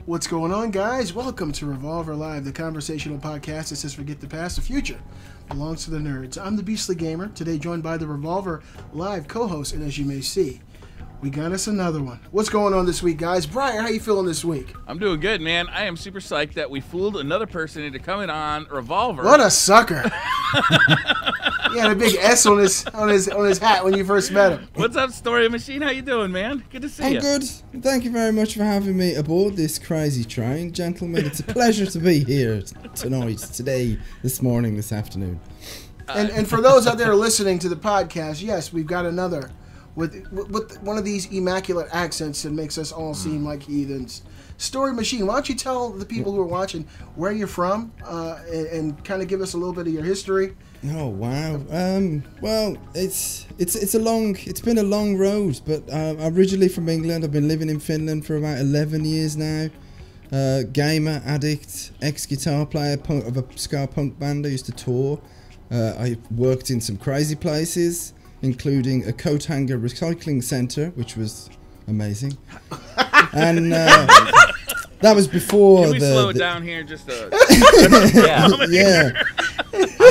What's going on, guys? Welcome to Revolver Live, the conversational podcast that says forget the past, the future belongs to the nerds. I'm the Beastly Gamer, today joined by the Revolver Live co-host, and as you may see, we got us another one. What's going on this week, guys? Briar, how you feeling this week? I'm doing good, man. I am super psyched that we fooled another person into coming on Revolver. What a sucker! He had a big S on his hat when you first met him. What's up, Story Machine? How you doing, man? Good to see you. I'm good. Thank you very much for having me aboard this crazy train, gentlemen. It's a pleasure to be here tonight, today, this morning, this afternoon. And for those out there listening to the podcast, yes, we've got another with one of these immaculate accents that makes us all seem like heathens. Story Machine, why don't you tell the people who are watching where you're from and kind of give us a little bit of your history? Oh wow. Well, it's been a long road, but I'm originally from England. I've been living in Finland for about 11 years now. Gamer, addict, ex-guitar player of a ska punk band. I used to tour. I worked in some crazy places, including a coat hanger recycling centre, which was amazing. And that was before. Can we slow it down here just a yeah.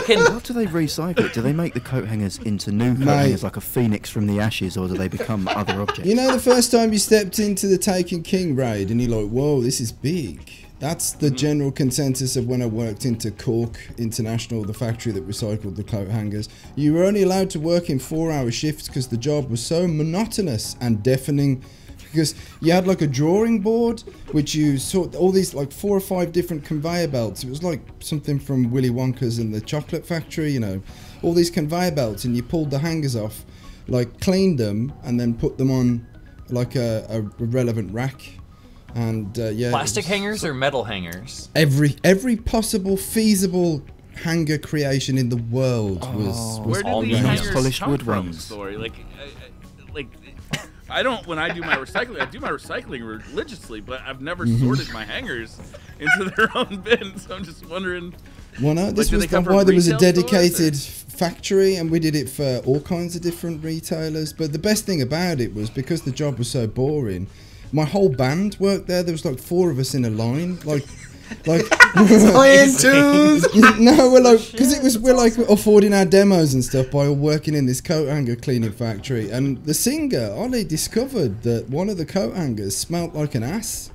How do they recycle it? Do they make the coat hangers into new coat hangers like a phoenix from the ashes, or do they become other objects? You know, the first time you stepped into the Taken King raid and you're like, whoa, this is big. That's the general consensus of when I worked into Cork International, the factory that recycled the coat hangers. You were only allowed to work in 4-hour shifts because the job was so monotonous and deafening. Because you had like a drawing board, which you saw all these like 4 or 5 different conveyor belts. It was like something from Willy Wonka's and the Chocolate Factory, you know, all these conveyor belts, and you pulled the hangers off, like cleaned them, and then put them on like a relevant rack. And yeah, plastic hangers or metal hangers? Every possible feasible hanger creation in the world was where did all these hangers polished come wood from, ones. Story? Like I don't. When I do my recycling, I do my recycling religiously, but I've never sorted my hangers into their own bin. So I'm just wondering. Well, no, this was why there was a dedicated factory, and we did it for all kinds of different retailers. But the best thing about it was because the job was so boring. My whole band worked there. There was like 4 of us in a line, like playing tunes. No, we're like, because we're like affording our demos and stuff by working in this coat hanger cleaning factory. And the singer Ollie discovered that one of the coat hangers smelt like an ass.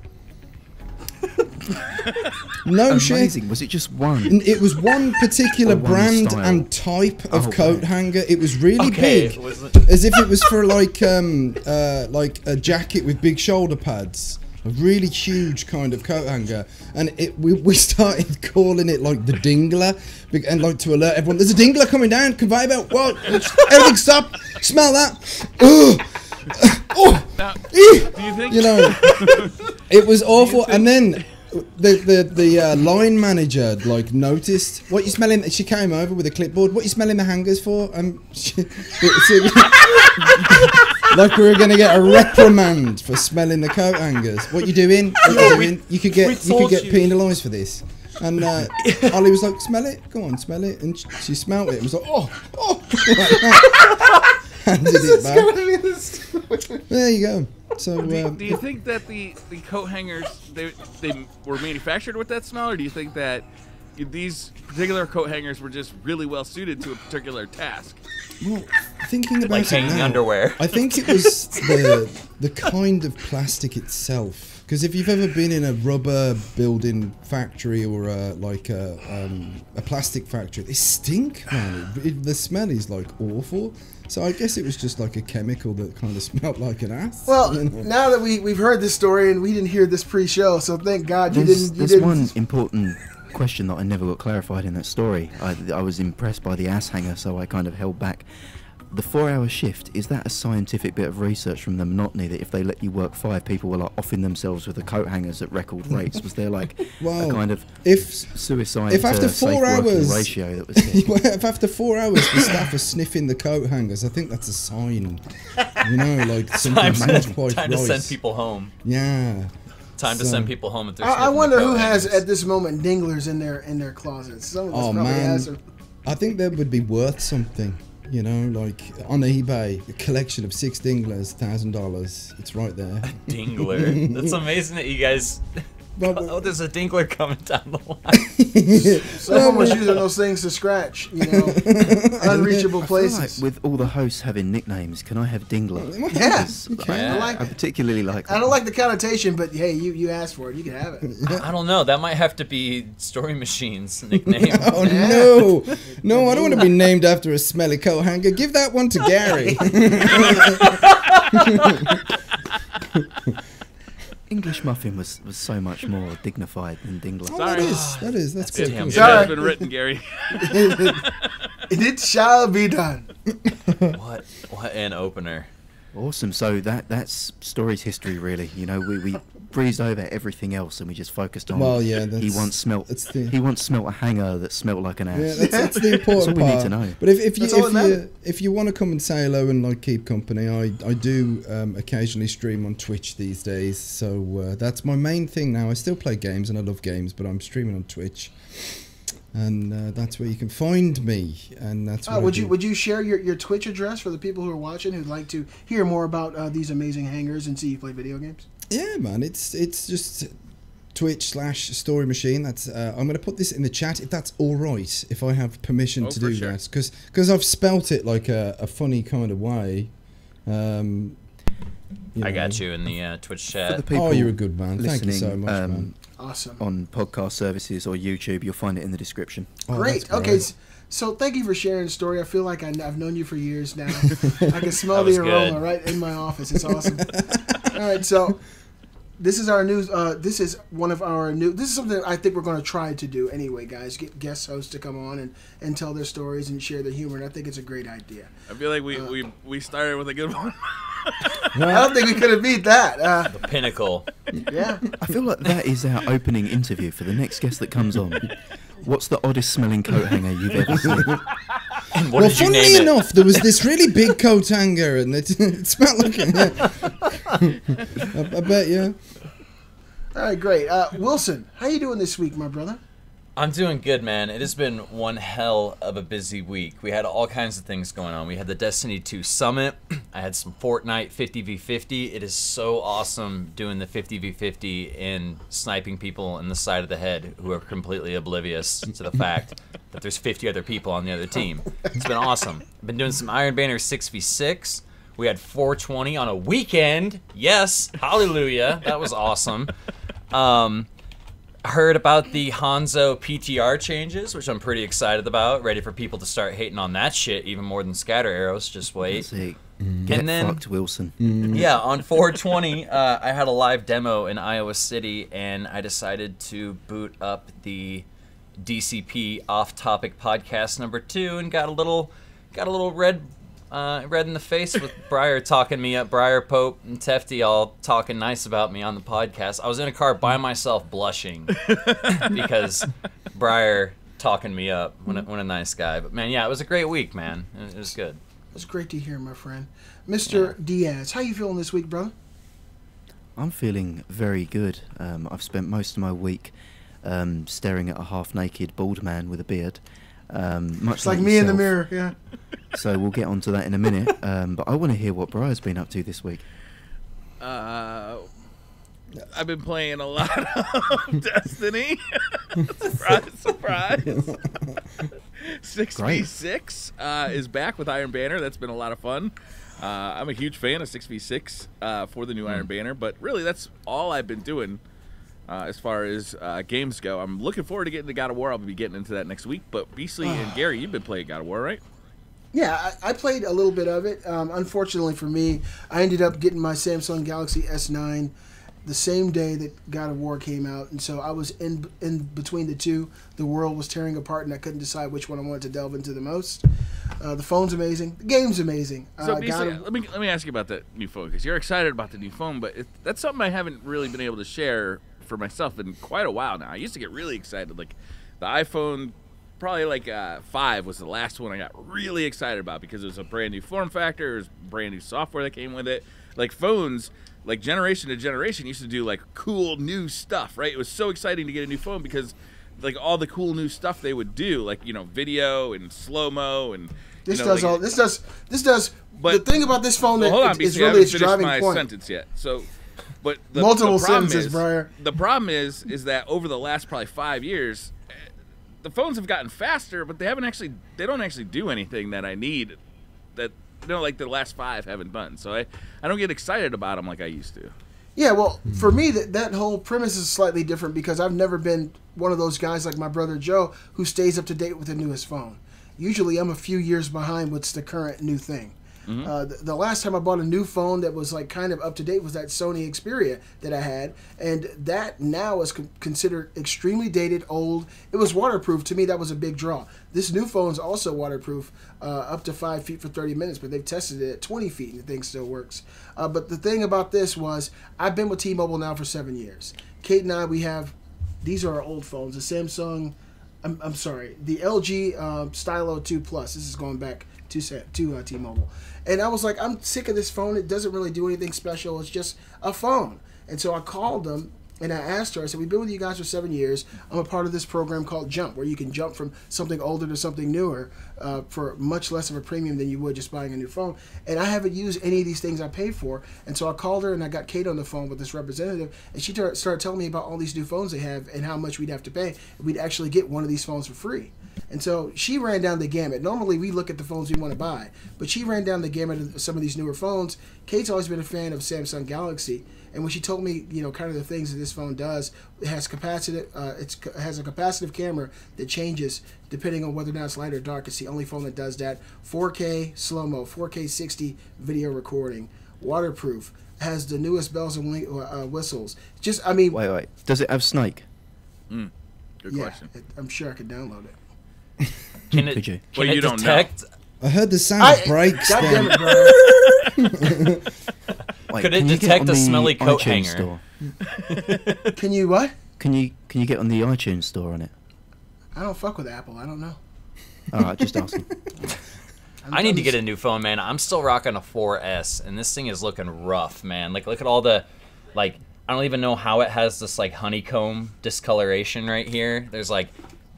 No Amazing. shit. Was it just one? It was one particular one brand style? and type of coat right. hanger. It was really Okay, big, as if it was for like a jacket with big shoulder pads. A really huge kind of coat hanger, and we started calling it like the dingler, and like to alert everyone, there's a dingler coming down, conveyor belt, what? Everything stop, smell that. Now, do you think? You know, it was awful. And then the line manager like noticed, what you smelling? She came over with a clipboard. What you smelling the hangers for? Like we were gonna get a reprimand for smelling the coat hangers. What you doing? You could get penalised for this. And Ollie was like, smell it, go on, smell it. And she smelled it and was like, oh, like that. Handed it back. There you go. So do you think that the coat hangers they were manufactured with that smell, or do you think that these particular coat hangers were just really well suited to a particular task? Well, thinking about Like it hanging now, underwear. I think it was the kind of plastic itself. Because if you've ever been in a rubber building factory or a plastic factory, they stink, man. The smell is like awful. So I guess it was just like a chemical that kind of smelled like an ass. Well, now that we've heard this story and we didn't hear this pre-show, so thank God you didn't. There's one important question that I never got clarified in that story. I was impressed by the ass hanger, so I kind of held back. The 4-hour shift, is that a scientific bit of research from the monotony that if they let you work 5 people were like offing themselves with the coat hangers at record rates? Was there like a kind of suicide if after 4 hours ratio that was hit? if after 4 hours the staff are sniffing the coat hangers, I think that's a sign. You know, like something's not quite Time right. to send people home. Yeah. Time to send people home if they're I wonder sniffing who the coat has hangers. at this moment dinglers in their closets. Some of us probably has them. I think that would be worth something. You know, like on eBay, a collection of 6 dinglers, $1,000. It's right there. Dingler. That's amazing that you guys Oh, there's a dingler coming down the line. Someone was using those things to scratch, unreachable I feel places. like with all the hosts having nicknames, can I have Dingler? Yeah, Yeah. I particularly like that. I don't like the connotation, but hey, you asked for it, you can have it. I don't know. That might have to be Story Machine's nickname. Oh no, I don't want to be named after a smelly coat hanger. Give that one to Gary. English Muffin was so much more dignified than Dingler. Oh, that's quite damn cool. It Sorry. has been written, Gary. It shall be done. What an opener. Awesome. So that's Story's history, really. We breezed over everything else and we just focused on. Well, yeah, he once smelt a hanger that smelt like an ass. Yeah, that's the important That's all we part. need to know. But if you want to come and say hello and like keep company, I do occasionally stream on Twitch these days. So that's my main thing now. I still play games and I love games, but I'm streaming on Twitch, and that's where you can find me. And that's what would you share your Twitch address for the people who are watching who'd like to hear more about these amazing hangers and see you play video games? Yeah, man, it's just Twitch/Story Machine. That's I'm gonna put this in the chat if that's all right. If I have permission to do that, because I've spelt it like a funny kind of way. I got you in the Twitch For chat. the people You're a good man. Thank you so listening, much, man. Awesome. on podcast services or YouTube, you'll find it in the description. Great. That's Okay. So thank you for sharing the story. I feel like I've known you for years now. I can smell That the was aroma good. right in my office. It's awesome. All right. So this is our news. This is one of our new. This is something I think we're going to try to do anyway, guys. Get guest hosts to come on and tell their stories and share their humor. And I think it's a great idea. I feel like we started with a good one. I don't think we could have beat that. The pinnacle. Yeah. I feel like that is our opening interview for the next guest that comes on. What's the oddest smelling coat hanger you've ever seen? And what Well, did you funnily name it? enough, there was this really big coat hanger, and it smelled like I bet you. All right. Great. Wilson, how you doing this week, my brother? I'm doing good, man. It has been one hell of a busy week. We had all kinds of things going on. We had the Destiny 2 Summit. I had some Fortnite 50v50. It is so awesome doing the 50v50 and sniping people in the side of the head who are completely oblivious to the fact that there's 50 other people on the other team. It's been awesome. I've been doing some Iron Banner 6v6. We had 420 on a weekend. Yes, hallelujah. That was awesome. Heard about the Hanzo PTR changes, which I'm pretty excited about. Ready for people to start hating on that shit even more than scatter arrows. Just wait. Sick. And Get then- fucked, Wilson. Yeah, on 420, I had a live demo in Iowa City, and I decided to boot up the DCP Off Topic Podcast #2, and got a little red in the face with Briar talking me up. Briar, Pope, and Tefty all talking nice about me on the podcast. I was in a car by myself blushing because Briar talking me up. What a nice guy. But man, yeah, it was a great week, man. It was good. It's great to hear, my friend. Mr. Diaz, how you feeling this week, brother? I'm feeling very good. I've spent most of my week staring at a half-naked bald man with a beard. Much It's like me in the yourself. mirror, yeah. So we'll get onto that in a minute. But I want to hear what Briar's been up to this week. I've been playing a lot of Destiny. Surprise, surprise. 6v6 is back with Iron Banner. That's been a lot of fun. I'm a huge fan of 6v6 for the new Iron Banner, but really that's all I've been doing as far as games go. I'm looking forward to getting to God of War. I'll be getting into that next week. But Beastly and Gary, you've been playing God of War, right? Yeah, I played a little bit of it. Unfortunately for me, I ended up getting my Samsung Galaxy S9 the same day that God of War came out, and so I was in between the two. The world was tearing apart, and I couldn't decide which one I wanted to delve into the most. The phone's amazing. The game's amazing. So Beastly, let me ask you about that new phone, because you're excited about the new phone, but that's something I haven't really been able to share for myself in quite a while now. I used to get really excited. Like the iPhone, probably like 5 was the last one I got really excited about because it was a brand new form factor, it was brand new software that came with it. Like phones, like generation to generation, used to do like cool new stuff, right? It was so exciting to get a new phone because like all the cool new stuff they would do, like, you know, video and slow-mo and This you know, does like, all. This does. But the thing about this phone well, hold on, that is BC, I really haven't its finished driving my point. sentence yet. So But Multiple the problem sentences, is, Briar. The problem is that over the last probably 5 years, the phones have gotten faster, but they don't actually do anything that I need. That like the last 5 haven't done. So I don't get excited about them like I used to. Yeah, well, for me, that whole premise is slightly different because I've never been one of those guys like my brother Joe who stays up to date with the newest phone. Usually, I'm a few years behind what's the current new thing. The last time I bought a new phone that was like kind of up to date was that Sony Xperia that I had, and that now is considered extremely dated, old. It was waterproof. To me, that was a big draw. This new phone is also waterproof, up to 5 feet for 30 minutes, but they've tested it at 20 feet and the thing still works. But the thing about this was I've been with T-Mobile now for 7 years. Kate and I, these are our old phones, the Samsung, I'm sorry, the LG Stylo 2 Plus. This is going back to T-Mobile. And I was like, I'm sick of this phone. It doesn't really do anything special. It's just a phone. And so I called them and I asked her, I said, we've been with you guys for 7 years. I'm a part of this program called Jump, where you can jump from something older to something newer for much less of a premium than you would just buying a new phone. And I haven't used any of these things I paid for. And so I called her and I got Kate on the phone with this representative. And she started telling me about all these new phones they have and how much we'd have to pay. We'd actually get one of these phones for free. And so she ran down the gamut. Normally we look at the phones we want to buy, but she ran down the gamut of some of these newer phones. Kate's always been a fan of Samsung Galaxy, and when she told me, kind of the things that this phone does, it has capacitive. It has a capacitive camera that changes depending on whether or not it's light or dark. It's the only phone that does that. 4K slow-mo, 4K 60 video recording, waterproof. Has the newest bells and whistles. Wait. Does it have Snake? Good question. I'm sure I could download it. Can it, Could you? Can Well, it you don't detect? I heard the sound of brakes God damn then. it, bro. Wait, Could it can you get detect on a the smelly coat iTunes hanger? Store? Can you what? Can you get on the iTunes store on it? I don't fuck with Apple. I don't know. All right, just asking. I need to get a new phone, man. I'm still rocking a 4S, and this thing is looking rough, man. Like, look at all the, I don't even know how it has this, honeycomb discoloration right here. There's,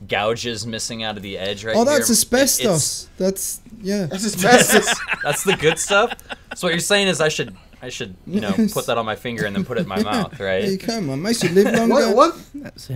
gouges missing out of the edge right here. Oh, that's asbestos. That's asbestos. That's the good stuff. So what you're saying is I should put that on my finger and then put it in my mouth, right? Hey, come on, makes you live longer.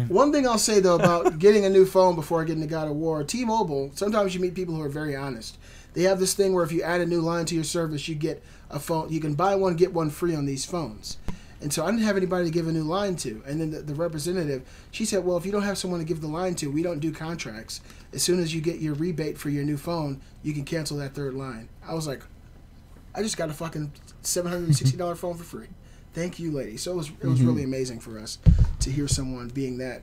One thing I'll say though about getting a new phone before getting to God of War, T-Mobile, sometimes you meet people who are very honest. They have this thing where if you add a new line to your service, you get a phone. You can buy one, get one free on these phones. And so I didn't have anybody to give a new line to. And then the representative, she said, well, if you don't have someone to give the line to, we don't do contracts. As soon as you get your rebate for your new phone, you can cancel that third line. I was like, I just got a fucking $760 phone for free. Thank you, lady. So it was really amazing for us to hear someone being that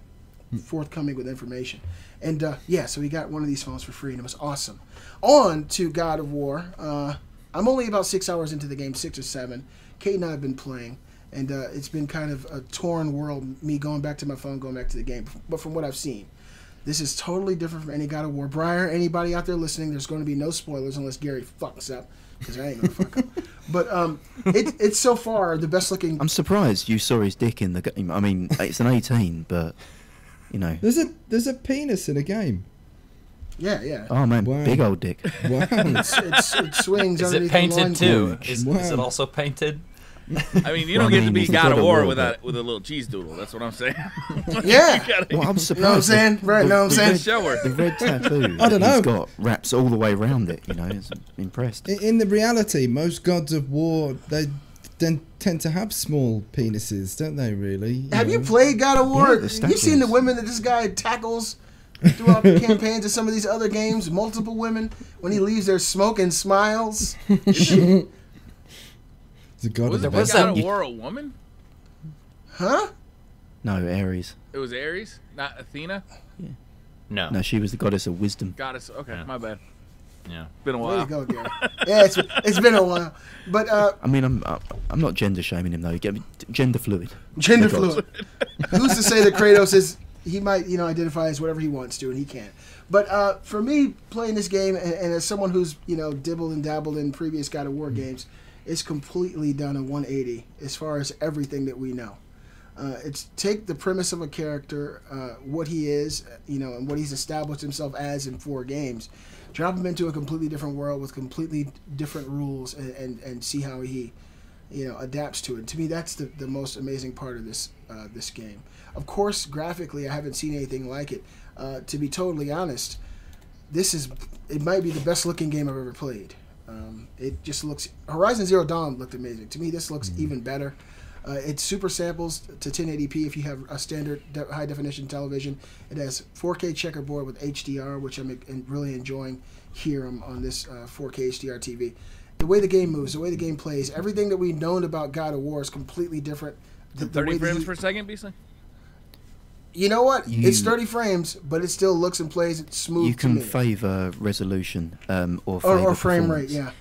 forthcoming with information. And so we got one of these phones for free, and it was awesome. On to God of War. I'm only about 6 hours into the game, 6 or 7. Kate and I have been playing. And it's been kind of a torn world, me going back to my phone, going back to the game. But from what I've seen, this is totally different from any God of War. Briar, anybody out there listening, there's going to be no spoilers unless Gary fucks up, because I ain't going to fuck up. But it's so far the best looking... I'm surprised you saw his dick in the game. I mean, it's an 18, but, There's a penis in a game. Yeah. Oh, man, Wow. big old dick. Wow. It swings Is it underneath the painted line too? cord. Is it also painted? I mean, you don't get to be God of War with a little cheese doodle. That's what I'm saying. Yeah. Well, I'm You surprised. know what I'm saying? Right, know what I'm saying? Show her. The red tattoo I don't know. he's got wraps all the way around it, It's impressed. In the reality, most gods of war, they tend to have small penises, don't they, really? Have you played God of War? Yeah, the You've seen the statues. women that this guy tackles throughout the campaigns of some of these other games? Multiple women. When he leaves there smoking smiles. Shit. The god Was of it the was God that- of War a woman? Huh? No, Ares. It was Ares, not Athena. No, she was the goddess of wisdom. Goddess. Okay, Yeah. my bad. Yeah. Been a There while. you go, Gary. Yeah, it's been a while. But I mean, I'm not gender shaming him though. Gender fluid. gender The gods. fluid. Who's to say that Kratos is... He might, identify as whatever he wants to, and he can't. But for me, playing this game, and as someone who's, dibbled and dabbled in previous God of War games, it's completely done a 180 as far as everything that we know. It's take the premise of a character, what he is, and what he's established himself as in 4 games, drop him into a completely different world with completely different rules, and see how he adapts to it. To me, that's the most amazing part of this game. Of course, graphically, I haven't seen anything like it. To be totally honest, it might be the best looking game I've ever played. It just looks. Horizon Zero Dawn looked amazing. To me, this looks even better. It super samples to 1080p if you have a standard high definition television. It has 4K checkerboard with HDR, which I'm really enjoying here on this 4K HDR TV. The way the game moves, the way the game plays, everything that we've known about God of War is completely different. The 30 frames per second, Beasley? You know what? It's 30 frames, but it still looks and plays smooth. You can to me. favour resolution or frame rate, yeah.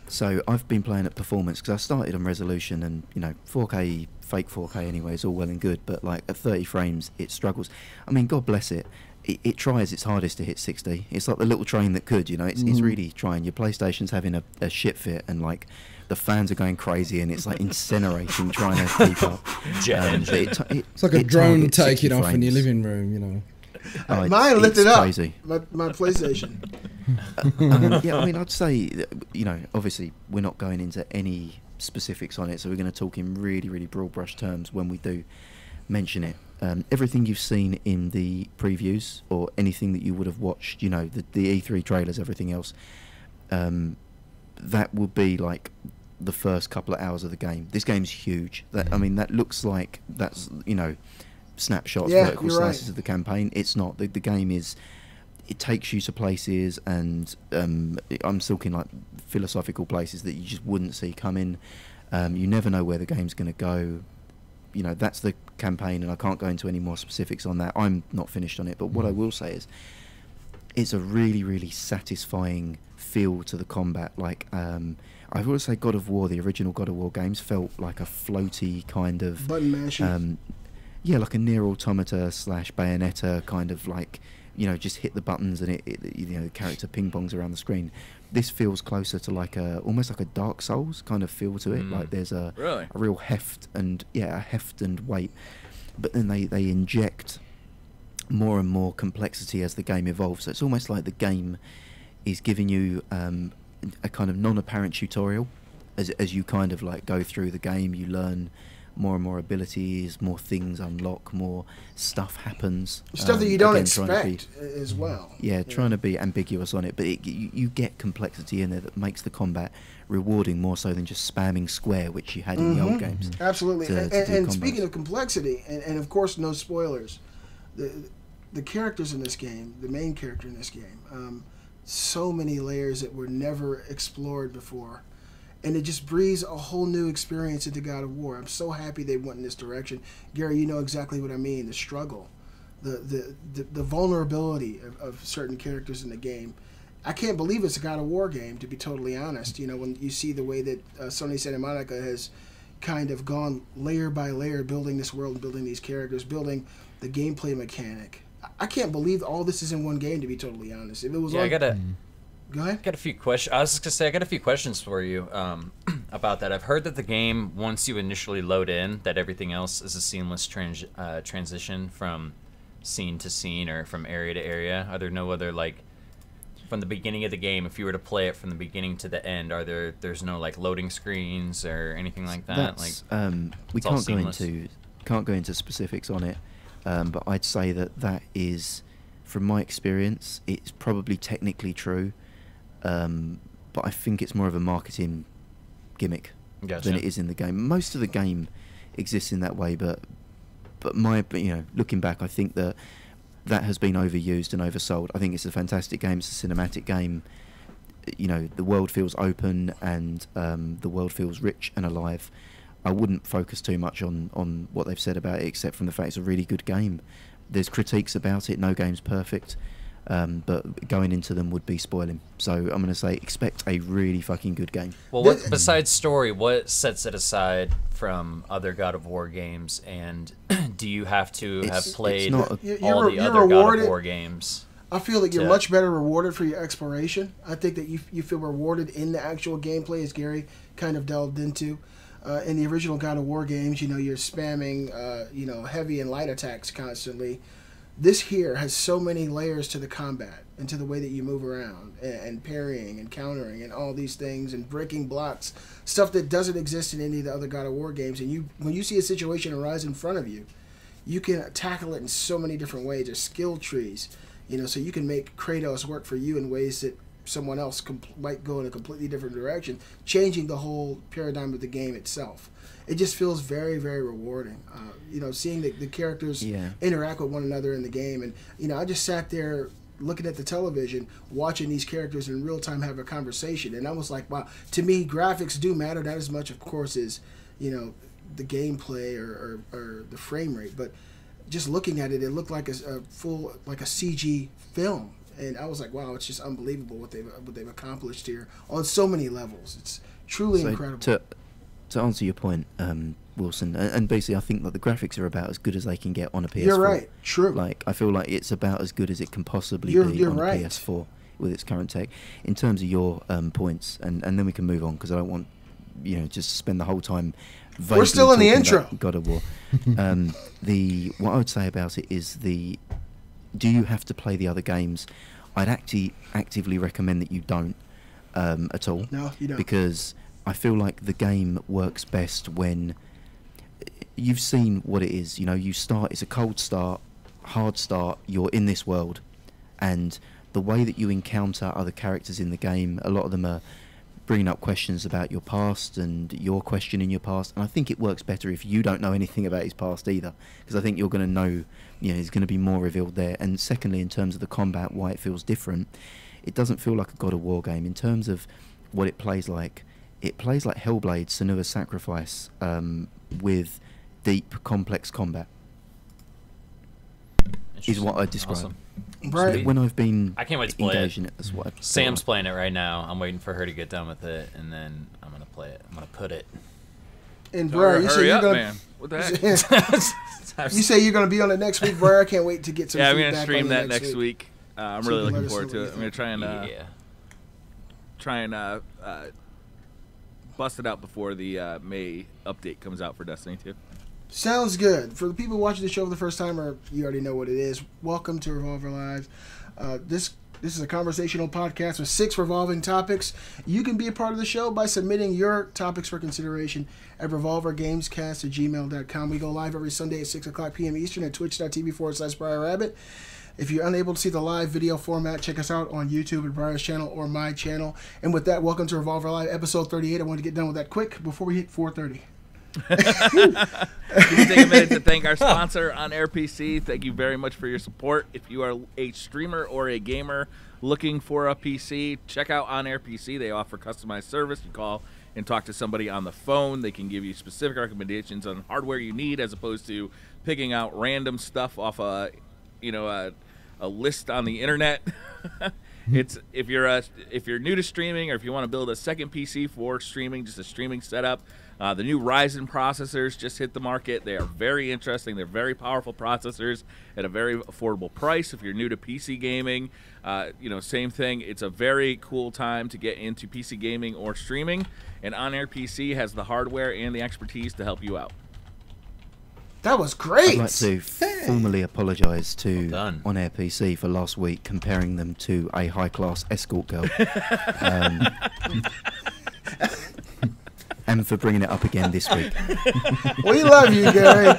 So I've been playing at performance because I started on resolution, and 4K, fake 4K anyway, is all well and good, but like at 30 frames it struggles. I mean, God bless it. It tries its hardest to hit 60. It's like the little train that could, it's really trying. Your PlayStation's having a shit fit, and like the fans are going crazy, and it's like incinerating trying to keep up. It's like a drone taking off in your living room, Oh, mine lifted up. Crazy. My PlayStation. Yeah, I mean, I'd say, obviously we're not going into any specifics on it, so we're going to talk in really, really broad brush terms when we do mention it. Everything you've seen in the previews or anything that you would have watched, the E3 trailers, everything else, that will be like the first couple of hours of the game. This game's huge. That looks like that's, snapshots, vertical slices of the campaign. It's not. The game is, it takes you to places, and I'm talking like philosophical places that you just wouldn't see coming. You never know where the game's going to go. That's the campaign, and I can't go into any more specifics on that. I'm not finished on it, but what I will say is it's a really, really satisfying feel to the combat. Like, I would say God of War, the original God of War games, felt like a floaty kind of button mashing. Yeah, like a Nier Automata / Bayonetta kind of like, just hit the buttons and the character ping pongs around the screen. This feels closer to like almost like a Dark Souls kind of feel to it. Like there's a real heft and weight, but then they inject more and more complexity as the game evolves. So it's almost like the game is giving you a kind of non-apparent tutorial as you kind of like go through the game. You learn more and more abilities, more things unlock, more stuff happens. Stuff that you don't expect as well. Yeah, trying to be ambiguous on it, but you get complexity in there that makes the combat rewarding more so than just spamming square, which you had in the old games. Absolutely. And speaking of complexity, and of course no spoilers, the characters in this game, the main character in this game, so many layers that were never explored before. And it just breathes a whole new experience into God of War. I'm so happy they went in this direction. Gary, you know exactly what I mean. The struggle, the vulnerability of certain characters in the game. I can't believe it's a God of War game, to be totally honest. When you see the way that Sony Santa Monica has kind of gone layer by layer, building this world, building these characters, building the gameplay mechanic. I can't believe all this is in one game, to be totally honest. If it was Go ahead. Got a few questions. I was just gonna say I got a few questions for you about that. I've heard that the game, once you initially load in, that everything else is a seamless transition from scene to scene or from area to area. Are there no other from the beginning of the game? If you were to play it from the beginning to the end, there's no loading screens or anything like that? That's, we can't go into specifics on it, but I'd say that is, from my experience, it's probably technically true. But I think it's more of a marketing gimmick than it is in the game. Most of the game exists in that way, but looking back, I think that has been overused and oversold. I think it's a fantastic game. It's a cinematic game. The world feels open, and the world feels rich and alive. I wouldn't focus too much on what they've said about it, except from the fact it's a really good game. There's critiques about it. No game's perfect. But going into them would be spoiling. So I'm going to say expect a really fucking good game. Well, besides story, what sets it aside from other God of War games? And do you have to have played all the other God of War games? I feel that you're much better rewarded for your exploration. I think that you feel rewarded in the actual gameplay, as Gary kind of delved into. In the original God of War games, you're spamming, heavy and light attacks constantly. This here has so many layers to the combat, into the way that you move around, and parrying and countering and all these things, and breaking blocks, stuff that doesn't exist in any of the other God of War games. And when you see a situation arise in front of you, you can tackle it in so many different ways. There's skill trees, so you can make Kratos work for you in ways that someone else might go in a completely different direction, changing the whole paradigm of the game itself. It just feels very, very rewarding, seeing the characters interact with one another in the game. And, I just sat there looking at the television, watching these characters in real time have a conversation. And I was like, wow, to me, graphics do matter not as much, of course, as, the gameplay or the frame rate. But just looking at it, it looked like a full, like a CG film. And I was like, wow, it's just unbelievable what they've accomplished here on so many levels. It's truly incredible. To answer your point, Wilson, and basically I think that the graphics are about as good as they can get on a PS4. You're right, true. Like, I feel like it's about as good as it can possibly be on a PS4 with its current tech. In terms of your points, and then we can move on, because I don't want, just spend the whole time we're still in the intro. God of War. What I would say about it is do you have to play the other games? I'd actually actively recommend that you don't at all. No, you don't. Because I feel like the game works best when you've seen what it is. You start, it's a cold start, hard start, you're in this world. And the way that you encounter other characters in the game, a lot of them are bringing up questions about your past and your questioning your past. And I think it works better if you don't know anything about his past either. Because I think you're going to know, there's going to be more revealed there. And secondly, in terms of the combat, why it feels different, it doesn't feel like a God of War game. In terms of what it plays like Hellblade: Senua's Sacrifice, with deep, complex combat. Is what I describe. Awesome. Right. When I've been I can't wait to play engaged in it, that's what Sam's playing it right now. I'm waiting for her to get done with it, and then I'm gonna play it. I'm gonna put it. And Briar, you say hurry you're up, gonna, man. What the heck? you say you're gonna be on it next week, Briar. I can't wait to get some. Yeah, I'm feedback gonna stream on that it next week. I'm So really you can looking let us forward know to what it. you I'm gonna try and bust it out before the May update comes out for Destiny 2. Sounds good. For the people watching the show for the first time, or you already know what it is, welcome to Revolver Live. This is a conversational podcast with 6 revolving topics. You can be a part of the show by submitting your topics for consideration at revolvergamescast@gmail.com. We go live every Sunday at 6 o'clock p.m. Eastern at twitch.tv/BriarRabbit. If you're unable to see the live video format, check us out on YouTube at Briar's channel or my channel. And with that, welcome to Revolver Live, episode 38. I want to get done with that quick before we hit 4:30. We can take a minute to thank our sponsor, On Air PC. Thank you very much for your support. If you are a streamer or a gamer looking for a PC, check out On Air PC. They offer customized service. You call and talk to somebody on the phone. They can give you specific recommendations on hardware you need, as opposed to picking out random stuff off a list on the internet. It's if you're new to streaming, or if you want to build a second PC for streaming, just a streaming setup. The new Ryzen processors just hit the market. They are very interesting. They're very powerful processors at a very affordable price. If you're new to PC gaming, same thing. It's a very cool time to get into PC gaming or streaming, and On Air PC has the hardware and the expertise to help you out. That was great. I'd like to formally apologise to On Air PC for last week comparing them to a high-class escort girl. And for bringing it up again this week. We love you, Gary.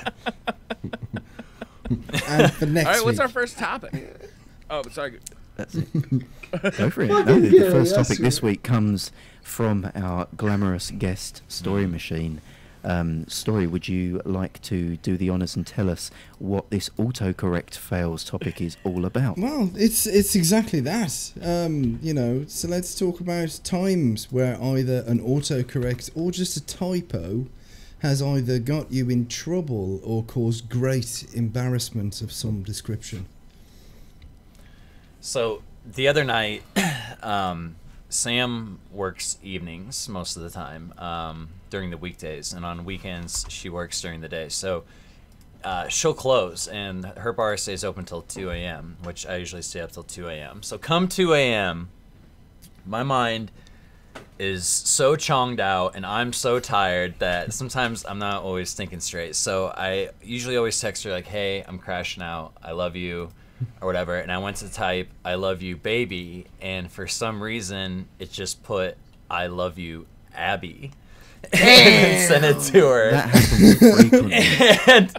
And for next All right, what's week. our first topic? Oh, sorry. That's it. Go for it. No, Fucking the Gary, first that's topic this right. week comes from our glamorous guest, Story Machine. Story, would you like to do the honours and tell us what this autocorrect fails topic is all about? Well, it's exactly that. So let's talk about times where either an autocorrect or just a typo has either got you in trouble or caused great embarrassment of some description. So the other night, Sam works evenings most of the time during the weekdays, and on weekends she works during the day. So she'll close, and her bar stays open till 2 a.m., which I usually stay up till 2 a.m. So come 2 a.m., my mind is so chonged out, and I'm so tired that sometimes I'm not always thinking straight. So I usually always text her like, hey, I'm crashing out. I love you. or whatever, and I went to type "I love you, baby," and for some reason it just put "I love you, Abby," and sent it to her. That happens frequently. And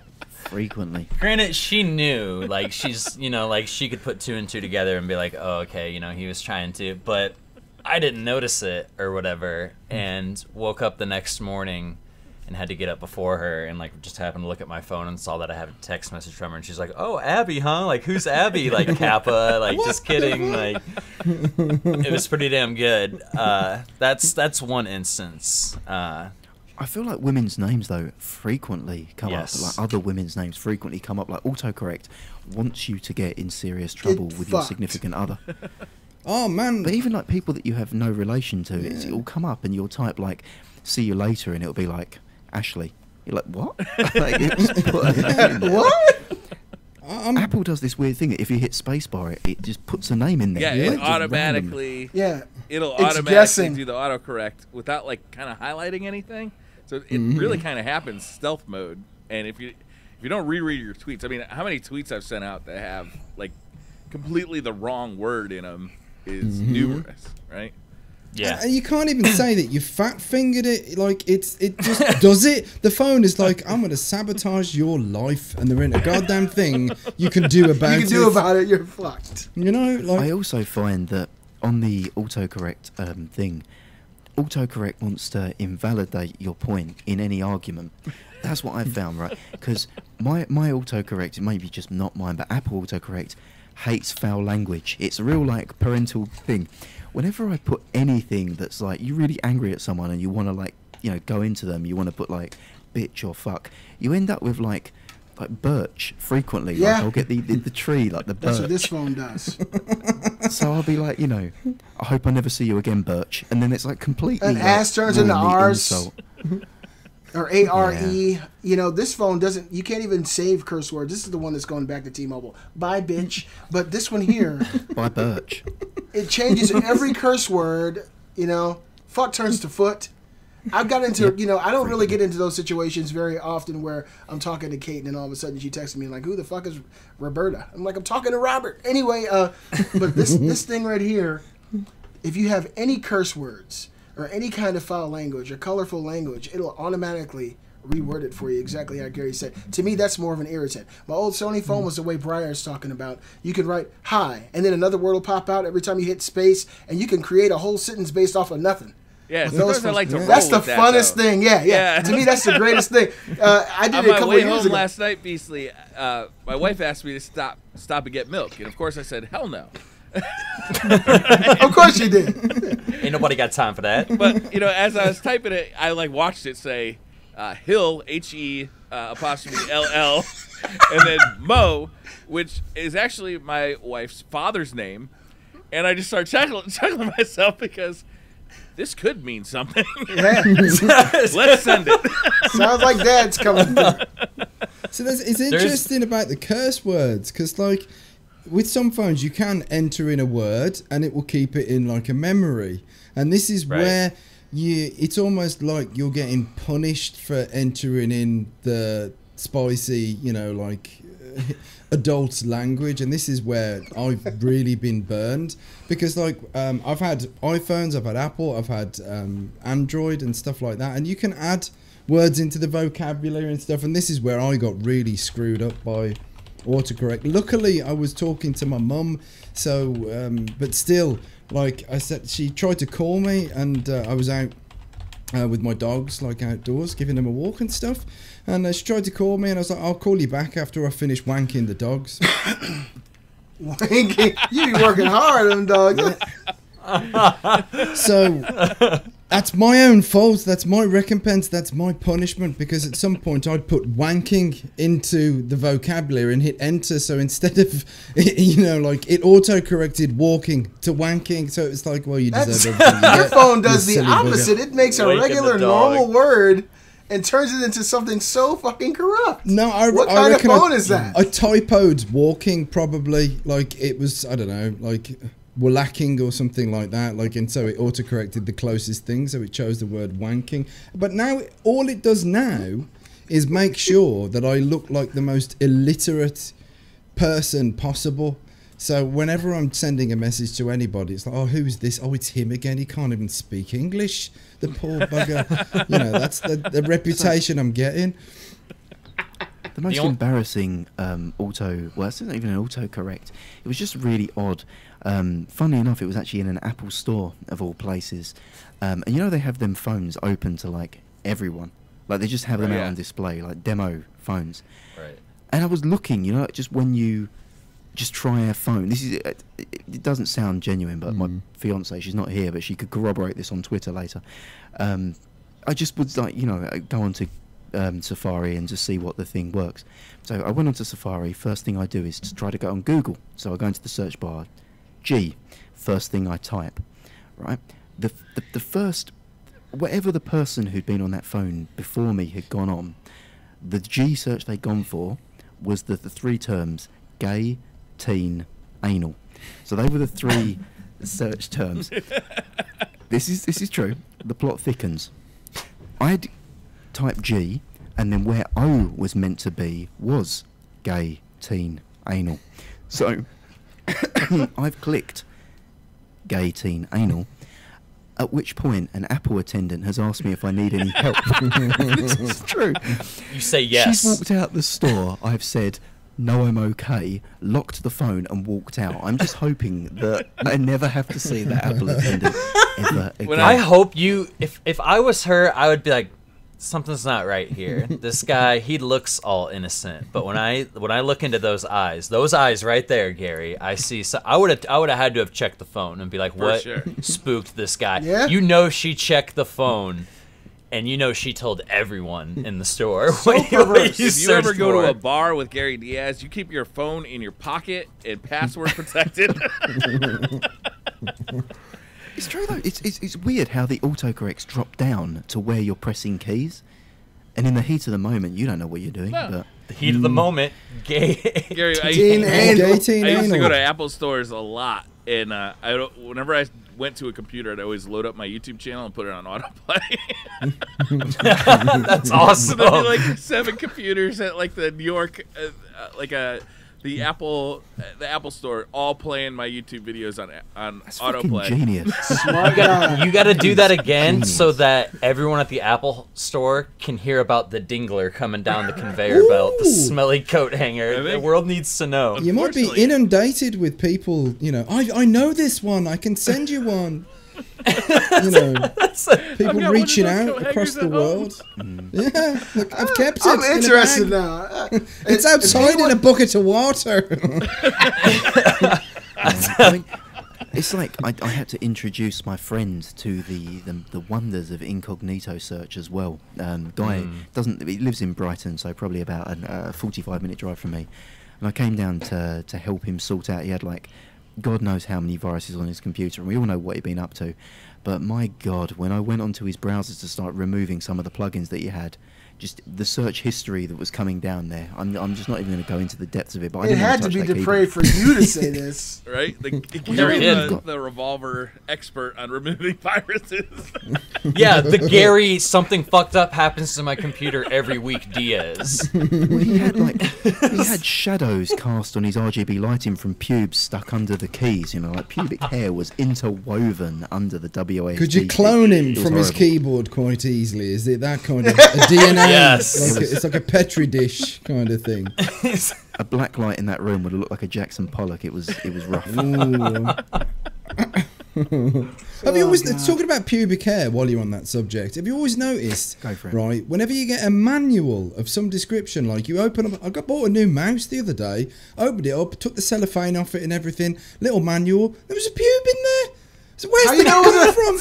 Frequently. granted, she knew, like, she's, like, she could put 2 and 2 together and be like, oh, okay, he was trying to, but I didn't notice it or whatever, and woke up the next morning and had to get up before her, and, like, just happened to look at my phone and saw that I had a text message from her, and she's like, oh, Abby, huh? Like, who's Abby? Like, Kappa, like, just kidding, like, it was pretty damn good. That's one instance. I feel like women's names, though, frequently come Yes. up. Like, other women's names frequently come up. Like, autocorrect wants you to get in serious trouble with your fucked. significant other. Oh man, But even, like, people that you have no relation to, it'll come up and you'll type, like, see you later, and it'll be like, Ashley. You're like, what? Like, just put a name in. What? Apple does this weird thing. If you hit spacebar, it just puts a name in there. Yeah, Like, it just random. automatically. Yeah. It'll It's automatically guessing. do the autocorrect without like kind of highlighting anything. So it really kind of happens stealth mode. And if you don't reread your tweets, I mean, how many tweets I've sent out that have like completely the wrong word in them is numerous, right? Yeah. And you can't even say that you fat fingered it. Like it just does it. The phone is like, I'm gonna sabotage your life, and there ain't a goddamn thing you can do about it. You can do about it. You're fucked. You know, like I also find that on the autocorrect thing, autocorrect wants to invalidate your point in any argument. That's what I've found, right? Because my autocorrect, it may be just not mine, but Apple autocorrect hates foul language. It's a real like parental thing. Whenever I put anything that's like you're really angry at someone and you want to like go into them, you want to put like bitch or fuck, you end up with like birch frequently. Yeah. Like I'll get the tree like the birch. That's what this phone does. So I'll be like, I hope I never see you again, Birch. And then it's like completely. An like, ass turns into ruin the R's. insult. Or A-R-E. This phone doesn't, you can't even save curse words. This is the one that's going back to T-Mobile. Bye, bitch. But this one here, By Birch. it changes every curse word, Fuck turns to foot. I've got into, I don't really get into those situations very often where I'm talking to Kate and then all of a sudden she texts me like, who the fuck is Roberta? I'm like, I'm talking to Robert. Anyway, but this thing right here, if you have any curse words or any kind of foul language or colorful language, it'll automatically reword it for you exactly how Gary said. To me, that's more of an irritant. My old Sony phone was the way Briar's talking about. You can write hi, and then another word will pop out every time you hit space, and you can create a whole sentence based off of nothing. Yeah, With sometimes those I like to phones. roll That's the with that, funnest though. thing. Yeah. To me, that's the greatest thing. I did On it a my couple way of years home ago. last night, Beastly, my wife asked me to stop and get milk, and of course I said hell no. Of course you did. Ain't nobody got time for that. But as I was typing it, I like watched it say Hill He apostrophe LL, and then Mo, which is actually my wife's father's name, and I just started chuckling myself because this could mean something. Yeah. Let's send it. Sounds like Dad's coming through. So it's interesting about the curse words, because like with some phones you can enter in a word and it will keep it in like a memory, and this is Right. where it's almost like you're getting punished for entering in the spicy adult language, and this is where I've really been burned, because like I've had iPhones, I've had Apple, I've had Android and stuff like that, and you can add words into the vocabulary and stuff, and this is where I got really screwed up by autocorrect. Luckily I was talking to my mum, so but still, like I said, she tried to call me, and I was out with my dogs, like outdoors, giving them a walk and stuff, and she tried to call me, and I was like, I'll call you back after I finish wanking the dogs. Wanking. You be working hard on them dogs. So that's my own fault, that's my recompense, that's my punishment, because at some point I'd put wanking into the vocabulary and hit enter, so instead of it auto-corrected walking to wanking, so it's like, well, you deserve everything you Your get, phone you does the silly bugger. opposite. It makes a Waking regular, the dog. normal word and turns it into something so fucking corrupt. No, What I kind of reckon phone is that? I typoed walking, probably, like it was, I don't know, like wallacking or something like that, like, and so it autocorrected the closest thing, so it chose the word wanking. But now all it does now is make sure that I look like the most illiterate person possible. So whenever I'm sending a message to anybody, it's like, oh, who's this? Oh, it's him again. He can't even speak English. The poor bugger. That's the reputation I'm getting. The most embarrassing well, it's not even an autocorrect. It was just really odd. Funnily enough, it was actually in an Apple store, of all places. And they have them phones open to, like, everyone. Like, they just have them out on display, like demo phones. Right. And I was looking, just when you just try a phone. It doesn't sound genuine, but my fiance, she's not here, but she could corroborate this on Twitter later. I just would, like, go onto Safari and just see what the thing works. So I went onto Safari. First thing I do is to try to go on Google. So I go into the search bar, G. First thing I type, right? The first, whatever the person who'd been on that phone before me had gone on, the G search they'd gone for was the three terms: gay, teen, anal. So they were the three search terms. This is true. The plot thickens. I'd type G, and then where O was meant to be was gay, teen, anal. So I've clicked gay, teen, anal, at which point an Apple attendant has asked me if I need any help. This is true. You say yes. She's walked out the store. I've said, no, I'm okay, locked the phone and walked out. I'm just hoping that I never have to see that Apple attendant ever again. I hope you, if I was her, I would be like, something's not right here. This guy, he looks all innocent, but when I look into those eyes right there, Gary, I see. So I would have had to have checked the phone and be like, what spooked this guy? Yeah. She checked the phone, and she told everyone in the store. If you ever go to a bar with Gary Diaz, you keep your phone in your pocket and password protected. It's true though. It's weird how the autocorrects drop down to where you're pressing keys, and in the heat of the moment, you don't know what you're doing. No. But the heat of the moment, gay. Gary, I used to go to Apple stores a lot, and whenever I went to a computer, I'd always load up my YouTube channel and put it on autoplay. That's awesome. So there'd be like 7 computers at like the New York, the Apple store, all playing my YouTube videos on that's autoplay. Genius. Smart guy. You got to do that again so that everyone at the Apple store can hear about the dingler coming down the conveyor belt, the smelly coat hanger. The world needs to know. You might be inundated with people, I know this one, I can send you one. People reaching out across the world. Yeah, look, I've kept it. I'm interested now. It's outside in a bucket of water. It's like I had to introduce my friend to the wonders of incognito search as well. Guy he lives in Brighton, so probably about a 45-minute drive from me. And I came down to help him sort out. He had like God knows how many viruses on his computer, and we all know what he'd been up to. But my God, when I went onto his browser to start removing some of the plugins that he had, just the search history that was coming down there, I'm just not even going to go into the depths of it. But I It didn't had want to touch be that depraved for you to say this. Right? Gary, the Revolver expert on removing viruses. Yeah, the Gary, something fucked up happens to my computer every week, Diaz. Well, he had shadows cast on his RGB lighting from pubes stuck under the keys. Like pubic hair was interwoven under the WASD. Could you clone him from his keyboard quite easily? Is it that kind of a DNA? Yes. It's like a Petri dish kind of thing. A black light in that room would have looked like a Jackson Pollock. It was rough. Have you always, talking about pubic hair while you're on that subject, have you always noticed, Go for it. right, whenever you get a manual of some description, like you open up, I bought a new mouse the other day, opened it up, took the cellophane off it and everything, little manual, there was a pube in there. So where's How you know that from?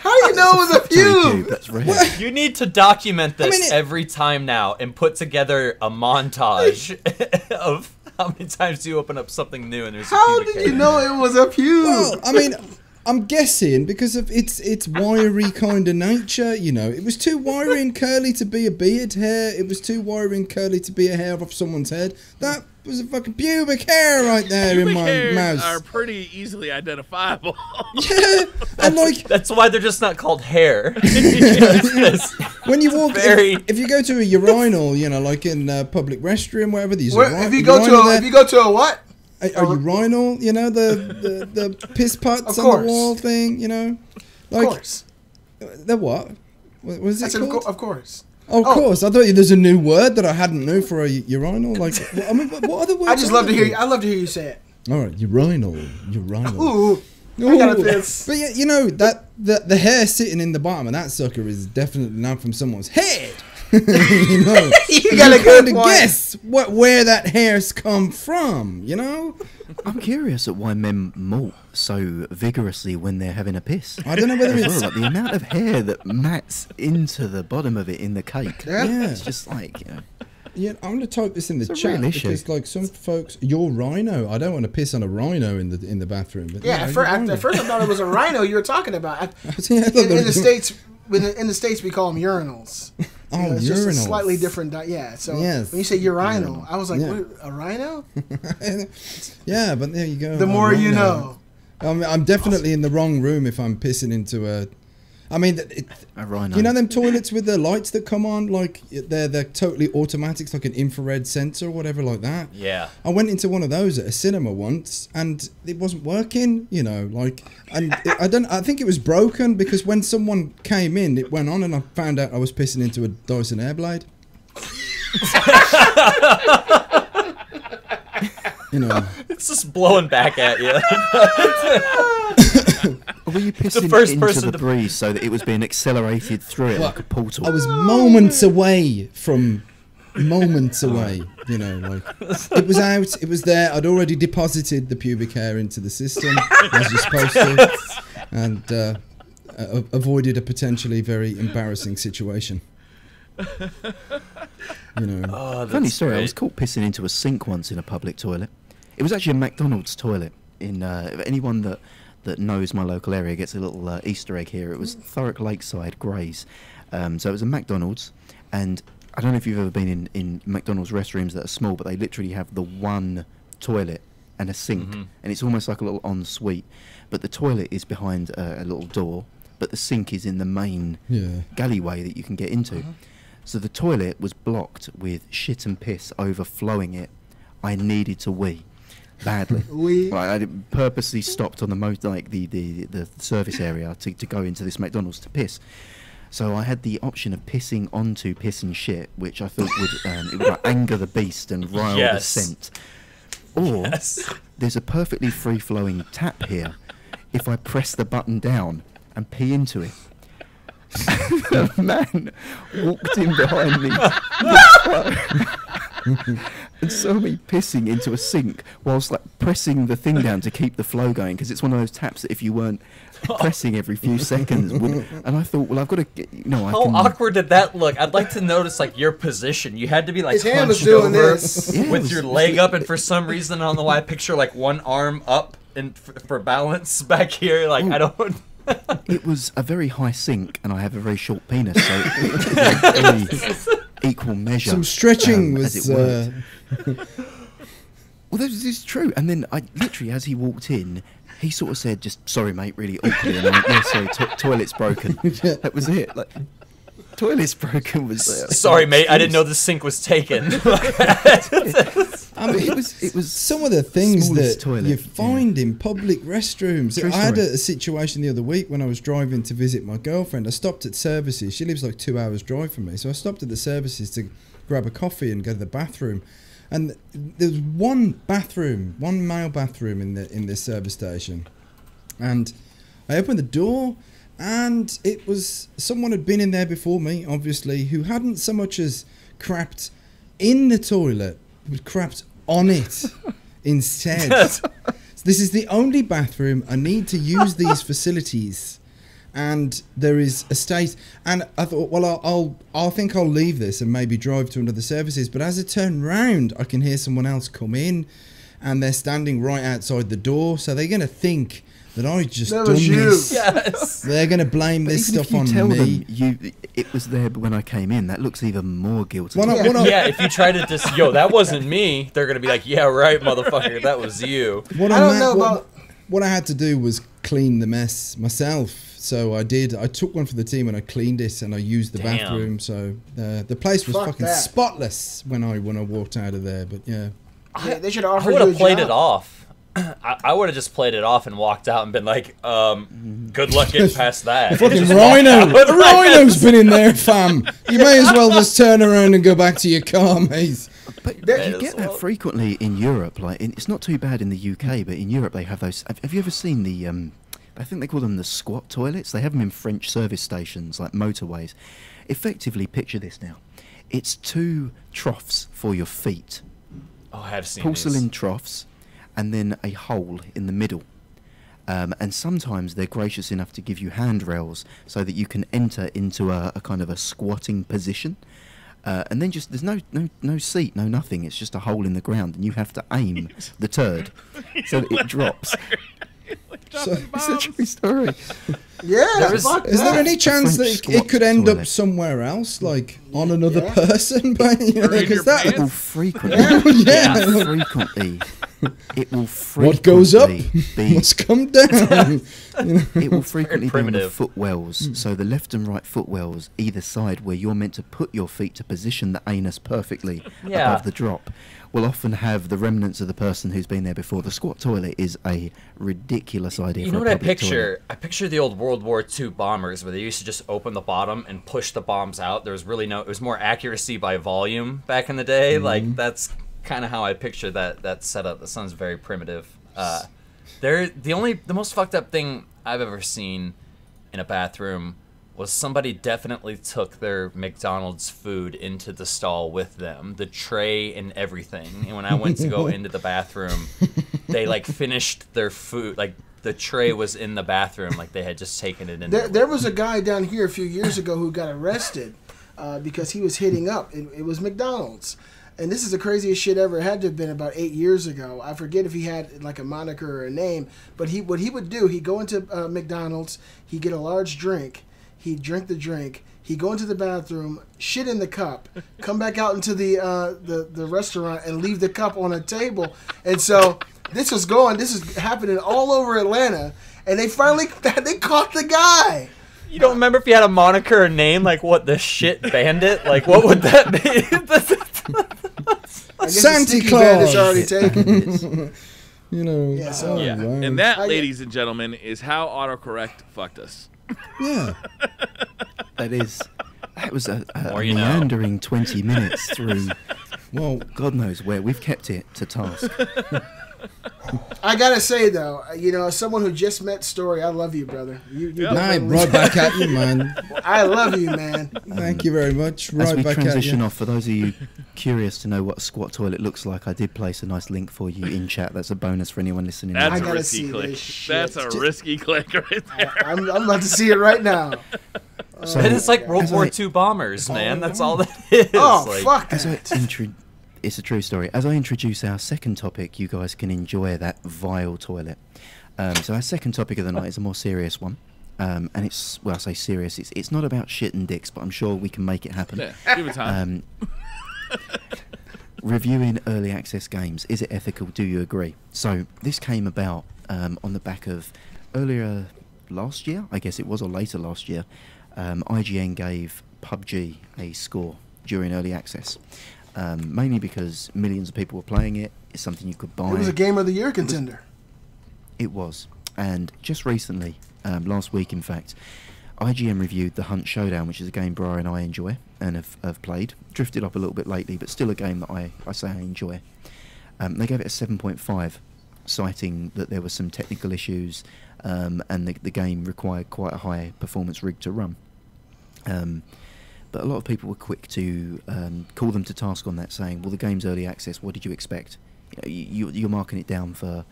How do you know it was a pube? That's rare. You need to document this every time now and put together a montage of how many times you open up something new and there's a How pubic did hair. you know it was a pube? Well, I'm guessing because of its wiry kind of nature, you know. It was too wiry and curly to be a beard hair. It was too wiry and curly to be a hair off someone's head. That was a fucking pubic hair right there Pubic in my hairs mouth. are pretty easily identifiable. Yeah, and like That's why they're just not called hair. when you walk, very- if you go to a urinal, you know, like in a public restroom, wherever these. If you go to a what? A urinal, you know, the piss pots Of on course. the wall thing, you know, Of like course. the what? What was I it said, called? of course. Oh, of course. I thought there's a new word that I hadn't known for a urinal. Like, I mean, what other words? I just love to hear you. I love to hear you say it. All right, urinal. Ooh, I got a piss. But yeah, you know that the hair sitting in the bottom of that sucker is definitely not from someone's head. You know, You got a good kind of point. guess where that hair's come from. You know, I'm curious at why men molt so vigorously when they're having a piss. I don't know whether As it's well, like the amount of hair that mats into the bottom of it in the cake. Yeah. It's just like, you know, Yeah, I'm gonna type this in the It's a chat real issue. because, like, some folks, your rhino. I don't want to piss on a rhino in the bathroom. But Yeah, at first I thought it was a rhino you were talking about. In the states, in the states, we call them urinals. Oh, It's just a urinals. slightly different. Yeah. So Yes. when you say urinal, I was like, Yeah. what, a rhino? Yeah, but there you go. The a more you rhino. know. I'm definitely in the wrong room if I'm pissing into a. I mean, a rhino. you know them toilets with the lights that come on, like they're totally automatic, it's like an infrared sensor or whatever like that. Yeah. I went into one of those at a cinema once, and it wasn't working. You know, like, and I think it was broken because when someone came in, it went on, and I found out I was pissing into a Dyson Airblade. You know. It's just blowing back at you. Or were you pissing first into person the to- breeze so that it was being accelerated through it Well, like a portal? I was moments away from moments away, you know, like it was out, it was there. I'd already deposited the pubic hair into the system as you're supposed to, and avoided a potentially very embarrassing situation. You know, Oh, Funny that's story, I great. was caught pissing into a sink once in a public toilet. It was actually a McDonald's toilet. In anyone that knows my local area gets a little Easter egg here. It was Thurrock Lakeside, Grays. So it was a McDonald's, and I don't know if you've ever been in McDonald's restrooms that are small, but they literally have the one toilet and a sink, and it's almost like a little ensuite. But the toilet is behind a little door, but the sink is in the main yeah. galleyway that you can get into. So the toilet was blocked with shit and piss overflowing it. I needed to wee badly. Wee. Like, I purposely stopped on the the service area to go into this McDonald's to piss. So I had the option of pissing onto piss and shit, which I thought would it would like, anger the beast and rile Yes. the scent. Or Yes. there's a perfectly free-flowing tap here. If I press the button down and pee into it, a man walked in behind me and saw me pissing into a sink whilst like pressing the thing down to keep the flow going, because it's one of those taps that if you weren't pressing every few seconds would, and I thought, well, I've got to get, you know, I How can awkward did that look? I'd like to notice like your position. You had to be like His hand was hunched doing over this. Yeah, it with was- your leg up, and for some reason I don't know why I picture like one arm up and for balance back here. Like I don't. It was a very high sink, and I have a very short penis, so it was a very equal measure. Some stretching as was. it worked. Well, this is true. And then I literally, as he walked in, he sort of said, "Just sorry, mate," really awkwardly. And I went, "Yeah, sorry, toilet's broken." That was it. Like, toilet's broken was there. Sorry, mate. I didn't know the sink was taken. I mean, it was some of the things Smallest that toilet, you yeah. find in public restrooms. True I had story. a situation the other week when I was driving to visit my girlfriend. I stopped at services. She lives like 2 hours drive from me, so I stopped at the services to grab a coffee and go to the bathroom. And there was one male bathroom in this service station, and I opened the door, and it was someone had been in there before me, obviously, who hadn't so much as crapped in the toilet, but crapped on it instead. So this is the only bathroom. I need to use these facilities, and there is a state. And I thought, well, I'll think I'll leave this and maybe drive to another services. But as I turn round, I can hear someone else come in, and they're standing right outside the door. So they're going to think that I just That done was you. this. Yes. They're going to blame But this even stuff if you on tell me. them it was there when I came in, that looks even more guilty. When I- when I- Yeah, if you try to just, yo, that wasn't me, they're gonna be like, yeah, right, motherfucker, that was you. What I don't know what, about- what I had to do was clean the mess myself. So I did. I took one for the team and I cleaned it and I used the Damn. bathroom. So the place was Fuck fucking that. spotless when I walked out of there. But yeah, Yeah, they should I offer would you a have played job. it off. I would have just played it off and walked out and been like, good luck getting past that. fucking Just Rhino. walk out. The Rhino's been in there, fam. You may as well just turn around and go back to your car, mate. But That- you get that frequently in Europe. Like, it's not too bad in the UK, but in Europe they have those. Have you ever seen the? I think they call them the squat toilets. They have them in French service stations, like motorways. Effectively, picture this now. It's 2 troughs for your feet, Oh, I have seen porcelain these. troughs, and then a hole in the middle. And sometimes they're gracious enough to give you handrails so that you can enter into a kind of a squatting position. And then just there's no seat, no nothing. It's just a hole in the ground, and you have to aim the turd so that it drops. So, It's a true story. Yeah, is- fuck is there that. any chance French that squat it could end up toilet. somewhere else, like on another Yeah. person? But, you know, Or in your 'cause that, pants? It will frequently, Yeah. it will frequently what goes up be, must come down. You know? it will frequently be on the primitive. footwells. So the left and right footwells, either side, where you're meant to put your feet to position the anus perfectly Yeah. above the drop, will often have the remnants of the person who's been there before. The squat toilet is a ridiculous idea. You for know a what I public picture? toilet. I picture the old World War II bombers where they used to just open the bottom and push the bombs out. There was really it was more accuracy by volume back in the day. Mm-hmm. Like, that's kind of how I picture that setup. That sounds very primitive. The most fucked up thing I've ever seen in a bathroom was somebody definitely took their McDonald's food into the stall with them, the tray and everything. And when I went to go into the bathroom, they like finished their food, like the tray was in the bathroom, like they had just taken it in. There was a guy down here a few years ago who got arrested because he was hitting up. It was McDonald's. And this is the craziest shit ever. It had to have been about 8 years ago. I forget if he had like a moniker or a name. But what he would do, he'd go into McDonald's, he'd get a large drink, he'd drink the drink, he'd go into the bathroom, shit in the cup, come back out into the restaurant and leave the cup on a table. And so this is happening all over Atlanta. And they finally caught the guy. You don't remember if he had a moniker or name, like what, the shit bandit? Like what would that be? I guess Santa the sticky Claus. bandit's already taken. You know. Yeah, so- oh, Yeah, wow. and that, I- ladies and gentlemen, is how autocorrect fucked us. Yeah. That was a More you know. meandering 20 minutes through Well, God knows where. We've kept it to task. I gotta say though, as someone who just met Story, I love you, brother. You Yeah. nah, definitely- right back at you, man. I love you, man. Thank you very much. As Right we back at transition you. off, for those of you curious to know what a squat toilet looks like, I did place a nice link for you in chat. That's a bonus for anyone listening. That's I a gotta risky see click. this shit. That's a risky click right there. I'm about to see it right now. So, And it's like World as War I- II bombers, man. That's all that is. Oh like, fuck As I that. it's a true story. As I introduce our second topic, you guys can enjoy that vile toilet. So our second topic of the night is a more serious one. And it's, well, I say serious, it's not about shit and dicks, but I'm sure we can make it happen. Yeah, give it time. Reviewing early access games, is it ethical? Do you agree? So this came about on the back of earlier last year, I guess it was, or later last year. IGN gave PUBG a score during early access, mainly because millions of people were playing it. It's something you could buy. It was a Game of the Year contender. It was. And just recently, last week in fact, IGN reviewed The Hunt Showdown, which is a game Briar and I enjoy and have played. Drifted up a little bit lately, but still a game that I say I enjoy. They gave it a 7.5, citing that there were some technical issues and the game required quite a high performance rig to run. But a lot of people were quick to call them to task on that, saying, well, the game's early access, what did you expect? You're marking it down for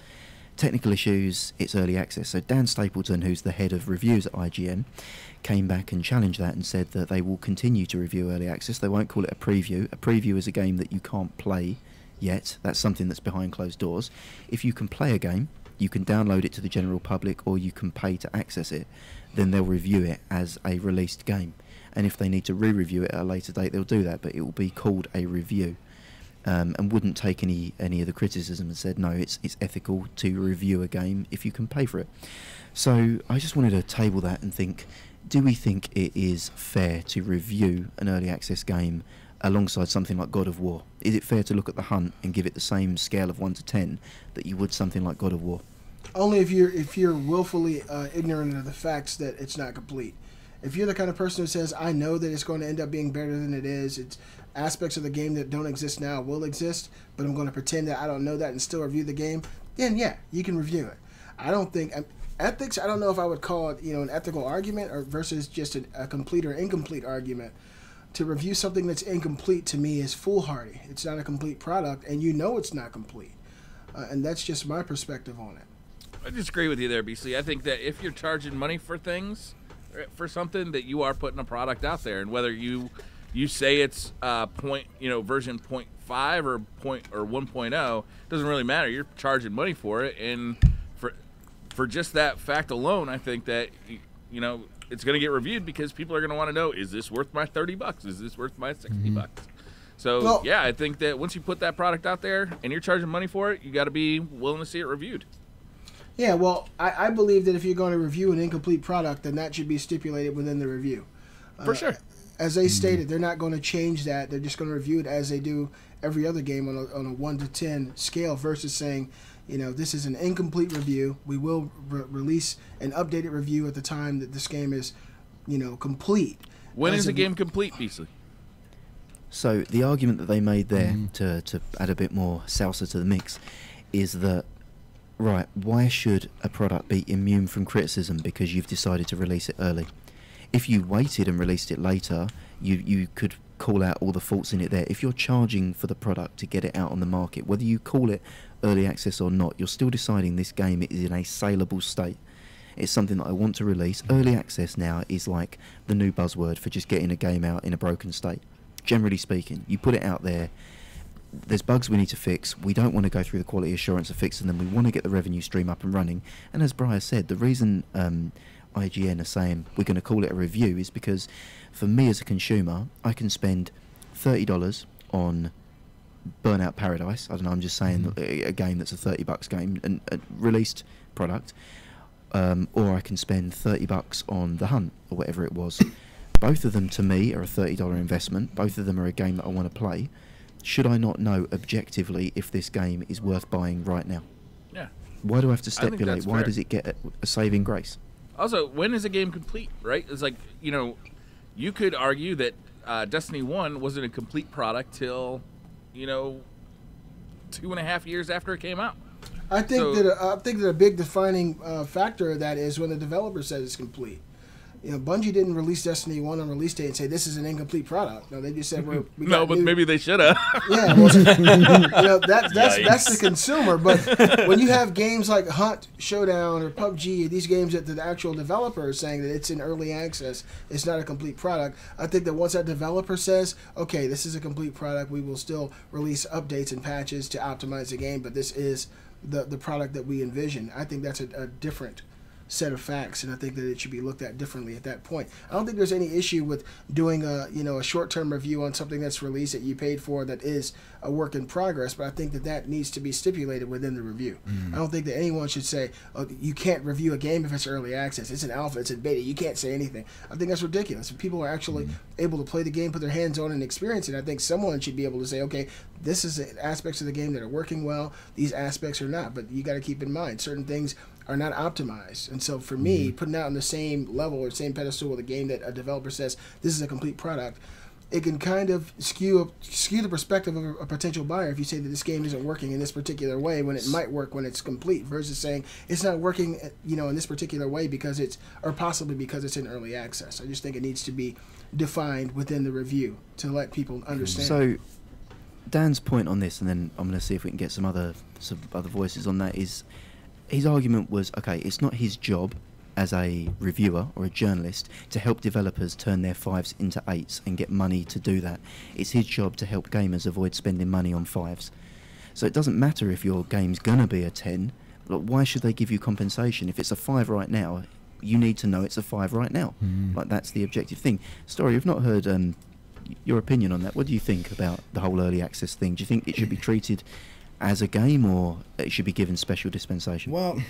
technical issues, it's early access. So Dan Stapleton, who's the head of reviews at IGN, came back and challenged that and said that they will continue to review early access. They won't call it a preview. A preview is a game that you can't play yet. That's something that's behind closed doors. If you can play a game, you can download it to the general public or you can pay to access it, then they'll review it as a released game. And if they need to re-review it at a later date, they'll do that, but it will be called a review. And wouldn't take any of the criticism and said, no, it's ethical to review a game if you can pay for it. So I just wanted to table that and think, do we think it is fair to review an early access game alongside something like God of War? Is it fair to look at The Hunt and give it the same scale of 1 to 10 that you would something like God of War? Only if you're willfully ignorant of the facts that it's not complete. If you're the kind of person who says, I know that it's going to end up being better than it is, it's aspects of the game that don't exist now will exist, but I'm going to pretend that I don't know that and still review the game, then yeah, you can review it. I don't think ethics, I don't know if I would call it, an ethical argument or versus just a complete or incomplete argument. To review something that's incomplete to me is foolhardy. It's not a complete product, and you know it's not complete. And that's just my perspective on it. I disagree with you there, BC. I think that if you're charging money for things, for something, that you are putting a product out there, and whether you say it's version 0.5 or 1.0, doesn't really matter. You're charging money for it, and for just that fact alone, I think that it's going to get reviewed because people are going to want to know, is this worth my $30? Is this worth my $60? So yeah, I think that once you put that product out there and you're charging money for it, you got to be willing to see it reviewed. Yeah, well, I believe that if you're going to review an incomplete product, then that should be stipulated within the review. For sure. As they stated, they're not going to change that. They're just going to review it as they do every other game on a 1 to 10 scale versus saying, this is an incomplete review. We will release an updated review at the time that this game is, complete. When is a game complete, Beasley? So the argument that they made there, to add a bit more salsa to the mix, is that, right, why should a product be immune from criticism because you've decided to release it early? If you waited and released it later, you could call out all the faults in it there. If you're charging for the product to get it out on the market, whether you call it early access or not, you're still deciding this game is in a saleable state. It's something that I want to release. Early access now is like the new buzzword for just getting a game out in a broken state. Generally speaking, you put it out there, there's bugs we need to fix, we don't want to go through the quality assurance of fixing them, we want to get the revenue stream up and running. And as Briar said, the reason IGN are saying we're going to call it a review is because for me as a consumer, I can spend $30 on Burnout Paradise. I don't know, I'm just saying a game that's a $30 game and a released product, or I can spend $30 on The Hunt or whatever it was. Both of them to me are a $30 investment. Both of them are a game that I want to play. Should I not know objectively if this game is worth buying right now? Yeah. Why do I have to I think stipulate? that's Why fair. does it get a saving grace? Also, when is a game complete, right? It's like, you could argue that Destiny 1 wasn't a complete product till, 2.5 years after it came out. I think that a big defining factor of that is when the developer says it's complete. Bungie didn't release Destiny 1 on release day and say this is an incomplete product. No, they just said maybe they should have. Yeah, well, that's the consumer. But when you have games like Hunt, Showdown, or PUBG, these games that the actual developer is saying that it's in early access, it's not a complete product. I think that once that developer says, okay, this is a complete product, we will still release updates and patches to optimize the game, but this is the product that we envision. I think that's a different set of facts, and I think that it should be looked at differently at that point. I don't think there's any issue with doing a short-term review on something that's released that you paid for that is a work in progress, but I think that needs to be stipulated within the review. I don't think that anyone should say, oh, you can't review a game if it's early access, it's an alpha, it's in beta, you can't say anything. I think that's ridiculous. If people are actually able to play the game, put their hands on it and experience it, I think someone should be able to say, okay, this is aspects of the game that are working well, these aspects are not, but you got to keep in mind certain things are not optimized. And so for me, putting out on the same level or same pedestal with a game that a developer says this is a complete product, it can kind of skew the perspective of a potential buyer if you say that this game isn't working in this particular way when it might work when it's complete, versus saying it's not working in this particular way because possibly because it's in early access. I just think it needs to be defined within the review to let people understand. So Dan's point on this, and then I'm going to see if we can get some other voices on that, is his argument was, okay, it's not his job as a reviewer or a journalist to help developers turn their 5s into 8s and get money to do that. It's his job to help gamers avoid spending money on 5s. So it doesn't matter if your game's going to be a 10, Like, why should they give you compensation? If it's a 5 right now, you need to know it's a 5 right now. Like, that's the objective thing. Story, you've not heard your opinion on that. What do you think about the whole early access thing? Do you think it should be treated as a game, or it should be given special dispensation? Well,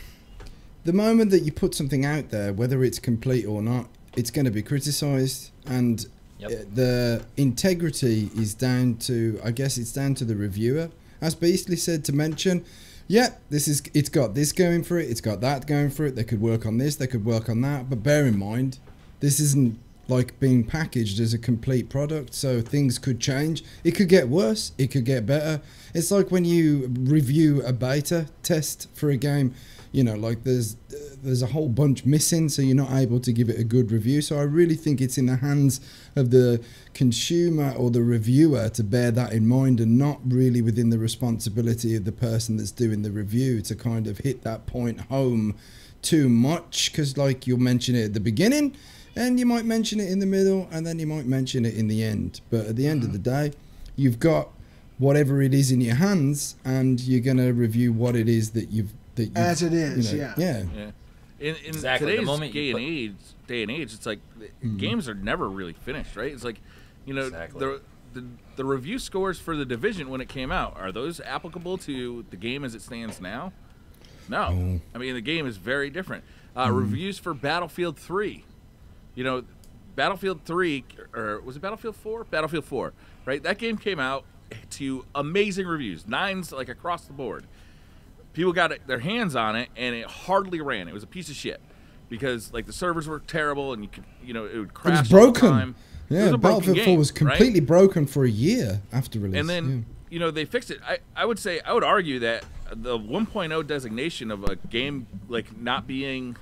the moment that you put something out there, whether it's complete or not, it's going to be criticised, and the integrity is down to, I guess it's down to the reviewer. As Beastly said, to mention, it's got this going for it, it's got that going for it, they could work on this, they could work on that, but bear in mind, this isn't like being packaged as a complete product, so things could change. It could get worse, it could get better. It's like when you review a beta test for a game, you know, like there's a whole bunch missing, so you're not able to give it a good review. So I really think it's in the hands of the consumer or the reviewer to bear that in mind, and not really within the responsibility of the person that's doing the review to kind of hit that point home too much, because like you'll mention it at the beginning, and you might mention it in the middle, and then you might mention it in the end. But at the end of the day, you've got whatever it is in your hands, and you're going to review what it is that you've as it is. You know, yeah. In exactly. today's The moment day and age, it's like games are never really finished, right? It's like, you know, the review scores for The Division when it came out, are those applicable to the game as it stands now? No. I mean, the game is very different. Reviews for Battlefield 3. You know, Battlefield 3, or was it Battlefield 4? Battlefield 4, right? That game came out to amazing reviews, 9s like across the board. People got their hands on it, and it hardly ran. It was a piece of shit because like the servers were terrible, and it would crash. It was broken. All the time. Yeah, Battlefield 4 was completely broken for a year after release. And then they fixed it. I would argue that the 1.0 designation of a game like not being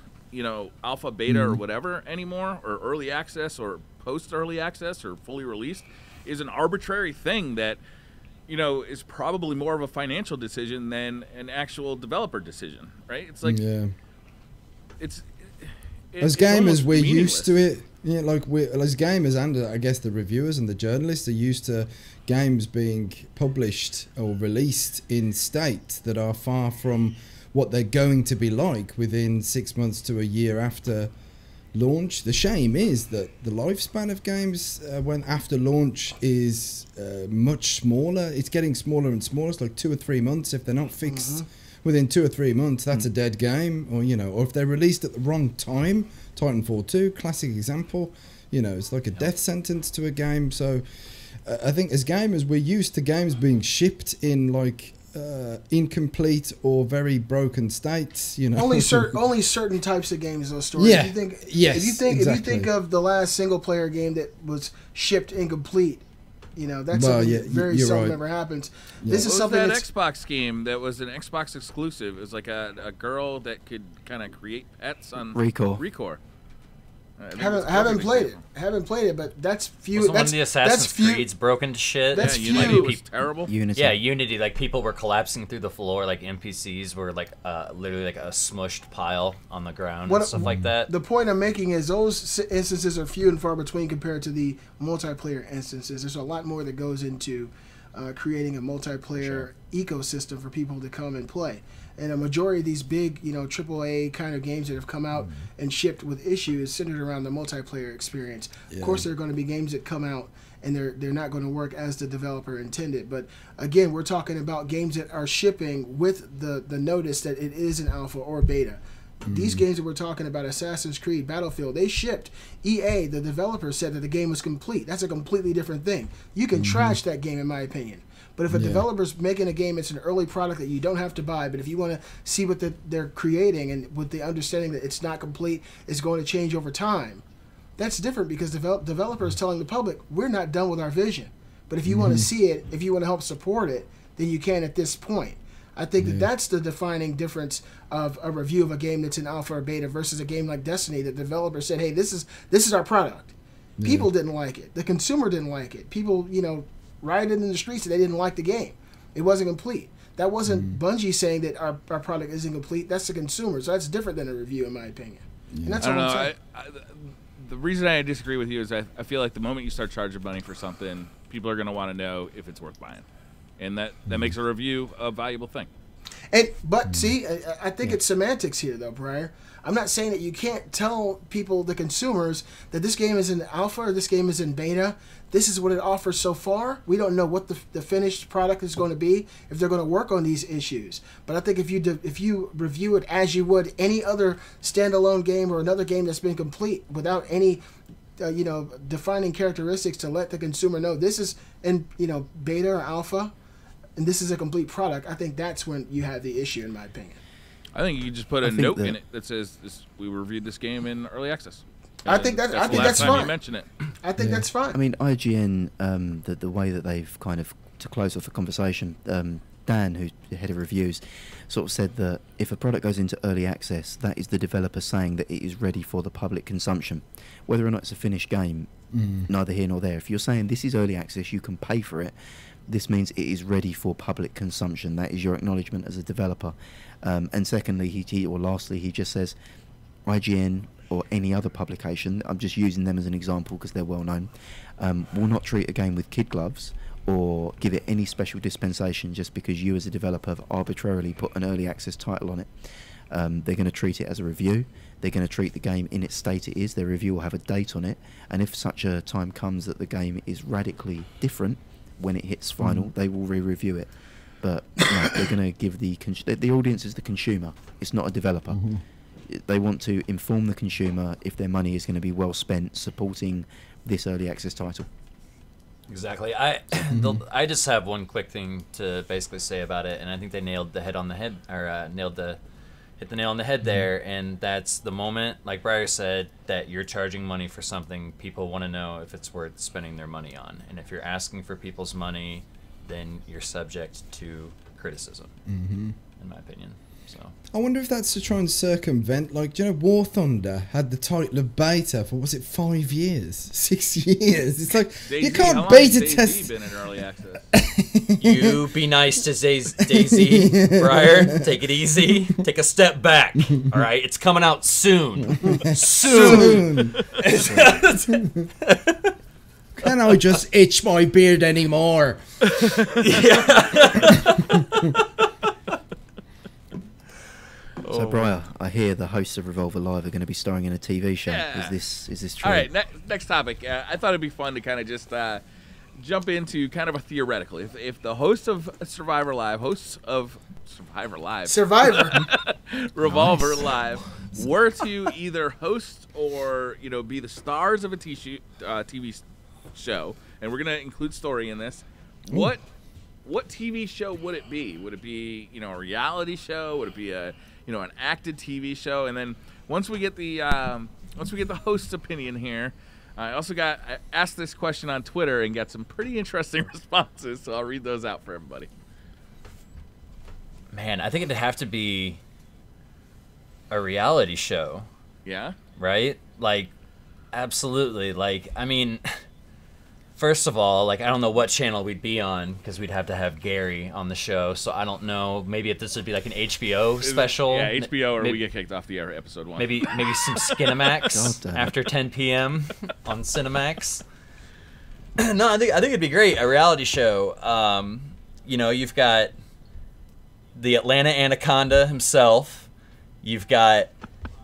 alpha, beta, or whatever anymore, or early access, or post early access, or fully released, is an arbitrary thing that is probably more of a financial decision than an actual developer decision, right? It's like, as gamers, we're used to it. Yeah, like as gamers, and I guess the reviewers and the journalists are used to games being published or released in states that are far from what they're going to be like within 6 months to a year after launch. The shame is that the lifespan of games when after launch is much smaller. It's getting smaller and smaller. It's like 2 or 3 months. If they're not fixed within 2 or 3 months, that's a dead game. Or or if they're released at the wrong time. Titanfall 2, classic example. It's like a death sentence to a game. So I think as gamers, we're used to games being shipped in like incomplete or very broken states. Only certain types of games, those stories. Yeah. If you think of the last single player game that was shipped incomplete, that's something very seldom ever happens. Yeah. This is something that Xbox game that was an Xbox exclusive. It was like a girl that could kind of create pets on Recore. Haven't played it, but that's few. Wasn't one of the Assassin's Creed's broken to shit? That's Unity was terrible. Unity. Yeah, Unity. Like people were collapsing through the floor. Like NPCs were like literally like a smushed pile on the ground and stuff like that. The point I'm making is those instances are few and far between compared to the multiplayer instances. There's a lot more that goes into creating a multiplayer ecosystem for people to come and play. And a majority of these big, AAA kind of games that have come out and shipped with issues centered around the multiplayer experience. Yeah. Of course, there are going to be games that come out and they're not going to work as the developer intended. But again, we're talking about games that are shipping with the notice that it is an alpha or beta. These games that we're talking about, Assassin's Creed, Battlefield, they shipped. EA, the developer, said that the game was complete. That's a completely different thing. You can trash that game, in my opinion. But if a developer's making a game, it's an early product that you don't have to buy. But if you want to see what they're creating, and with the understanding that it's not complete, it's going to change over time, that's different, because the developer is telling the public, we're not done with our vision. But if you want to see it, if you want to help support it, then you can at this point. I think that's the defining difference of a review of a game that's in alpha or beta versus a game like Destiny. The developer said, hey, this is our product. People didn't like it. The consumer didn't like it. People, rioted in the streets and they didn't like the game. It wasn't complete. That wasn't Bungie saying that our product isn't complete. That's the consumer. So that's different than a review, in my opinion. And that's all I'm saying. The reason I disagree with you is I feel like the moment you start charging money for something, people are going to want to know if it's worth buying. And that makes a review a valuable thing. But see, I think it's semantics here, though, Briar. I'm not saying that you can't tell people, the consumers, that this game is in alpha or this game is in beta. This is what it offers so far. We don't know what the finished product is going to be, if they're going to work on these issues. But I think if you review it as you would any other standalone game or another game that's been complete without any defining characteristics to let the consumer know this is in beta or alpha, and this is a complete product, I think that's when you have the issue, in my opinion. I think you just put a note in it that says we reviewed this game in early access. I think that's time fine. You mention it. I think that's fine. I mean, IGN, the way that they've kind of, to close off the conversation, Dan, who's the head of reviews, sort of said that if a product goes into early access, that is the developer saying that it is ready for the public consumption. Whether or not it's a finished game, neither here nor there. If you're saying this is early access, you can pay for it, this means it is ready for public consumption. That is your acknowledgement as a developer. And secondly, lastly, he just says IGN or any other publication, I'm just using them as an example because they're well known, will not treat a game with kid gloves or give it any special dispensation just because you as a developer have arbitrarily put an early access title on it. They're going to treat it as a review. They're going to treat the game in its state it is. Their review will have a date on it, and if such a time comes that the game is radically different when it hits final, they will re-review it. But they're going to give the audience is the consumer. It's not a developer. They want to inform the consumer if their money is going to be well spent supporting this early access title. Exactly. I just have one quick thing to basically say about it, and I think they nailed the head on the head, or hit the nail on the head there, and that's the moment, like Briar said, that you're charging money for something. People want to know if it's worth spending their money on, and if you're asking for people's money, then you're subject to criticism, in my opinion. So I wonder if that's to try and circumvent, like, do you know, War Thunder had the title of beta for, was it 5 years, 6 years? It's like, you can't beta test. Been in early access? You be nice to Daisy, Briar. Take it easy. Take a step back. All right, it's coming out soon. Soon. Can I just itch my beard anymore? So, Briar, I hear the hosts of Revolver Live are going to be starring in a TV show. Yeah. Is this true? All right, next topic. I thought it'd be fun to kind of just jump into kind of a theoretical. If the hosts of Survivor, Revolver Live, were to either host or be the stars of a TV show, and we're gonna include story in this, what TV show would it be? Would it be a reality show? Would it be a an acted TV show? And then once we get the host's opinion here, I asked this question on Twitter and got some pretty interesting responses, so I'll read those out for everybody. Man, I think it'd have to be a reality show. Yeah? Right? Like, absolutely. Like, I mean, first of all, like, I don't know what channel we'd be on because we'd have to have Gary on the show. So I don't know. Maybe if this would be like an HBO special. Yeah, HBO, or we get kicked off the air episode 1. Maybe some Skinamax after 10 p.m. on Cinemax. No, I think it'd be great. A reality show. You've got the Atlanta Anaconda himself. You've got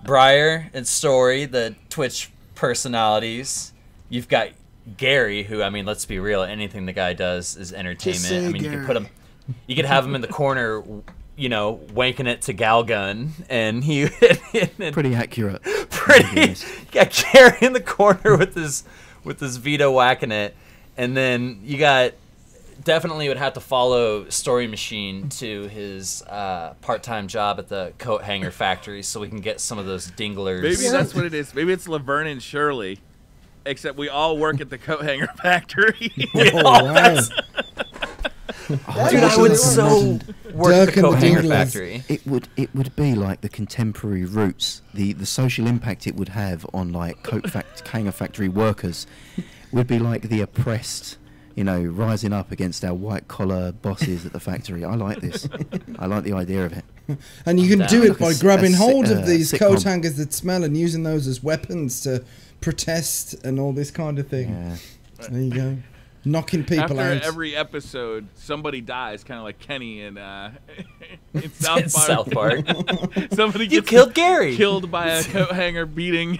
Briar and Story, the Twitch personalities. You've got Gary, who, I mean, let's be real, anything the guy does is entertainment. I mean, Gary. You could have him in the corner, wanking it to Galgun, and he Pretty accurate. You got Gary in the corner with his Vito whacking it, and then you got, definitely would have to follow Story Machine to his part-time job at the coat hanger factory so we can get some of those dinglers. Maybe that's what it is. Maybe it's Laverne and Shirley, except we all work at the coat hanger factory. Dude, I would so work at the coat hanger factory. It would be like the contemporary roots, the social impact it would have on like hanger factory workers would be like the oppressed, rising up against our white collar bosses at the factory. I like this. I like the idea of it. And you can do it by grabbing hold of these sitcom. coat hangers that smell and using those as weapons to protest and all this kind of thing. Yeah. There you go. knocking people After out. every episode, somebody dies, kind of like Kenny in South Park. South Park. Somebody You gets killed Gary. killed by a coat hanger beating.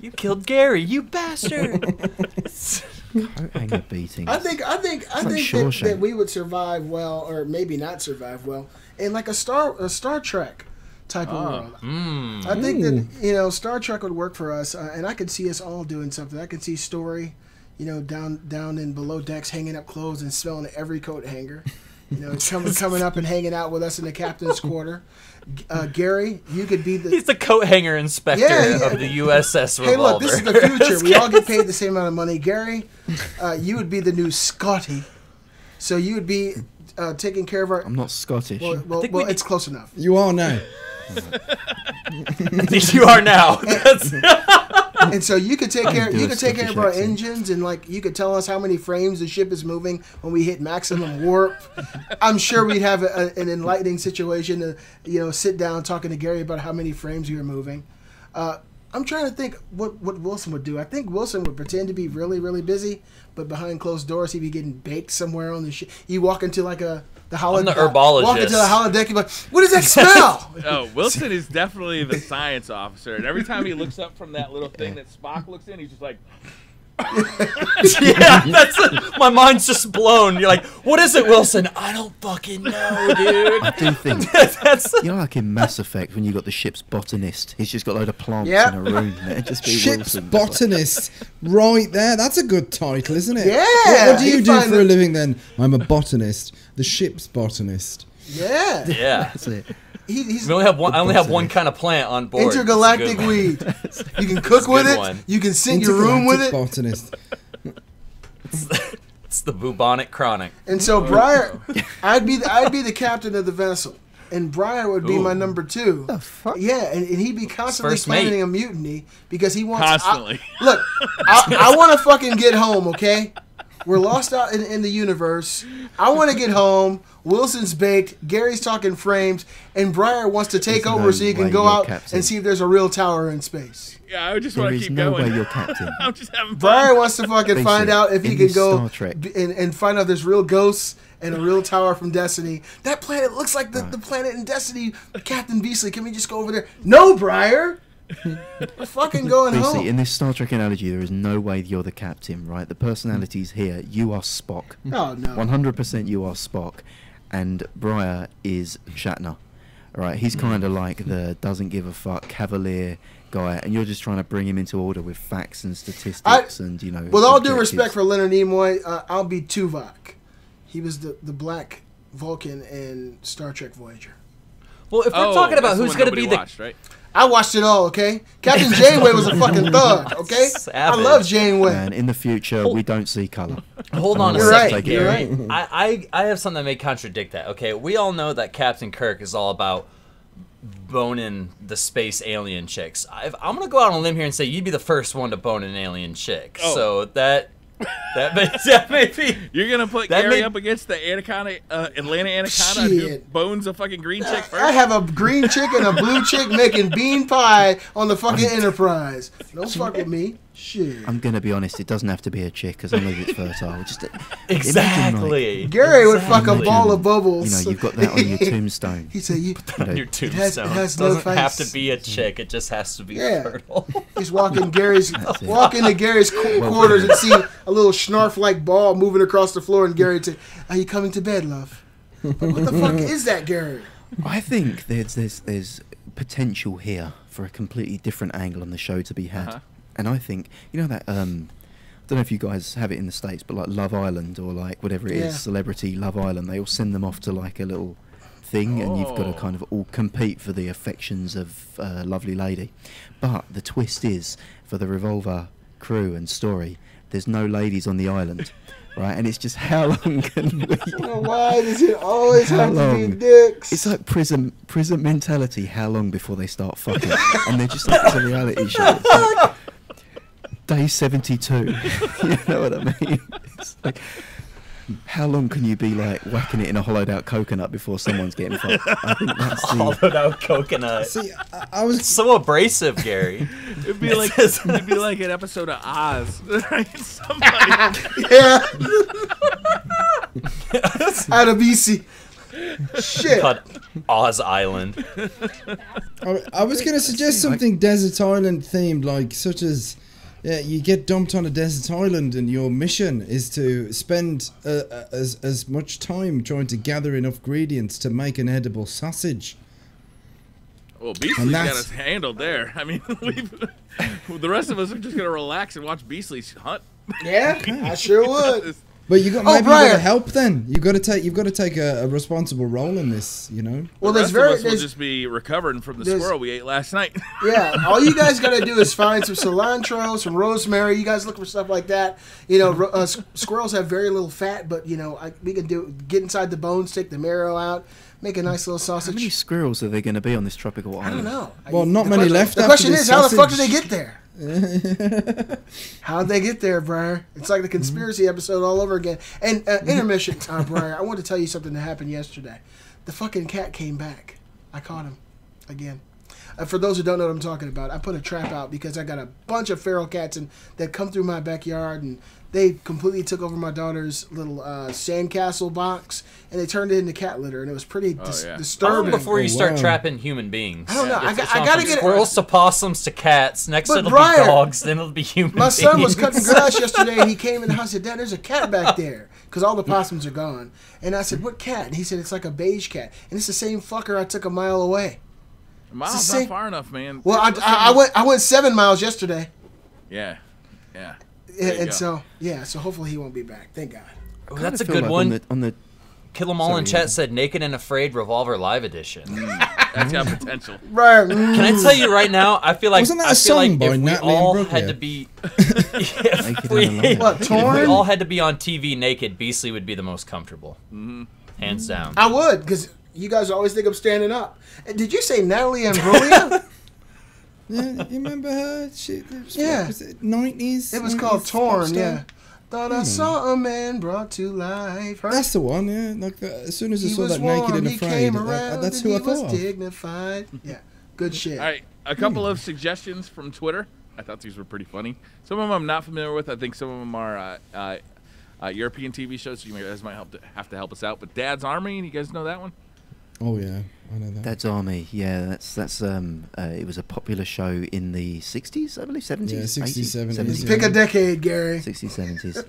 You killed Gary, you bastard. Coat hanger beatings. I think Shawshank. that we would survive well, or maybe not survive well, in like a Star Trek type of world. I think that Star Trek would work for us, and I could see us all doing something. I could see Story, down in below decks, hanging up clothes and smelling every coat hanger. Coming up and hanging out with us in the captain's quarter. Gary, you could be He's the coat hanger inspector of the USS Revolver. Hey, look, this is the future. We all get paid the same amount of money. Gary, you would be the new Scotty. So you would be taking care of our... I'm not Scottish. Well, it's close enough. You are now. You are now. And so you could take care. do You a could take care of Scottish our accent. engines, and like you could tell us how many frames the ship is moving when we hit maximum warp. I'm sure we'd have an enlightening situation to sit down talking to Gary about how many frames we were moving. I'm trying to think what Wilson would do. I think Wilson would pretend to be really, really busy, but behind closed doors he'd be getting baked somewhere on the ship. You walk into like the holodeck. I'm the herbologist. Walk into the holodeck, you're like, what does that smell? Oh, Wilson is definitely the science officer, and every time he looks up from that little thing that Spock looks in, he's just like, Yeah, my mind's just blown. You're like, what is it, Wilson? I don't fucking know, dude. I do think, That's like in Mass Effect when you got the ship's botanist, he's just got a load of plants Yep. in a room. It'd just be Ship's Wilson. botanist, right there. That's a good title, isn't it? Yeah, What do you you do find for a it- living then? I'm a botanist. The ship's botanist. Yeah. yeah. That's it. He's We only have one. I only have one kind of plant on board. intergalactic weed. You can cook a with good it. one. You can sit in your room with Intergalactic it. botanist. It's the bubonic chronic. And so Briar, I'd be the captain of the vessel, and Briar would be Ooh. my number 2. The fuck? Yeah, and he'd be constantly First mate. planning a mutiny because he wants Constantly. Look, I want to fucking get home. Okay, we're lost out in the universe. I want to get home. Wilson's baked. Gary's talking frames, and Briar wants to take There's over no so he can way go you're out captain. and see if there's a real tower in space. yeah, I just There want to is keep no going. way you're captain. I'm just having fun. Briar wants to fucking Face find it, out if he in can this go Star Trek- and find out there's real ghosts and a real tower from Destiny. That planet looks like the planet in Destiny. Captain Beasley, can we just go over there? No, Briar. We're fucking going Basically, home. in this Star Trek analogy, there is no way you're the captain, right? The personality's here. You are Spock. Oh no. 100% you are Spock. And Briar is Shatner. Alright, he's kind of like the doesn't give a fuck, cavalier guy, and you're just trying to bring him into order with facts and statistics and, With all due objectives. respect for Leonard Nimoy, I'll be Tuvok. He was the black Vulcan in Star Trek Voyager. Well, if we're talking about that's the who's one going to nobody be the watched, right? I watched it all, okay? Captain Janeway was a fucking thug, okay? Savage. I love Janeway. And in the future, we don't see colour. Hold on a You're second, right, Gary. you're I have something that may contradict that. Okay, we all know that Captain Kirk is all about boning the space alien chicks. I'm gonna go out on a limb here and say you'd be the first one to bone an alien chick. Oh. So that may be. You're gonna put That Gary made- up against the Anaconda, Atlanta Anaconda, who Shit. bones a fucking green chick first. I have a green chick and a blue chick making bean pie on the fucking Enterprise. Don't fuck with me. Shit. I'm going to be honest, it doesn't have to be a chick, as long as it's fertile. Just imagine, like, Exactly. Gary would fuck a Exactly. ball of bubbles. you've got that on your tombstone. He said, You know, Your tombstone has no doesn't have face. to be a chick. It just has to be Yeah. fertile. he's walking Gary's, it. walk into Gary's quarters and see a little snarf-like ball moving across the floor, and Gary say, "Are you coming to bed, love?" Like, what the fuck is that, Gary? I think there's potential here for a completely different angle on the show to be had. Uh-huh. And I think, that, I don't know if you guys have it in the States, but like Love Island or like whatever it Yeah. is, Celebrity Love Island, they all send them off to like a little thing and you've got to kind of all compete for the affections of a lovely lady. But the twist is, for the Revolver crew and story, there's no ladies on the island. Right, and it's just how long can we? Why does it always How have to long? be dicks? It's like prison mentality. How long before they start fucking? And they're just like, it's a reality show. It's like, day 72. You know what I mean? It's like, How long can you be like whacking it in a hollowed out coconut before someone's getting fucked? I think that's the... Hollowed out coconut. See, I was So abrasive, Gary. It'd be like an episode of Oz. Right? Somebody. Yeah. Out of BC. Shit. Called Oz Island. I was going to suggest something desert island themed, like such as you get dumped on a desert island and your mission is to spend as much time trying to gather enough ingredients to make an edible sausage. Well, Beasley's got us handled there. I mean, the rest of us are just gonna relax and watch Beasley's hunt. Yeah, I sure would. But you got Oh, maybe you Briar. got to help then. You've got to take a responsible role in this, you know. Well, The there's rest of us will there's just be recovering from the there's- squirrel we ate last night. yeah. All you guys gotta do is find some cilantro, some rosemary. You guys look for stuff like that. You know, squirrels have very little fat, but you know, we can get inside the bones, take the marrow out, make a nice little How many sausage. squirrels are there going to be on this tropical I island? don't know. Well, not The many question- left The after question this is, how the fuck did they sausage. get there? How'd they get there, Briar? It's like the conspiracy episode all over again. And intermission, Briar, I want to tell you something that happened yesterday. The fucking cat came back. I caught him again. For those who don't know what I'm talking about, I put a trap out because I got a bunch of feral cats that come through my backyard, and they completely took over my daughter's little sandcastle box, and they turned it into cat litter, and it was pretty yeah. disturbing. Before you start wow. trapping human beings. I don't know. If I it's gotta from get it- squirrels to possums to cats. Next But it'll Briar, be dogs. Then it'll be human My son was beings. cutting grass yesterday, and he came in the house and said, Dad, there's a cat back there, because all the possums are gone. And I said, what cat? And he said, it's like a beige cat. And it's the same fucker I took a mile away. Miles It's not the far enough, man. Well, Listen, I went 7 miles yesterday. Yeah. And you go. so hopefully he won't be back. Thank God. Oh, that's a feel good like one. On the Kill 'em all in Sorry, chat said Naked and Afraid Revolver Live Edition. That's got potential. Right. Can I tell you right now? I feel like Wasn't that a I feel like song by if we Natalie and all Brooke had here? to be, Naked and Alive. What, if we Torn? all had to be on TV naked, Beasley would be the most comfortable, hands down. I would, because you guys always think I'm standing up. And did you say Natalie Imbruglia? Yeah, you remember her? Yeah. Was it 90s? It was 90s called pop Torn, star? yeah. Thought I saw a man brought to life. Her. That's the one, yeah. Like as soon as I He saw was that Naked warm, and he Afraid, came around, that's and who I he was thought of. dignified. Yeah, good shit. All right, a couple of suggestions from Twitter. I thought these were pretty funny. Some of them I'm not familiar with. I think some of them are European TV shows, so you guys might have to help us out. But Dad's Army, you guys know that one? Oh yeah, I know that. Dad's Army, yeah, that's it was a popular show in the 60s, I believe, 70s, Yeah, 60s, 70s, 70s, Pick a decade, Gary. 60s,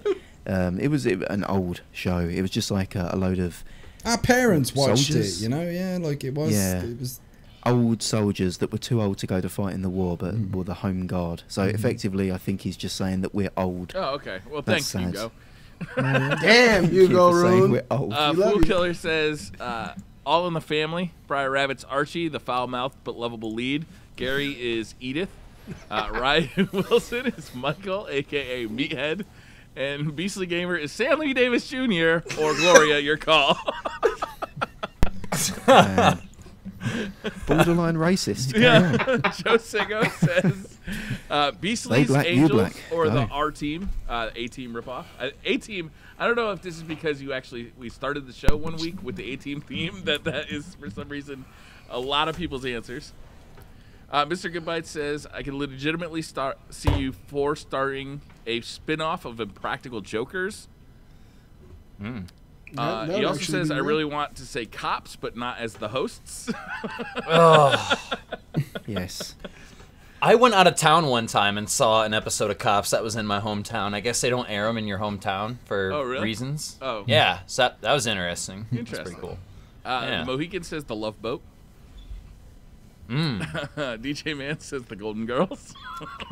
70s. It was an old show. It was just like a load of Our parents watched soldiers. it, you know, yeah, like it was. Yeah. It was. old soldiers that were too old to go to fight in the war, but were the home guard. So effectively, I think he's just saying that we're old. Oh, okay. Well, That's thanks, sad. Hugo. Damn, Thank you you go, for saying Rune. we're old. love Fool you. Killer says, all in the family. Briar Rabbit's Archie, the foul-mouthed but lovable lead. Gary is Edith. Ryan Wilson is Michael, a.k.a. Meathead. And Beastly Gamer is Stanley Davis Jr. or Gloria, your call. Borderline racist. Yeah. Joe Sigo says Beastly's They black, you Angels black. or the Go. R-Team, A-Team ripoff. A-Team, I don't know if this is because we started the show one week with the A-Team theme, that is, for some reason, a lot of people's answers. Mr. Goodbite says, I can legitimately see you starting a spin-off of Impractical Jokers. That would He also actually says, be I good. really want to say cops, but not as the hosts. Yes. I went out of town one time and saw an episode of Cops that was in my hometown. I guess they don't air them in your hometown for Oh, really? reasons. Oh. Yeah, so that was interesting. That's Interesting. pretty cool. Mohican says the Love Boat. Mm. DJ Man says the Golden Girls.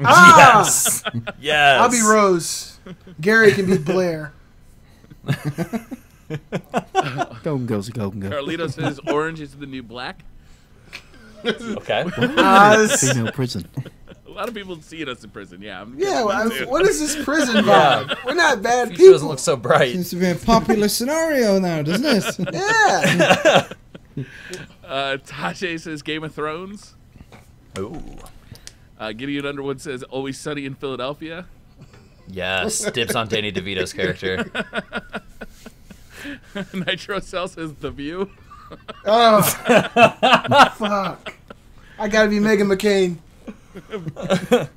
Ah! Yes! Yes! I'll be Rose. Gary can be Blair. Golden Girl's a golden girl. Carlito says Orange is the new black. Okay. Oz. Female prison. A lot of people seeing us in prison. Yeah. Yeah, well, what is this prison Yeah. vibe? We're not bad Future doesn't people. look so bright. Seems to be a popular scenario now, doesn't it? Yeah. Tajay says Game of Thrones. Ooh. Gideon Underwood says Always Sunny in Philadelphia. Yes. Dibs on Danny DeVito's character. Nitro Cell says The View. Oh, fuck. I gotta be Megan McCain.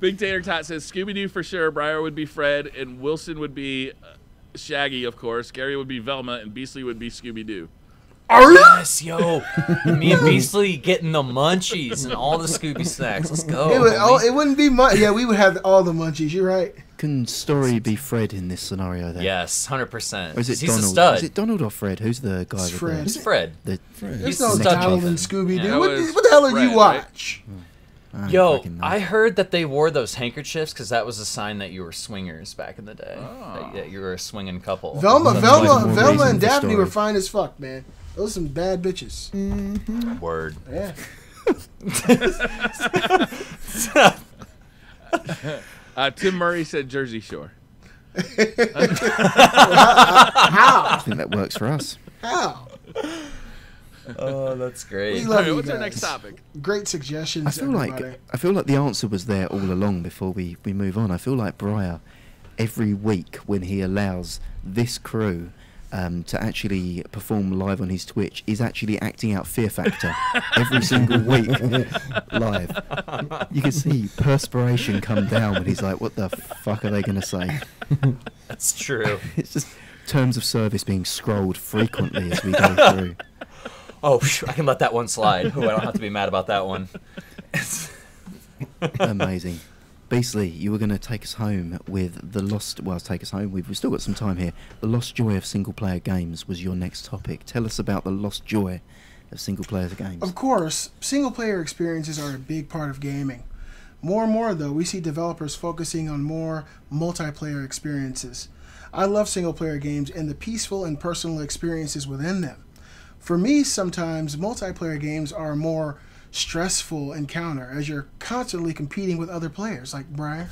Big Tater Tot says Scooby-Doo for sure. Briar would be Fred, and Wilson would be Shaggy, of course. Gary would be Velma, and Beastly would be Scooby-Doo. Yes, yo. Me and Beastly getting the munchies and all the Scooby snacks. Let's go. It wouldn't be much. Yeah, we would have all the munchies. You're right. Can Story be Fred in this scenario then? Yes, 100%. Or is it He's Donald? a stud. Is it Donald or Fred? Who's the guy? It's with Fred. It's Fred. Fred. There's He's no a stud Donald Nathan. and Scooby-Doo. Yeah, what that was the hell did you Fred, watch? Yo, fucking I know. heard that they wore those handkerchiefs because that was a sign that you were swingers back in the day. Oh. That you were a swinging couple. Velma More reason and for Daphne Story. were fine as fuck, man. Those are some bad bitches. Word. Yeah. Tim Murray said Jersey Shore. How? I think that works for us. How? Oh, that's We great. love All right, you what's our guys. next topic? Great suggestions, I feel everybody. like the answer was there all along before we move on. I feel like Briar, every week when he allows this crew to actually perform live on his Twitch, is actually acting out Fear Factor every single week live. You can see perspiration come down when he's like, what the fuck are they going to say? That's true. It's just terms of service being scrolled frequently as we go through. Oh, I can let that one slide. Ooh, I don't have to be mad about that one. Amazing. Beastly, you were going to take us home with the lost... Well, take us home. We've still got some time here. The lost joy of single-player games was your next topic. Tell us about the lost joy of single-player games. Of course, single-player experiences are a big part of gaming. More and more, though, we see developers focusing on more multiplayer experiences. I love single-player games and the peaceful and personal experiences within them. For me, sometimes multiplayer games are a more stressful encounter as you're constantly competing with other players like Briar,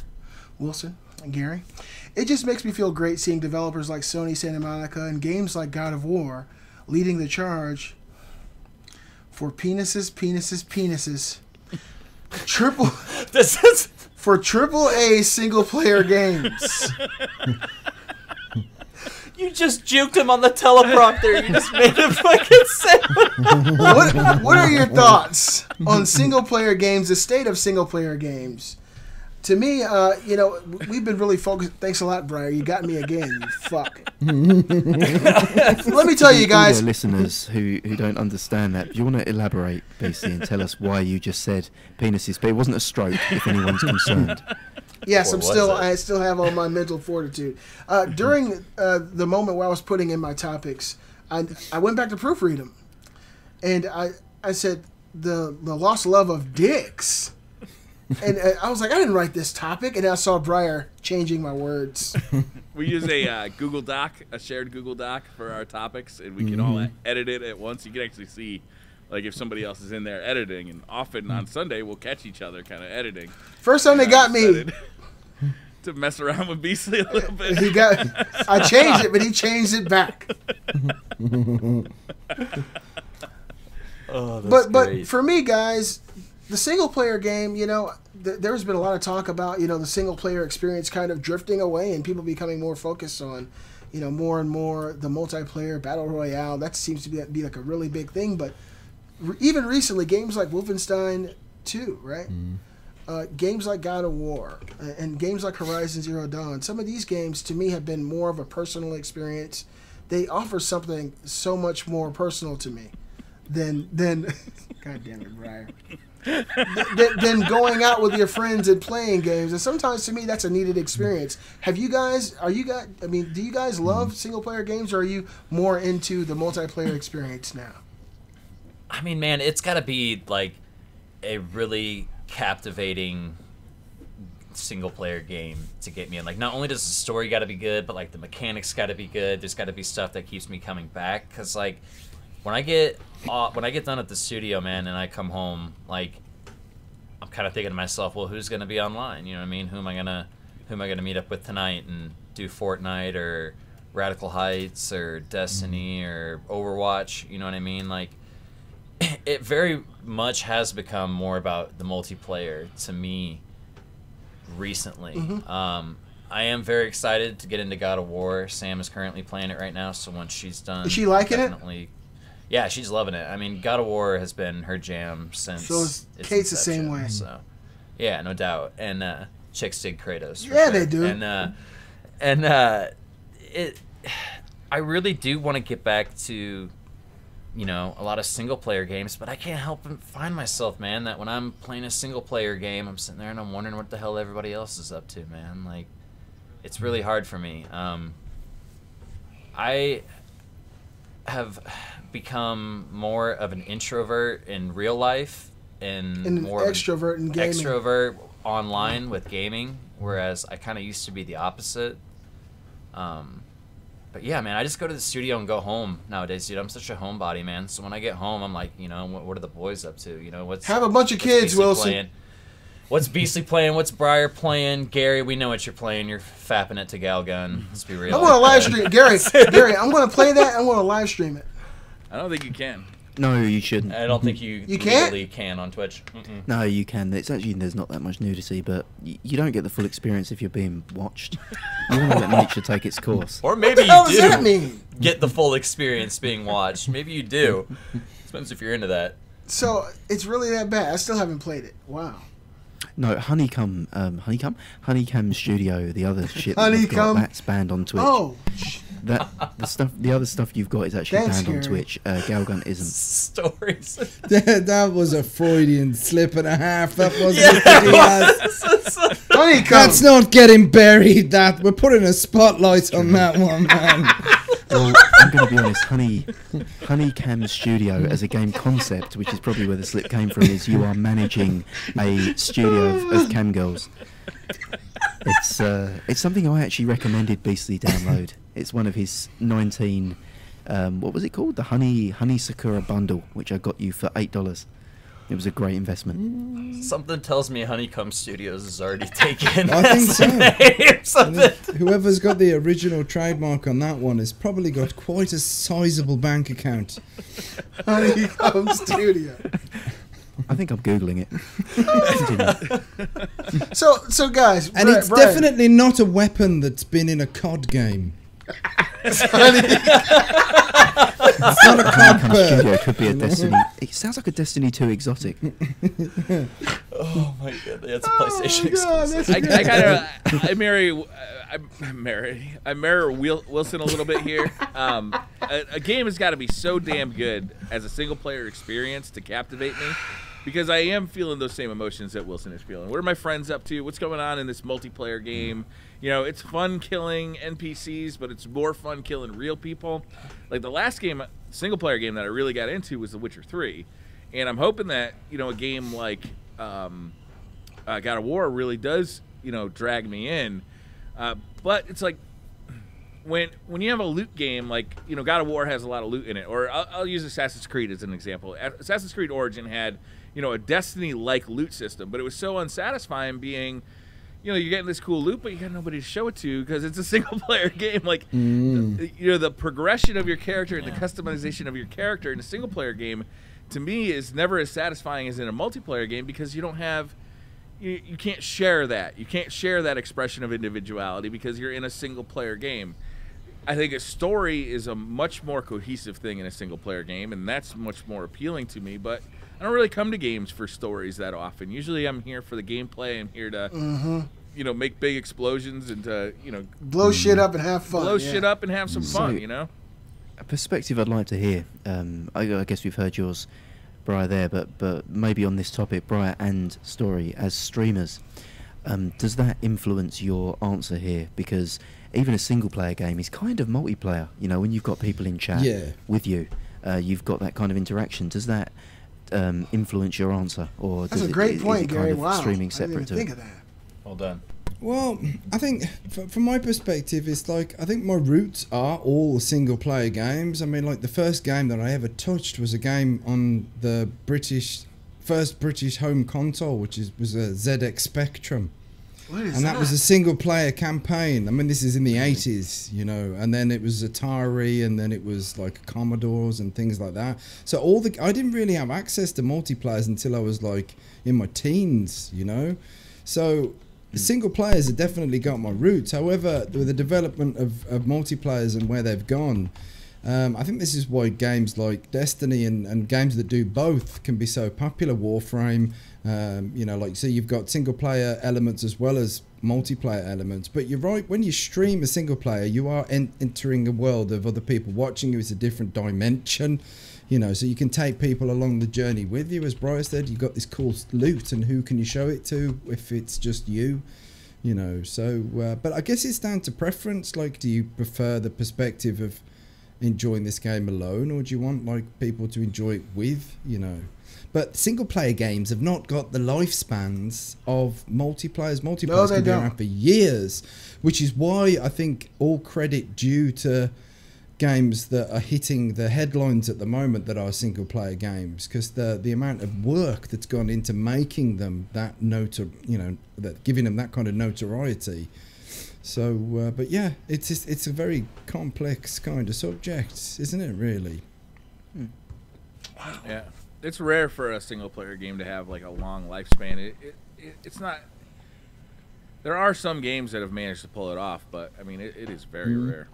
Wilson, and Gary. It just makes me feel great seeing developers like Sony Santa Monica and games like God of War leading the charge for penises. For AAA single-player games. You just juked him on the teleprompter. You just made him fucking say it. What are your thoughts on single-player games, the state of single-player games? To me, we've been really focused. Thanks a lot, Briar. You got me again, you fuck. Let me tell you guys. For listeners who don't understand that, do you want to elaborate, Beastie, and tell us why you just said penises? But it wasn't a stroke, if anyone's concerned. Yes, Or was I still have all my mental fortitude. During the moment where I was putting in my topics, I went back to proofread them, and I said the lost love of dicks, and I was like, I didn't write this topic, and I saw Briar changing my words. We use a Google Doc, a shared Google Doc for our topics, and we can all edit it at once. You can actually see, like, if somebody else is in there editing, and often on Sunday we'll catch each other kind of editing. First time they got me. To mess around with Beastly a little bit. I changed it, but he changed it back. Oh, that's But great. for me, guys, the single player game, there's been a lot of talk about, the single player experience kind of drifting away and people becoming more focused on, more and more the multiplayer battle royale. That seems to be like a really big thing. But even recently, games like Wolfenstein 2, right? Games like God of War and games like Horizon Zero Dawn, some of these games to me have been more of a personal experience. They offer something so much more personal to me than God damn it, Briar. than going out with your friends and playing games. And sometimes to me that's a needed experience. Do you guys love single player games, or are you more into the multiplayer experience now? I mean, man, it's got to be like a really captivating single player game to get me in. Like, not only does the story got to be good, but like the mechanics got to be good. There's got to be stuff that keeps me coming back, because like when I get done at the studio, man, and I come home, like I'm kind of thinking to myself, well, who's gonna be online? You know what I mean? Who am I gonna meet up with tonight and do Fortnite or Radical Heights or Destiny or Overwatch? You know what I mean? Like, it very much has become more about the multiplayer to me recently. I am very excited to get into God of War. Sam is currently playing it right now, so once she's done, Is she liking it? Yeah, she's loving it. I mean, God of War has been her jam since. So is Kate's the same way. So, yeah, no doubt. And chicks dig Kratos. Yeah, sure. they do. I really do want to get back to, a lot of single player games, but I can't help but find myself, man, that when I'm playing a single player game, I'm sitting there and I'm wondering what the hell everybody else is up to, man. Like, it's really hard for me. I have become more of an introvert in real life and more extrovert in gaming. Extrovert online with gaming, whereas I kind of used to be the opposite. But yeah, man, I just go to the studio and go home nowadays, dude. I'm such a homebody, man. So when I get home, I'm like, what are the boys up to? Have a bunch of kids, Wilson. Playing? What's Beastly playing? What's Briar playing? Gary, we know what you're playing. You're fapping it to Galgun. Let's be real. I'm going to live stream. Gary, I'm going to play that. I'm going to live stream it. I don't think you can. No, you shouldn't. I don't think you legally can on Twitch. No, you can. It's actually, there's not that much nudity, but you don't get the full experience if you're being watched. You want to let nature take its course. Or maybe you does that mean? Get the full experience being watched. Maybe you do. Depends if you're into that. So it's really that bad. I still haven't played it. Wow. No, Honeycomb Studio, the other shit that you've got, that's banned on Twitch. Oh. The other stuff you've got is actually banned on Twitch. Galgun isn't. Stories. That was a Freudian slip and a half. That wasn't Honeycomb. That's not getting buried. That we're putting a spotlight on that one, man. Well, I'm going to be honest. Honeycomb Studio as a game concept, which is probably where the slip came from, is you are managing a studio of cam girls. It's something I actually recommended Beastly download. It's one of his 19, what was it called? The Honey Sakura bundle, which I got you for $8. It was a great investment. Something tells me Honeycomb Studios is already taken. I think so. Something. Whoever's got the original trademark on that one has probably got quite a sizable bank account. Honeycomb Studio. I think I'm Googling it. So guys, and it's definitely not a weapon that's been in a COD game. It's not a COD bird. It could be a Destiny. It sounds like a Destiny 2 exotic. Oh my god, that's a PlayStation exclusive. I marry Wilson a little bit here. A game has got to be so damn good as a single player experience to captivate me, because I am feeling those same emotions that Wilson is feeling. What are my friends up to? What's going on in this multiplayer game? It's fun killing NPCs, but it's more fun killing real people. Like the last single player game that I really got into was The Witcher 3, and I'm hoping that a game like God of War really does drag me in. But it's like when you have a loot game, like God of War has a lot of loot in it, or I'll use Assassin's Creed as an example. Assassin's Creed Origin had a Destiny-like loot system, but it was so unsatisfying being you're getting this cool loot, but you got nobody to show it to because it's a single-player game. Like the progression of your character and the customization of your character in a single-player game, to me, is never as satisfying as in a multiplayer game, because you don't have you can't share that. You can't share that expression of individuality because you're in a single-player game. I think a story is a much more cohesive thing in a single-player game, and that's much more appealing to me. But I don't really come to games for stories that often. Usually I'm here for the gameplay. I'm here to, make big explosions and to, blow shit up and have fun. Blow shit up and have some fun, A perspective I'd like to hear. I guess we've heard yours, Briar, there, but maybe on this topic, Briar and Story, as streamers, does that influence your answer here? Because even a single-player game is kind of multiplayer. When you've got people in chat with you, you've got that kind of interaction. Does that influence your answer, or that's a great point, Gary? Wow, streaming separate I didn't even think of that. Well done. Well, I think from my perspective, it's like I think my roots are all single-player games. I mean, like the first game that I ever touched was a game on the first British home console, which was a ZX Spectrum. And that was a single-player campaign. I mean, this is in the 80s, and then it was Atari, and then it was like Commodores and things like that. So I didn't really have access to multiplayers until I was like in my teens, So the single players have definitely got my roots. However, with the development of multiplayers and where they've gone, I think this is why games like Destiny and games that do both can be so popular. Warframe, you know, like, so you've got single player elements as well as multiplayer elements. But you're right, when you stream a single player, you are entering a world of other people watching you. It's a different dimension, you know, so you can take people along the journey with you. As Briar said, you've got this cool loot, and who can you show it to if it's just you? You know, so, but I guess it's down to preference. Like, do you prefer the perspective of enjoying this game alone, or do you want like people to enjoy it with, you know? But single player games have not got the lifespans of multiplayers. Multiplayers can be around for years, which is why I think all credit due to games that are hitting the headlines at the moment that are single player games, because the amount of work that's gone into making them that that giving them that kind of notoriety. So, but yeah, it's a very complex kind of subject, isn't it, really? Wow. Yeah. It's rare for a single-player game to have, like, a long lifespan. It's not... There are some games that have managed to pull it off, but, I mean, it is very rare.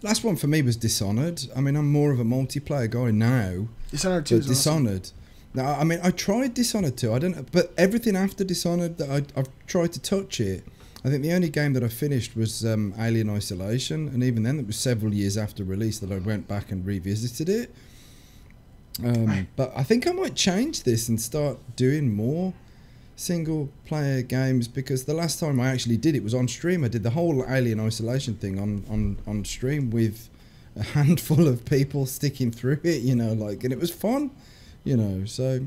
Last one for me was Dishonored. I mean, I'm more of a multiplayer guy now. Dishonored 2 is Dishonored. Awesome. Now, I mean, I tried Dishonored 2. I don't, but everything after Dishonored that I've tried to touch it. I think the only game that I finished was Alien Isolation, and even then it was several years after release that I went back and revisited it. But I think I might change this and start doing more single player games, because the last time I actually did it was on stream. I did the whole Alien Isolation thing on stream with a handful of people sticking through it, you know, like, and it was fun, you know, so...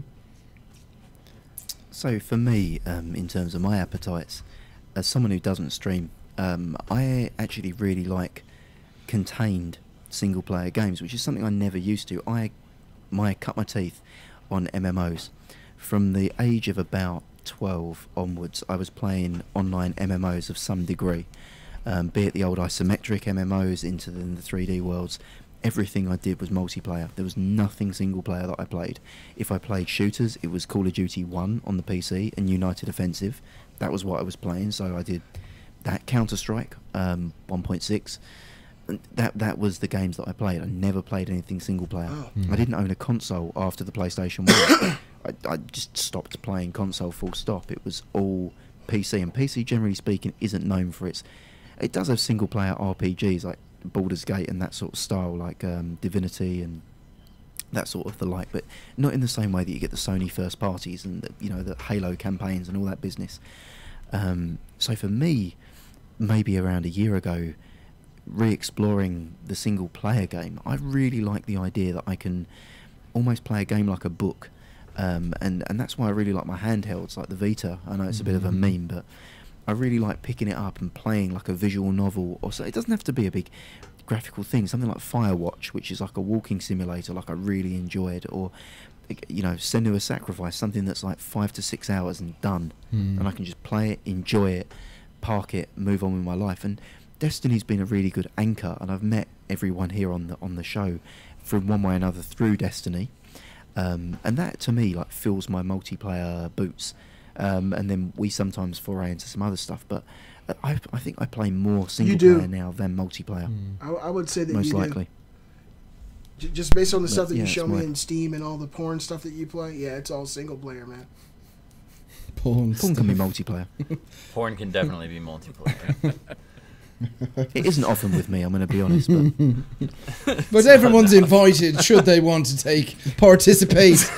So for me, in terms of my appetites, as someone who doesn't stream, I actually really like contained single player games, which is something I never used to. I cut my teeth on MMOs. From the age of about 12 onwards, I was playing online MMOs of some degree, be it the old isometric MMOs into the 3D worlds. Everything I did was multiplayer. There was nothing single player that I played. If I played shooters, it was Call of Duty 1 on the PC and United Offensive. That was what I was playing, so I did that. Counter-Strike 1.6. That was the games that I played. I never played anything single player. I didn't own a console after the PlayStation 1. I just stopped playing console full stop. It was all PC, and PC generally speaking isn't known for its... It does have single player RPGs like Baldur's Gate and that sort of style, like Divinity and that sort of the like, but not in the same way that you get the Sony first parties and the Halo campaigns and all that business. So for me, maybe around a year ago, re-exploring the single player game, I really like the idea that I can almost play a game like a book, and that's why I really like my handhelds like the Vita. I know it's a bit of a meme, but I really like picking it up and playing like a visual novel, or so. It doesn't have to be a big graphical thing, something like Firewatch, which is like a walking simulator, like I really enjoyed, or Senua's Sacrifice, something that's like 5 to 6 hours and done, and I can just play it, enjoy it, park it, move on with my life. And Destiny's been a really good anchor, and I've met everyone here on the show from one way or another through Destiny, and that to me like fills my multiplayer boots, and then we sometimes foray into some other stuff, but I think I play more single player now than multiplayer. I would say that most you likely. Do. Just based on the stuff that you yeah, show me in Steam and all the porn stuff that you play, yeah, it's all single player, man. Porn can be multiplayer. Porn can definitely be multiplayer. It isn't often with me, I'm going to be honest. But everyone's invited should they want to participate.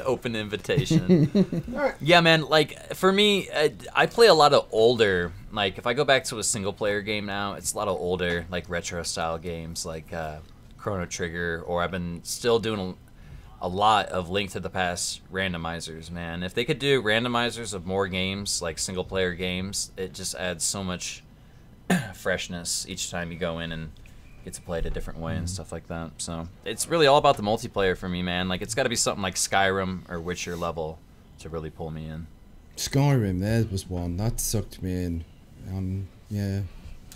Open invitation. Yeah, man, like for me, I play a lot of older, like if I go back to a single player game now, it's a lot of older like retro style games like Chrono Trigger, or I've been still doing a lot of Link to the Past randomizers, man. If they could do randomizers of more games, like single player games, it just adds so much freshness each time you go in and get to play it a different way and stuff like that. So it's really all about the multiplayer for me, man. Like it's got to be something like Skyrim or Witcher level to really pull me in. Skyrim, there was one that sucked me in. Yeah.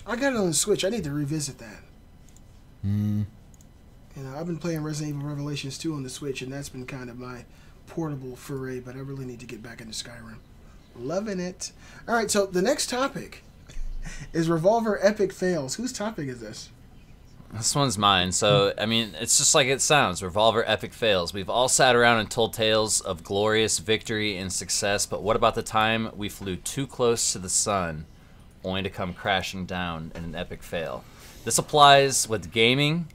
I got it on the Switch. I need to revisit that. I've been playing Resident Evil Revelations 2 on the Switch, and that's been kind of my portable foray, but I really need to get back into Skyrim. Loving it. All right, so the next topic is Revolver Epic Fails. Whose topic is this? This one's mine. So, I mean, it's just like it sounds. Revolver Epic Fails. We've all sat around and told tales of glorious victory and success, but what about the time we flew too close to the sun, only to come crashing down in an epic fail? This applies with gaming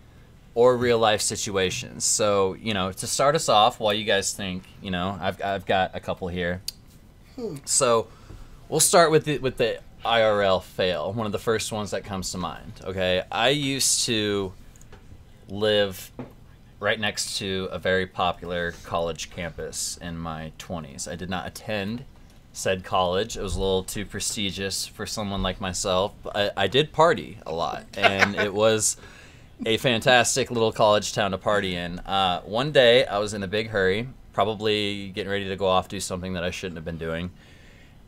or real-life situations. So, you know, to start us off, while you guys think, you know, I've got a couple here. So, we'll start with the IRL fail, one of the first ones that comes to mind. Okay, I used to live right next to a very popular college campus in my 20s. I did not attend said college. It was a little too prestigious for someone like myself. I did party a lot, and it was a fantastic little college town to party in. One day, I was in a big hurry, probably getting ready to go off, do something that I shouldn't have been doing.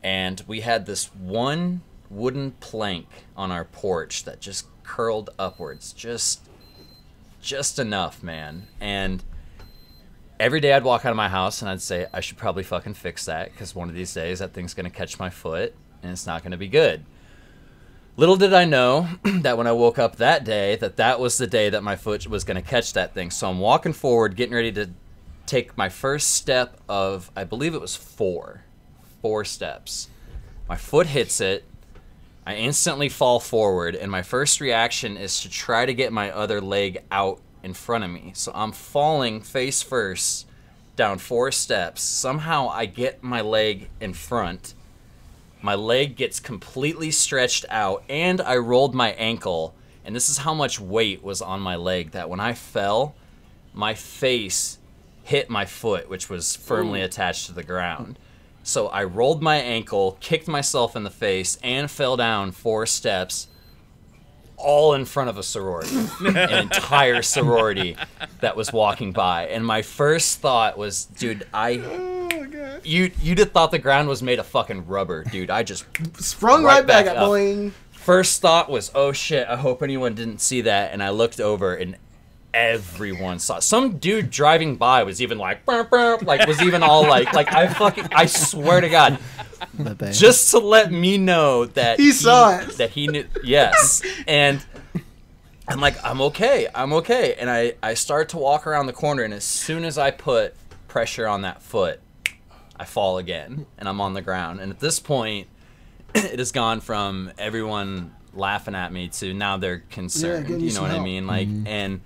And we had this one wooden plank on our porch that just curled upwards, just enough, man. And every day I'd walk out of my house and I'd say, I should probably fucking fix that, because one of these days that thing's going to catch my foot and it's not going to be good. Little did I know that when I woke up that day, that was the day that my foot was going to catch that thing. So I'm walking forward, getting ready to take my first step of, I believe it was four steps. My foot hits it. I instantly fall forward, and my first reaction is to try to get my other leg out in front of me. So I'm falling face first down 4 steps. Somehow I get my leg in front. My leg gets completely stretched out, and I rolled my ankle. And this is how much weight was on my leg, that when I fell, my face hit my foot, which was firmly attached to the ground. So I rolled my ankle, kicked myself in the face, and fell down 4 steps, all in front of a sorority, an entire sorority that was walking by. And my first thought was, dude, you'd have thought the ground was made of fucking rubber, dude. I just sprung right back up. Boing. First thought was, oh shit, I hope anyone didn't see that. And I looked over, and everyone saw. Some dude driving by was even like, burp, burp, like was even all like I swear to God, just to let me know that he saw it, that he knew. Yes. And I'm like, I'm okay, and I start to walk around the corner, and as soon as I put pressure on that foot, I fall again, and I'm on the ground. And at this point, it has gone from everyone laughing at me to now they're concerned. Yeah, you know what I mean? Like, and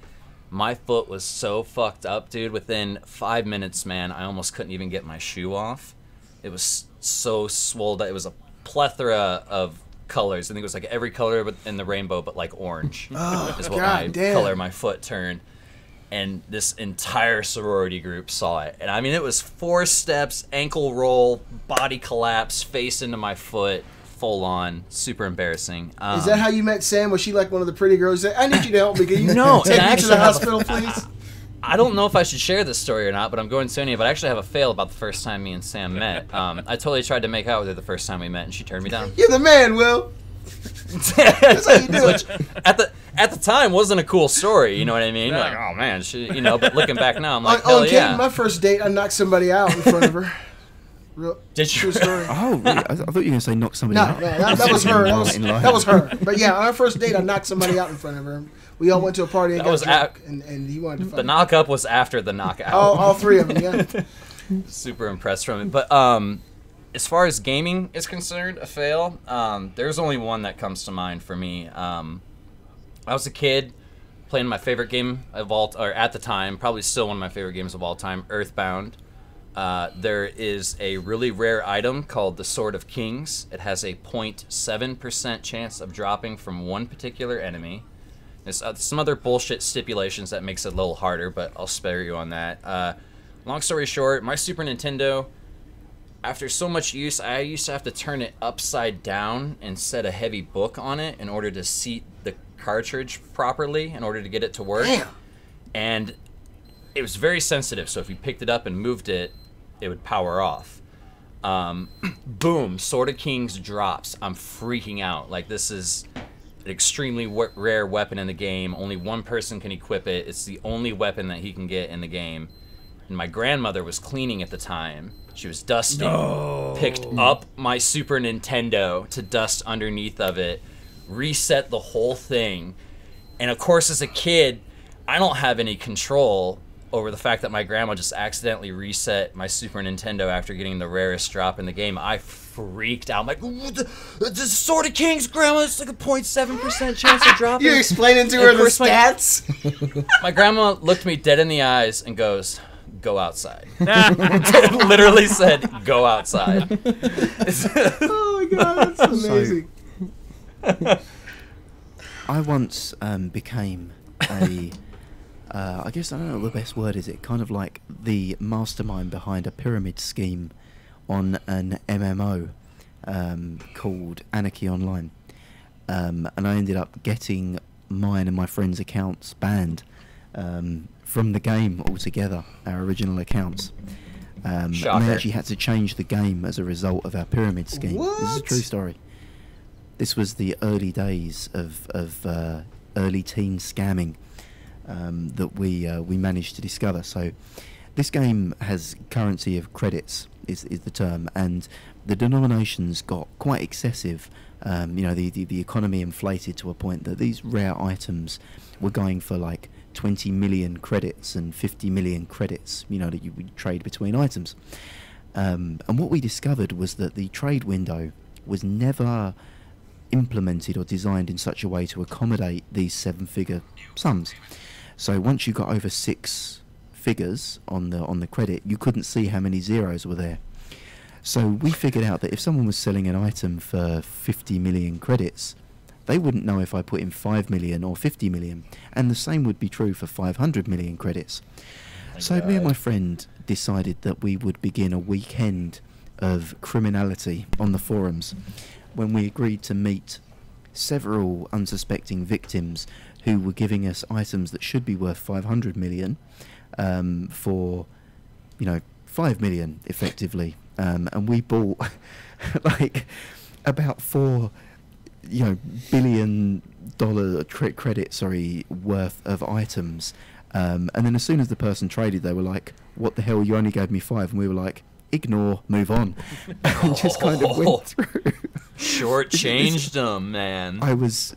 my foot was so fucked up, dude. Within 5 minutes, man, I almost couldn't even get my shoe off. It was so swollen. It was a plethora of colors. I think it was like every color in the rainbow, but like orange is what color my foot turned. And this entire sorority group saw it. And I mean, it was 4 steps, ankle roll, body collapse, face into my foot. Full on, super embarrassing. Is that how you met Sam? Was she like one of the pretty girls that, I need you to help me? Can you no, take me to the hospital, please? I don't know if I should share this story or not, but I'm going to anyway. But I actually have a fail about the first time me and Sam met. I totally tried to make out with her the first time we met, and she turned me down. You're the man, Will. That's how you do Which, at the time, wasn't a cool story. You know what I mean? No. Like, oh man, you know. But looking back now, I'm like, hell yeah. My first date, I knocked somebody out in front of her. Did you? True story. Oh, really? I thought you were going to say knock somebody out. No, that was her. That was her. But yeah, on our first date, I knocked somebody out in front of her. We all went to a party and got drunk, and he wanted to fight. The knock-up was after the knockout. All 3 of them, yeah. Super impressed from it. But as far as gaming is concerned, a fail, there's only one that comes to mind for me. I was a kid playing my favorite game of all, or at the time, probably still one of my favorite games of all time, Earthbound. There is a really rare item called the Sword of Kings. It has a 0.7% chance of dropping from one particular enemy. There's some other bullshit stipulations that makes it a little harder, but I'll spare you on that. Long story short, my Super Nintendo, after so much use, I used to have to turn it upside down and set a heavy book on it in order to seat the cartridge properly in order to get it to work. Damn. And it was very sensitive, so if you picked it up and moved it, it would power off. Boom, Sword of Kings drops. I'm freaking out. Like, this is an extremely rare weapon in the game. Only one person can equip it. It's the only weapon that he can get in the game. and my grandmother was cleaning at the time. She was dusting, picked up my Super Nintendo to dust underneath of it, reset the whole thing. And of course, as a kid, I don't have any control over the fact that my grandma just accidentally reset my Super Nintendo after getting the rarest drop in the game. I freaked out. I'm like, the Sword of Kings, grandma, it's like a 0.7% chance of dropping. You're explaining to her the stats? My grandma looked me dead in the eyes and goes, go outside. Literally said, go outside. Oh my god, that's amazing. I once became a, I guess I don't know what the best word is. It kind of like the mastermind behind a pyramid scheme on an MMO called Anarchy Online, and I ended up getting mine and my friends' accounts banned from the game altogether, our original accounts. And they actually had to change the game as a result of our pyramid scheme. What? This is a true story. This was the early days of early teen scamming that we managed to discover. So this game has currency of credits is the term, and the denominations got quite excessive. The economy inflated to a point that these rare items were going for like 20 million credits and 50 million credits, that you would trade between items. And what we discovered was that the trade window was never implemented or designed in such a way to accommodate these 7-figure sums. So once you got over 6 figures on the credit, you couldn't see how many zeros were there. So we figured out that if someone was selling an item for 50 million credits, they wouldn't know if I put in 5 million or 50 million, and the same would be true for 500 million credits. So me and my friend decided that we would begin a weekend of criminality on the forums, when we agreed to meet several unsuspecting victims who were giving us items that should be worth 500 million for 5 million effectively, and we bought like about $4 billion credit worth of items, and then as soon as the person traded, they were like, what the hell, you only gave me 5, and we were like, ignore, move on. And just kind of went through. Shortchanged him, man. I was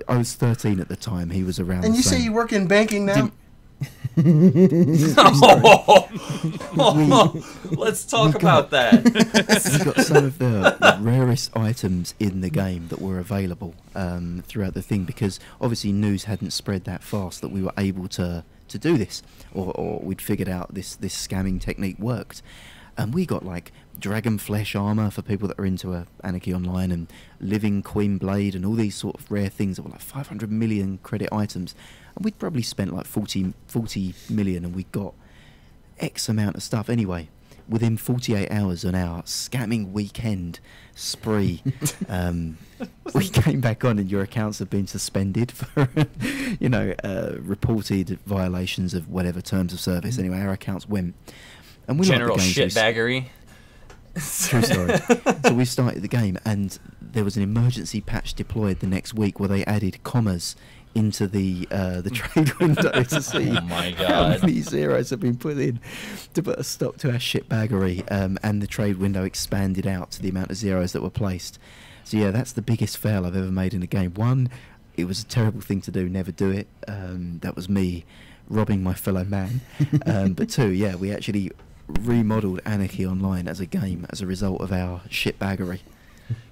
13 at the time. He was around. And the you same. say you work in banking now? Let's talk about that. We got some of the rarest items in the game that were available throughout the thing, because obviously news hadn't spread that fast that we were able to do this, or we'd figured out this scamming technique worked. And we got like dragon flesh armor for people that are into Anarchy Online, and living queen blade, and all these sort of rare things that were like 500 million credit items. And we'd probably spent like 40 million, and we got X amount of stuff. Anyway, within 48 hours on our scamming weekend spree, we came back on, and your accounts have been suspended for reported violations of whatever terms of service. Anyway, our accounts went. And we General liked the game, shitbaggery. True story. So we started the game, and there was an emergency patch deployed the next week where they added commas into the trade window to see how many zeros have been put in to put a stop to our shitbaggery, and the trade window expanded out to the amount of zeros that were placed. So yeah, that's the biggest fail I've ever made in a game. One, it was a terrible thing to do, never do it. That was me robbing my fellow man. But two, yeah, we actually remodeled Anarchy Online as a game as a result of our shitbaggery.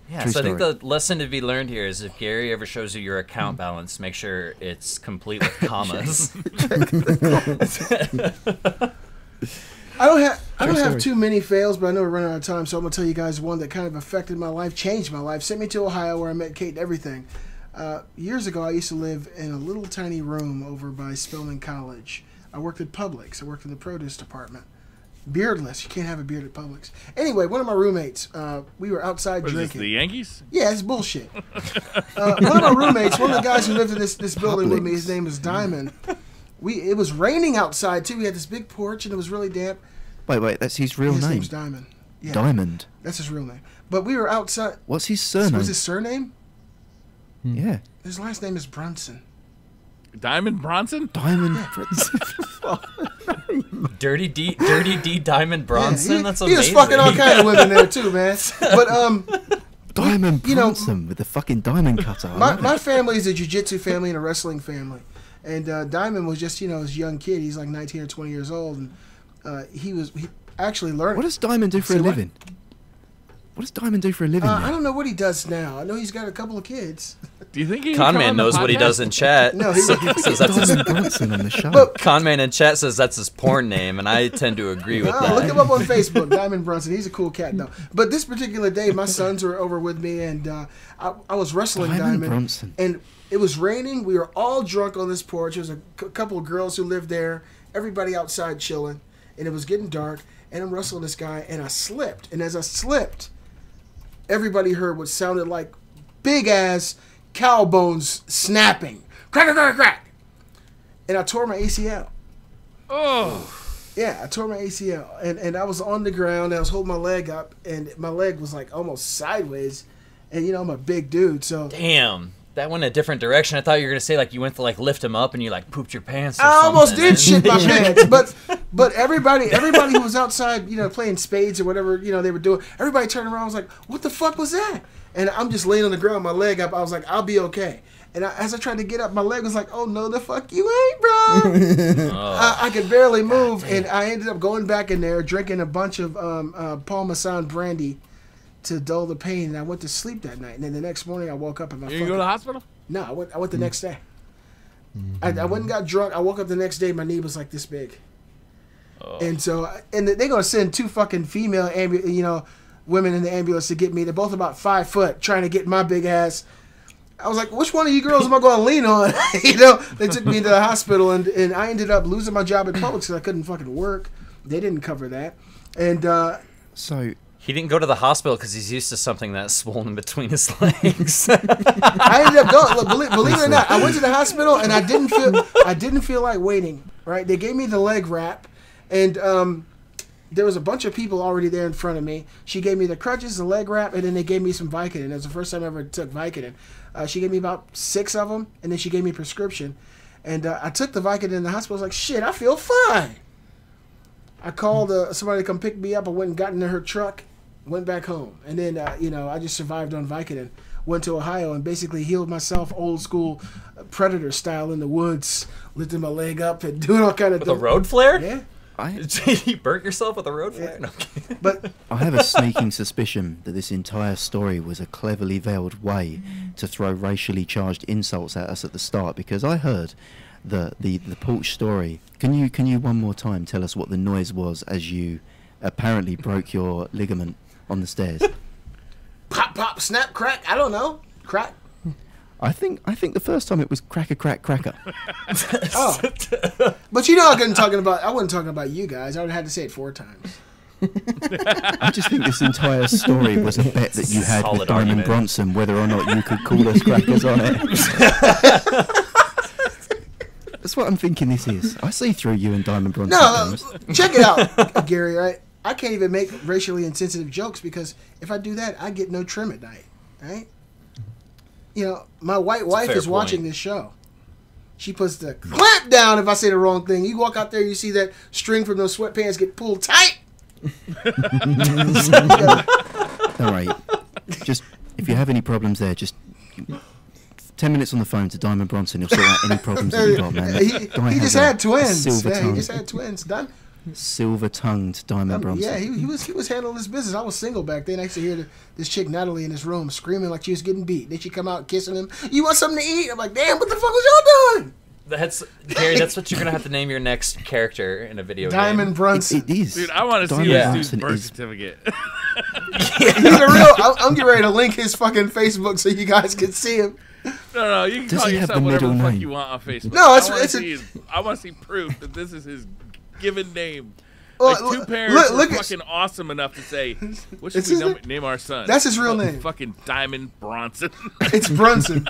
Yeah, True so story. I think the lesson to be learned here is if Gary ever shows you your account balance, make sure it's complete with commas. I don't have too many fails, but I know we're running out of time, so I'm gonna tell you guys one that kind of affected my life, changed my life, sent me to Ohio where I met Kate and everything. Years ago, I used to live in a little tiny room over by Spelman College. I worked at Publix. I worked in the produce department. Beardless. You can't have a beard at Publix. Anyway, one of my roommates, we were outside What is drinking. this, the Yankees? Yeah, it's bullshit. One of my roommates, one of the guys who lived in this building with me, his name was Diamond. It was raining outside, too. We had this big porch, and it was really damp. Wait, that's his real His name? name's Diamond. Yeah, Diamond? that's his real name. But we were outside. What's his surname? What's his surname? Yeah. His last name is Brunson. Diamond Bronson? Diamond Bronson. Dirty D Diamond Bronson. Yeah, That's he amazing. was fucking all kind of women there too, man. But Diamond you know, Bronson with the fucking diamond cutter. I love my it. family is a jiu-jitsu family and a wrestling family, and Diamond was just this young kid. He's like 19 or 20 years old, and he actually learned. What does Diamond do for a Say what? living? What does Diamond do for a living? I now? don't know what he does now. I know he's got a couple of kids. Do you think he Conman knows what he does in chat. No, he- says that's his, Diamond Bronson on the show. But- Conman in chat says that's his porn name, and I tend to agree with that. Look him up on Facebook, Diamond Brunson. He's a cool cat, though. But this particular day, my sons were over with me, and I was wrestling Diamond Diamond. Bronson. And it was raining. We were all drunk on this porch. There was a couple of girls who lived there. Everybody outside chilling. And it was getting dark. And I'm wrestling this guy, and I slipped. And as I slipped, everybody heard what sounded like big-ass cow bones snapping. Crack, crack, crack. And I tore my ACL. Oh. Yeah, I tore my ACL, and I was on the ground. I was holding my leg up, and my leg was like almost sideways. And I'm a big dude, so Damn, that went a different direction. I thought you were gonna say like you went to like lift him up and you like pooped your pants. Or I almost something. did shit my pants. But everybody who was outside, playing spades or whatever, they were doing. Everybody turned around. Was like, "What the fuck was that?" And I'm just laying on the ground, my leg up. I was like, "I'll be okay." And as I tried to get up, my leg was like, "Oh no, the fuck you ain't, bro!" I could barely move, and I ended up going back in there, drinking a bunch of Parmesan brandy to dull the pain, and I went to sleep that night. And then the next morning, I woke up and my You go to the hospital? No, I went the next day. I went and got drunk. I woke up the next day, my knee was like this big. And so, they're gonna send two fucking female women in the ambulance to get me. They're both about 5 foot, trying to get my big ass. I was like, which one of you girls am I going to lean on? They took me to the hospital, and I ended up losing my job at Publix because I couldn't fucking work. They didn't cover that. And So He didn't go to the hospital because he's used to something that's swollen between his legs. I ended up going. Look, believe it or not, I went to the hospital and I didn't feel like waiting. Right? They gave me the leg wrap, and there was a bunch of people already there in front of me. She gave me the crutches, the leg wrap, and then they gave me some Vicodin. It was the first time I ever took Vicodin. She gave me about 6 of them, and then she gave me a prescription. And I took the Vicodin in the hospital. I was like, shit, I feel fine. I called somebody to come pick me up. I went and got into her truck, went back home. And then, I just survived on Vicodin. Went to Ohio and basically healed myself old school Predator style in the woods, lifting my leg up and doing all kind of With a road flare? Yeah. You burnt yourself with a road flare? No, I'm kidding. But I have a sneaking suspicion that this entire story was a cleverly veiled way to throw racially charged insults at us at the start, because I heard the porch story. Can you one more time tell us what the noise was as you apparently broke your ligament on the stairs? pop, pop, snap, crack. I don't know. Crack. I think the first time it was cracker crack cracker. Oh. But I wasn't talking about you guys. I would have had to say it 4 times. I just think this entire story was a bet that you had Solid with Diamond argument. Bronson whether or not you could call us crackers on it. That's what I'm thinking this is. I see through you and Diamond Bronson. No, James. check it out, Gary, right? I can't even make racially insensitive jokes because if I do that, I get no trim at night, right? My white wife fair is watching point. this show. She puts the clamp down if I say the wrong thing. You walk out there, you see that string from those sweatpants get pulled tight. Don't worry. Just if you have any problems there, just 10 minutes on the phone to Diamond Bronson. He'll sort out any problems that you got, man. He just had twins. Silver Yeah, he tongue. just had twins. Done. Silver-tongued Diamond Bronson. Yeah, he was handling his business. I was single back then. I used to hear this chick Natalie in this room screaming like she was getting beat. Then she come out kissing him. You want something to eat? I'm like, damn, what the fuck was y'all doing? Gary, that's what you're gonna have to name your next character in a video Diamond game. Brunson. It is. Dude, I want to see Diamond this Bronson dude's birth is- certificate. He's a real. I'm getting ready to link his fucking Facebook so you guys can see him. No, you can Does call he have yourself the whatever the middle fuck name? you want on Facebook. No, I want to see proof that this is his given name. Like Well, two parents were look at- fucking awesome enough to say, what should It's we his name our son? That's his real Oh, name. Fucking Diamond Bronson. It's Brunson.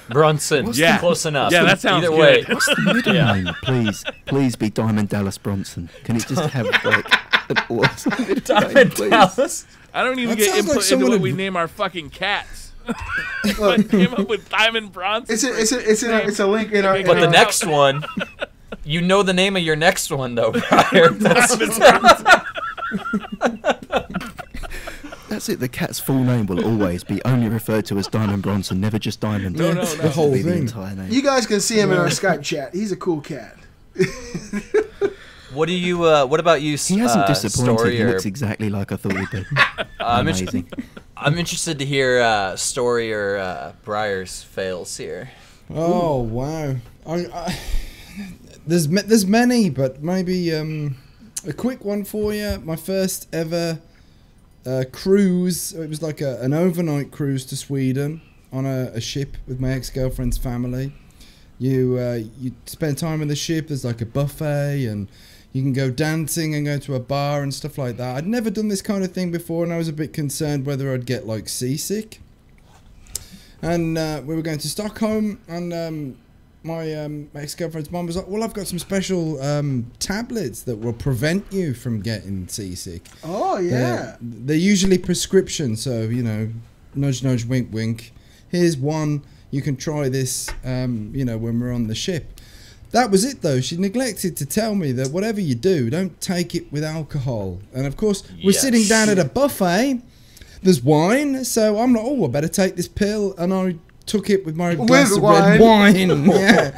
Brunson. Yeah. Close enough. Yeah, that sounds Either way. good. What's the middle name? Please be Diamond Dallas Bronson. Can it just have like an awesome middle name, Diamond please? Dallas. I don't even That get sounds like input into someone what had- we name our fucking cats. I came up with diamond bronze. It's a link in our. But the next one, you know the name of your next one though, Briar. That's it. The cat's full name will always be only referred to as Diamond Bronson, never just Diamond. No. The whole Be the thing. entire name. You guys can see him in our Skype chat. He's a cool cat. What do you? What about you? He hasn't disappointed. Story He or, looks exactly like I thought he'd be. I'm Amazing. I'm interested to hear Story or Briar's fails here. Oh wow! There's many, but maybe a quick one for you. My first ever cruise. It was like an overnight cruise to Sweden on a ship with my ex-girlfriend's family. You spend time on the ship. There's like a buffet, and you can go dancing and go to a bar and stuff like that. I'd never done this kind of thing before, and I was a bit concerned whether I'd get like seasick. And we were going to Stockholm, and my ex-girlfriend's mum was like, well, I've got some special tablets that will prevent you from getting seasick. Oh, yeah. They're usually prescription, so, you know, nudge, nudge, wink, wink. Here's one. You can try this, you know, when we're on the ship. That was it, though. She neglected to tell me that whatever you do, don't take it with alcohol. And, of course, we're sitting down at a buffet. There's wine, so I'm like, oh, I better take this pill. And I took it with my glass of red wine. Yeah.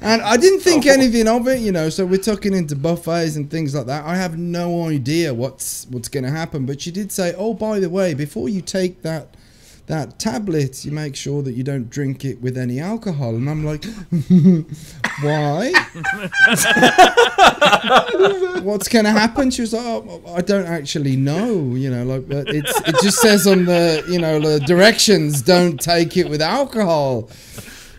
And I didn't think anything of it, you know, so we're tucking into buffets and things like that. I have no idea what's going to happen. But she did say, oh, by the way, before you take that tablet, you make sure that you don't drink it with any alcohol. And I'm like, why? What's going to happen? She was like, oh, I don't actually know, you know, like, but it just says on the, you know, the directions, don't take it with alcohol.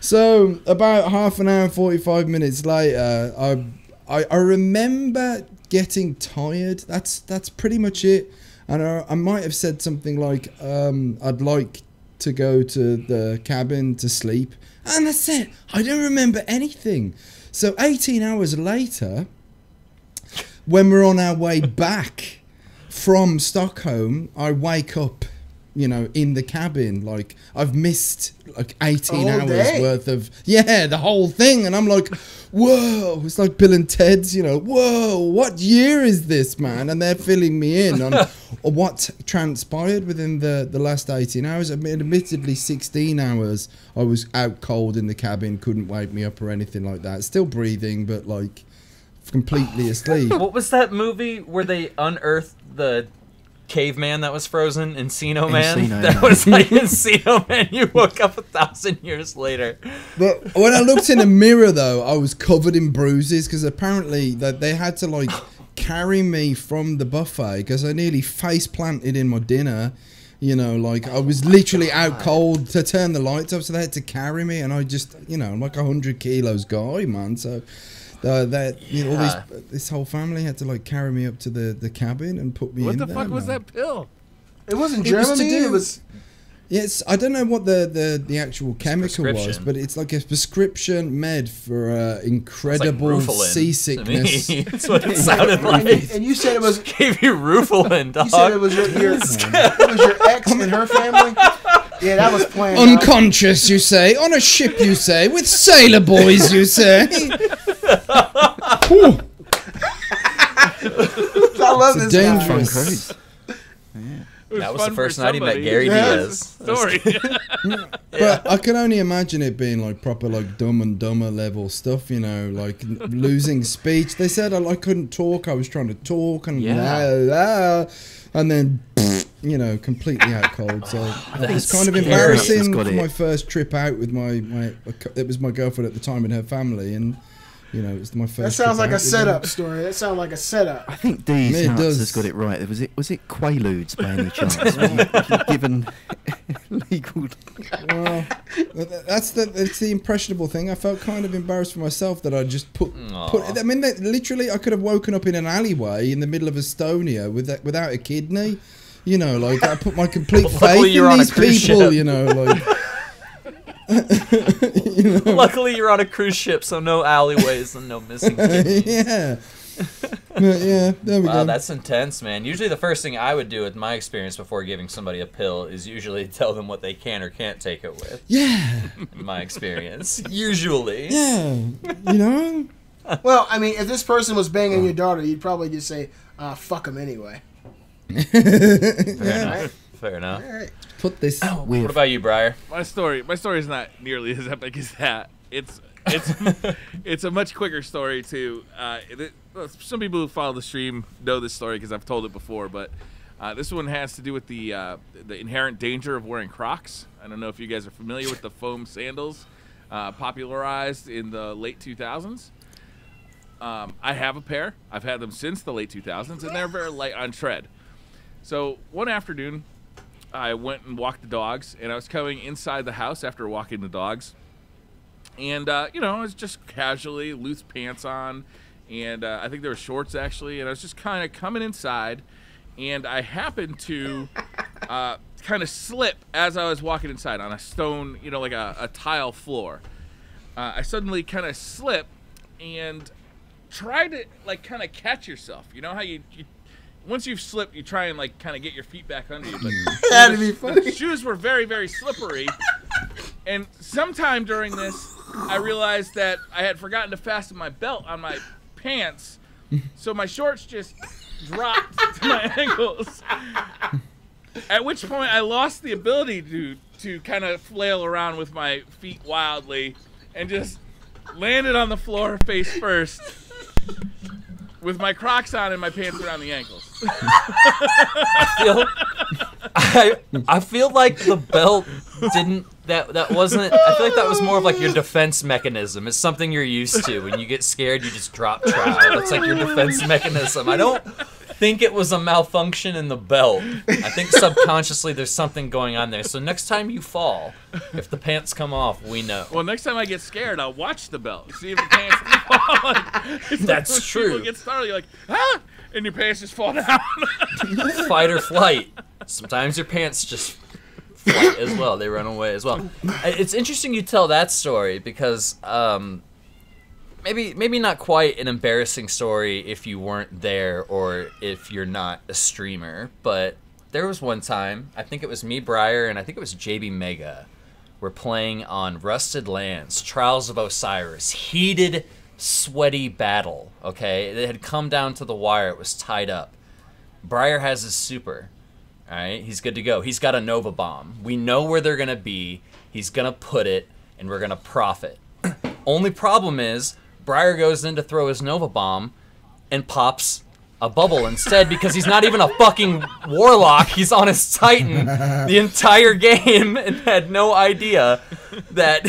So about half an hour, 45 minutes later, I remember getting tired. That's pretty much it. And I might have said something like, I'd like to go to the cabin to sleep. And that's it. I don't remember anything. So 18 hours later, when we're on our way back from Stockholm, I wake up, you know, in the cabin. Like, I've missed like 18 hours worth of, the whole thing. And I'm like, whoa, it's like Bill and Ted's, you know, whoa, what year is this, man? And they're filling me in on what transpired within the last 18 hours. I mean, admittedly, 16 hours I was out cold in the cabin, couldn't wake me up or anything like that. Still breathing, but like completely asleep. What was that movie where they unearthed the caveman that was frozen? Encino Man? That was like Encino Man. You woke up 1,000 years later. But when I looked in a mirror, though, I was covered in bruises because apparently they had to like carry me from the buffet because I nearly face planted in my dinner. You know, like I was literally out cold to turn the lights off, so they had to carry me, and I just, you know, I'm like 100 kilos guy, man. So you know, this whole family had to like carry me up to the cabin and put me in there. What the fuck was that pill? It wasn't Germany. It was. Yes, I don't know what the actual chemical was, but it's like a prescription med for incredible seasickness. That's what it sounded like. And you said it was gave you Rufalin, dog. You said it was your ex and her family. Yeah, that was planned. Unconscious, you say. On a ship, you say. With sailor boys, you say. I love this dangerous. That was the first night he met Gary Diaz. Story. But I can only imagine it being like proper like Dumb and Dumber level stuff, you know, like losing speech. They said I couldn't talk. I was trying to talk and and then you know, completely out cold. So it was kind of embarrassing for my first trip out with it was my girlfriend at the time and her family, and you know, it was my first. That sounds like a setup story. That sounds like a setup. I think D's Nuts has got it right. Was it Quaaludes by any chance? Given legal. Well, it's the impressionable thing. I felt kind of embarrassed for myself that I just put. I mean, literally, I could have woken up in an alleyway in the middle of Estonia without a kidney. You know, like I put my complete faith in these people. You know, like. You know? Luckily, you're on a cruise ship, so no alleyways and no missing kidneys. Yeah. But yeah, there we Wow, go. that's intense, man. Usually the first thing I would do with my experience before giving somebody a pill is usually tell them what they can or can't take it with. Yeah, In my experience. Usually. yeah, you know. Well, I mean, if this person was banging your daughter, you'd probably just say, fuck him anyway. Fair enough. Fair enough. All right. Put this. What about you, Briar? My story is not nearly as epic as that. It's it's a much quicker story too. Some people who follow the stream know this story because I've told it before, but this one has to do with the inherent danger of wearing Crocs. I don't know if you guys are familiar with the foam sandals popularized in the late 2000s. I have a pair. I've had them since the late 2000s, and they're very light on tread. So one afternoon, I went and walked the dogs, and I was coming inside the house after walking the dogs. And, I was just casually, loose pants on, and I think there were shorts, actually, and I was just kind of coming inside, and I happened to kind of slip as I was walking inside on a stone, like a tile floor. I suddenly kind of slipped and tried to, kind of catch yourself. You know how you once you've slipped, you try and, kind of get your feet back under you. But That'd be funny. the shoes were very, very slippery, and sometime during this, I realized that I had forgotten to fasten my belt on my pants, so my shorts just dropped to my ankles. At which point, I lost the ability to kind of flail around with my feet wildly, and just landed on the floor face first, with my Crocs on and my pants around the ankles. I feel like the belt didn't. That wasn't. I feel like that was more of like your defense mechanism. It's something you're used to. When you get scared, you just drop trow. That's like your defense mechanism. I don't think it was a malfunction in the belt. I think subconsciously there's something going on there. So next time you fall, if the pants come off, we know. Well, next time I get scared, I'll watch the belt, see if the pants fall. That's when true. People get startled, you're like, ah, and your pants just fall down. Fight or flight. Sometimes your pants just flight as well. They run away as well. It's interesting you tell that story because maybe not quite an embarrassing story if you weren't there or if you're not a streamer, but there was one time, I think it was me, Briar, and I think it was JB Mega. We're playing on Rusted Lands, Trials of Osiris, heated, sweaty battle, okay? It had come down to the wire. It was tied up. Briar has his super. All right, he's good to go. He's got a Nova Bomb. We know where they're going to be. He's going to put it, and we're going to profit. Only problem is, Briar goes in to throw his Nova Bomb and pops a bubble instead because he's not even a fucking warlock. He's on his Titan the entire game and had no idea that...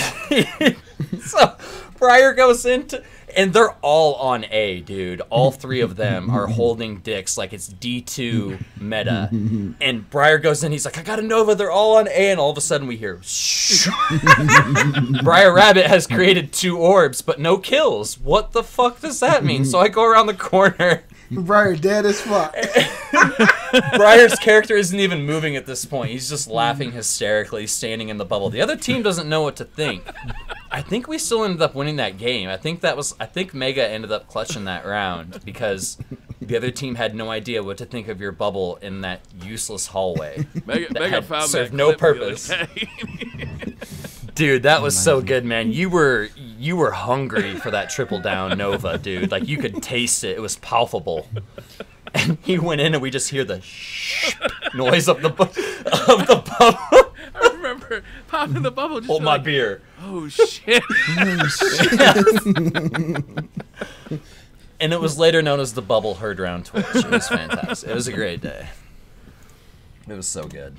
So, Briar goes into... And they're all on A, dude. All three of them are holding dicks like it's D2 meta. And Briar goes in, he's like, I got a Nova, they're all on A, and all of a sudden we hear, shh. Briar Rabbit has created 2 orbs, but no kills. What the fuck does that mean? So I go around the corner. Briar dead as fuck. Briar's character isn't even moving at this point. He's just laughing hysterically, standing in the bubble. The other team doesn't know what to think. I think we still ended up winning that game. I think Mega ended up clutching that round because the other team had no idea what to think of your bubble in that useless hallway. Mega found served that no clip the other purpose. day. Dude, that was so good, man. You were hungry for that triple down Nova, dude. Like you could taste it. It was palpable. And he went in, and we just hear the shh noise of the bubble. I remember popping the bubble. Just Hold my like, beer. Oh shit! And it was later known as the bubble heard round Twitch. It was fantastic. It was a great day. It was so good.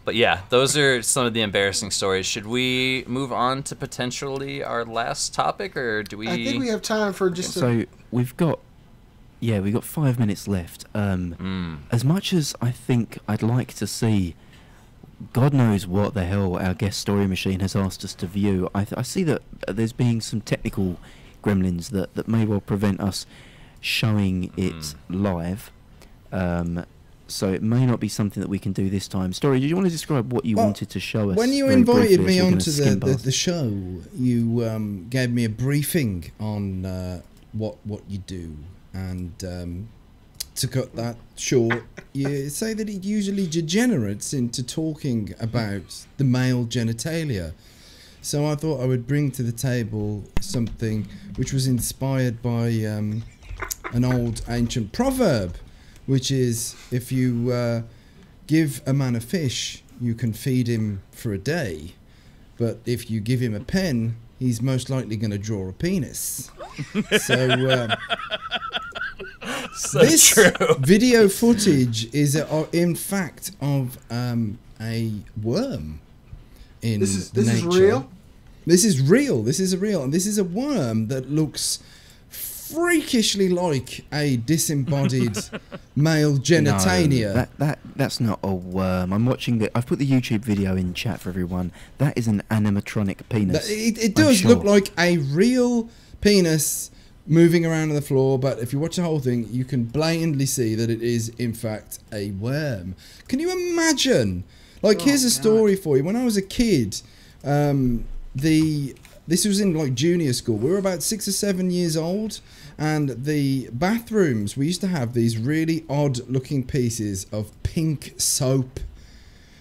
But yeah, those are some of the embarrassing stories. Should we move on to potentially our last topic, or do we? I think we have time for just So we've got 5 minutes left. As much as I think I'd like to see, God knows what the hell our guest story machine has asked us to view. I see that there's being some technical gremlins that may well prevent us showing it live. so it may not be something that we can do this time. Story, do you want to describe what you wanted to show us? When you very invited briefly, me as we're gonna onto skim past? the show, you gave me a briefing on what you do, and to cut that short, you say that it usually degenerates into talking about the male genitalia. So I thought I would bring to the table something which was inspired by an old ancient proverb, which is, if you give a man a fish, you can feed him for a day, but if you give him a pen, he's most likely going to draw a penis. So this true. video footage is in fact of a worm in This is nature. real? This is real. This is real, and this is a worm that looks freakishly like a disembodied male genitalia. No, that's not a worm. I'm watching the. I've put the YouTube video in chat for everyone. That is an animatronic penis. It I'm does sure. look like a real penis moving around on the floor, but if you watch the whole thing, you can blatantly see that it is in fact a worm. Can you imagine? Like, here's a story for you. When I was a kid, this was in like junior school. We were about 6 or 7 years old, and the bathrooms, we used to have these really odd looking pieces of pink soap.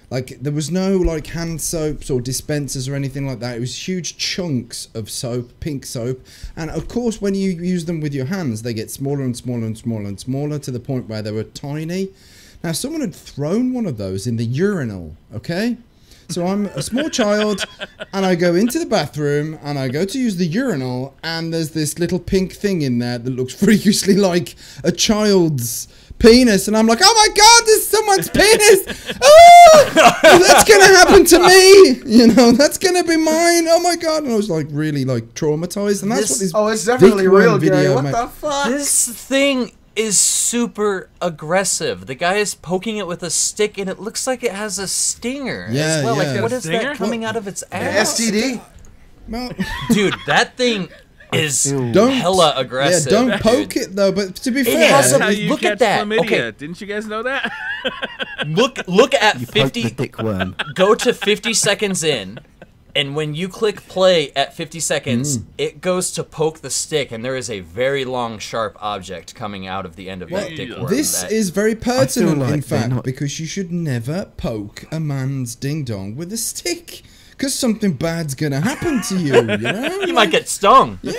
Like, there was no like hand soaps or dispensers or anything like that. It was huge chunks of soap, pink soap. And of course, when you use them with your hands, they get smaller and smaller and smaller and smaller to the point where they were tiny. Now, someone had thrown one of those in the urinal, okay? So I'm a small child, and I go into the bathroom, and I go to use the urinal, and there's this little pink thing in there that looks freakishly like a child's penis, and I'm like, oh my god, there's someone's penis! Oh, that's gonna happen to me! You know, that's gonna be mine! Oh my god! And I was like really like traumatized, and that's what this it's definitely Dick Worm real, Gary. video What made. the fuck? This thing is super aggressive. The guy is poking it with a stick, and it looks like it has a stinger Yeah, as well. yeah. Like, what is Stinger? that coming out of its ass? STD? Well, Dude, that thing is don't hella aggressive. Yeah, don't dude. poke it though. But to be It fair, has That's a- how you look catch at that. chlamydia. Okay. Didn't you guys know that? Look at You poked 50. the dick worm. Go to 50 seconds in, and when you click play at 50 seconds, it goes to poke the stick, and there is a very long, sharp object coming out of the end of that dick worm. this that- is very pertinent, like in they're fact, not- because you should never poke a man's ding dong with a stick, because something bad's gonna happen to you. You know, You might get stung. Yeah.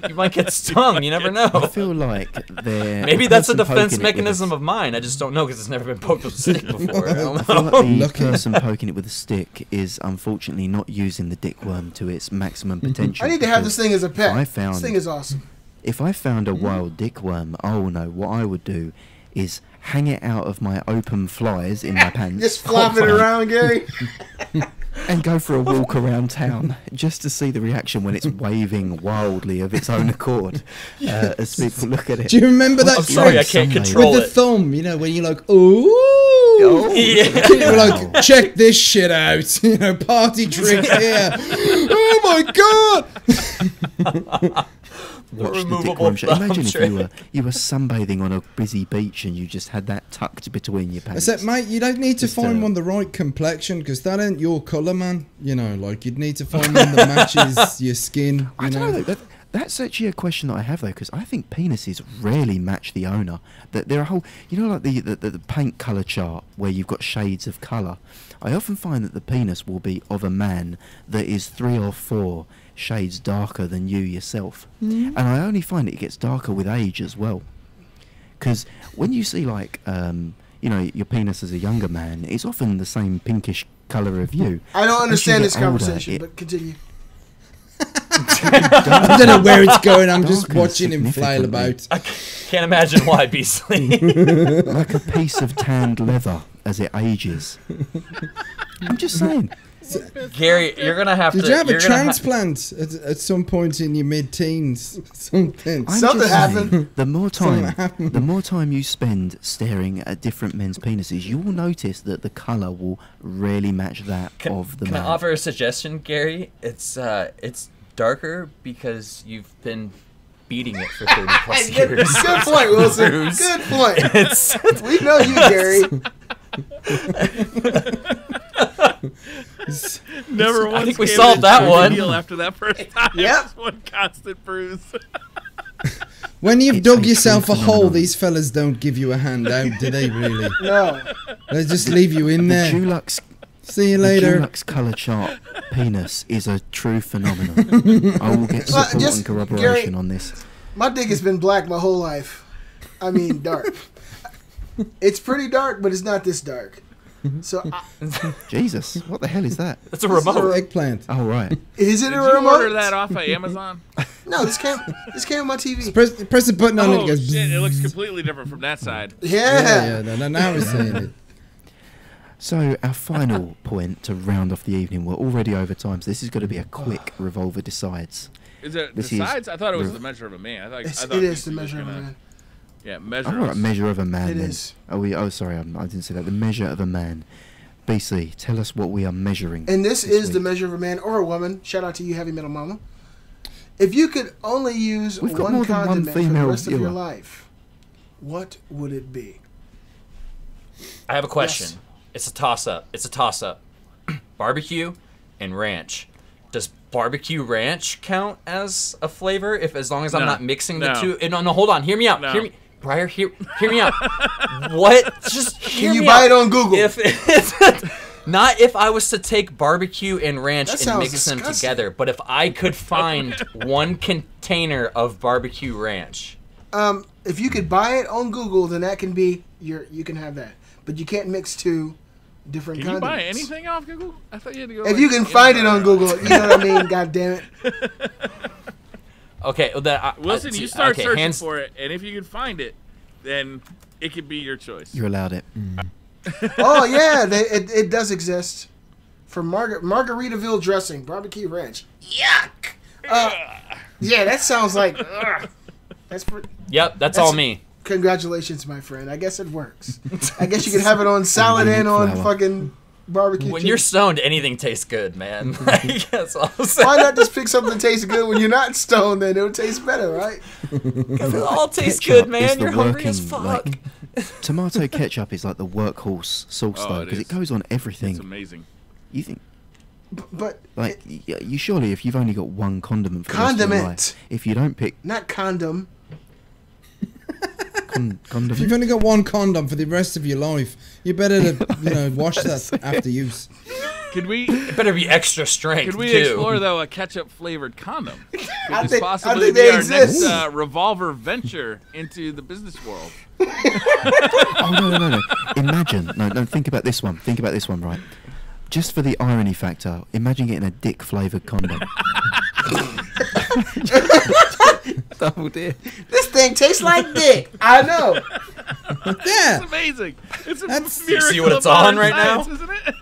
You might get stung. You never I know. feel like they're. Maybe the that's a person poking defense it with mechanism of mine. I just don't know because it's never been poked with a stick before. I don't I feel know. like the Lucky. person poking it with a stick is unfortunately not using the dick worm to its maximum potential. I need to have this because thing as a pet. I found- This thing is awesome. If I found a wild dick worm, oh no, what I would do is hang it out of my open flies in my pants. Just flop it around, Gary. And go for a walk around town just to see the reaction when it's waving wildly of its own accord as people look at it. Do you remember that I'm sorry, I trick can't With control with the it. thumb? You know, when you're like, ooh. Yeah. You're like, check this shit out. You know, party trick here. Oh my god. Watch the dick removable worm show. thumb Imagine if trick. you were sunbathing on a busy beach and you just had that tucked between your I pants. said, mate, you don't need to Just, find one the right complexion, because that ain't your colour, man. You know, like, you'd need to find one that matches your skin. I You don't know. know. That's actually a question that I have though, because I think penises rarely match the owner. That there are whole, you know, like the paint color chart where you've got shades of color. I often find that the penis will be of a man that is 3 or 4 shades darker than you yourself, and I only find it gets darker with age as well. Because when you see like, you know, your penis as a younger man, it's often the same pinkish color of you. I don't As you understand get this older, conversation, it- but continue. I don't know where it's going. I'm just Darker watching him flail significantly. about. I can't imagine why, Beasley. Like a piece of tanned leather as it ages. I'm just saying. Gary, you're gonna have Did to. you have a you're gonna ha- transplant at some point in your mid-teens? Something. I'm Something just saying, happened. The more Something time, happened. the more time you spend staring at different men's penises, you will notice that the colour will really match that of the Can man. I offer a suggestion, Gary? It's darker because you've been beating it for 30 plus years. Good point, Wilson. Good point. We know you, Gary. Never once. I think we gave solved it that a one. deal after that first time. Yep. Just one constant bruise. When you've It's dug a yourself a true hole, phenomenon. these fellas don't give you a hand out, do they really? No. They just leave you in The there. Dulux, See you the later. Dulux colour chart penis is a true phenomenon. I will get Well, support just, and corroboration Gary- on this. My dick has been black my whole life. I mean, dark. It's pretty dark, but it's not this dark. So, Jesus, what the hell is that? That's a remote. Eggplant. Oh, right. is it Did a you remote? order that off of Amazon? No, this came on my TV. Press the button on it. Oh It goes. shit! It looks completely different from that side. Yeah. Now we're seeing it. So, our final point to round off the evening, we're already over time, so this is going to be a quick Revolver Decides. Is it This is decides? I thought it was rev- the measure of a man. I It thought is he the was measure of a gonna- man. Yeah, measure. Oh, right, measure of a man. It then. is. Oh, sorry, I didn't say that. The measure of a man. BC, tell us what we are measuring. And this is the week. measure of a man or a woman. Shout out to you, Heavy Metal Mama. If you could only use We've got one more than one condiment for the female rest of your viewer. life, what would it be? I have a question. Yes. It's a toss-up. It's a toss-up. Barbecue and ranch. Does barbecue ranch count as a flavor as long as I'm No. not mixing the No. two? No, hold on. Hear me out. No. Hear me. Briar, hear me out. What? Just hear Can you me buy out. it on Google? Not if I was to take barbecue and ranch That and sounds mix them disgusting. together, but if I could find one container of barbecue ranch. If you could buy it on Google, then that can be you can have that. But you can't mix two different Can you condiments. buy anything off Google? I thought you had to go. If like, you can find it on Amazon. Google, you know what I mean. God damn it. Okay, well, Wilson, you start okay, searching for it, and if you can find it, then it could be your choice. You're allowed it. Oh yeah, it does exist. For Margaritaville dressing, barbecue ranch. Yuck. Yeah, that sounds like. That's pretty. Yep, that's all me. Congratulations, my friend. I guess it works. I guess you can have it on salad and on Flour. fucking barbecue. When chicken. you're stoned, anything tastes good, man. Like, that's all I'm saying. Why not just pick something that tastes good when you're not stoned? Then it'll taste better, right? Because it all tastes Ketchup good, man. is the You're hungry as working, fuck. like, tomato ketchup is like the workhorse sauce Oh, though, it because it is. goes on It's everything. amazing. You think, But like, you surely, if you've only got one condiment for the rest of your Condiment. life, if you don't pick not condom. condiment, If you've only got one condom for the rest of your life, you better wash that after use. Could we? It better be extra strength, Could we too. explore though a ketchup flavored condom? Could I this think possibly they be our exist. next Revolver venture into the business world? Oh no! Imagine, no. Think about this one. Think about this one, right? Just for the irony factor, imagine getting a dick flavored condom. Oh dear. This thing tastes like dick. I know. Yeah. It's amazing. It's a That's- miracle. You see what it's of modern on right now? science, isn't it?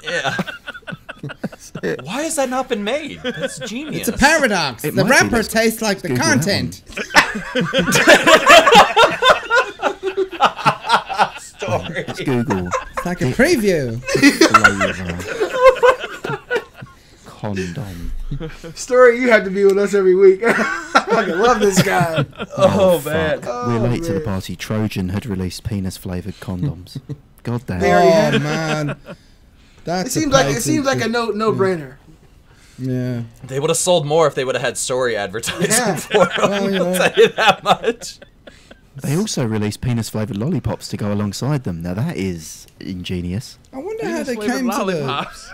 Yeah. Why has that not been made? That's genius. It's a paradox. It The might be. wrapper Let's- tastes like the Google that content. Story. Let's Google It's like a preview. flavor condom. Story, you have to be with us every week. I fucking love this guy. Oh, fuck. man. We're late to the man. party. Trojan had released penis flavored condoms. God damn. There- Oh man, It that's seems like a no brainer. Yeah. They would have sold more if they would have had story advertising Yeah. for them. Well, I'll tell you that much. They also released penis flavored lollipops to go alongside them. Now that is ingenious. I wonder how they Penis-flavored came to the. lollipops.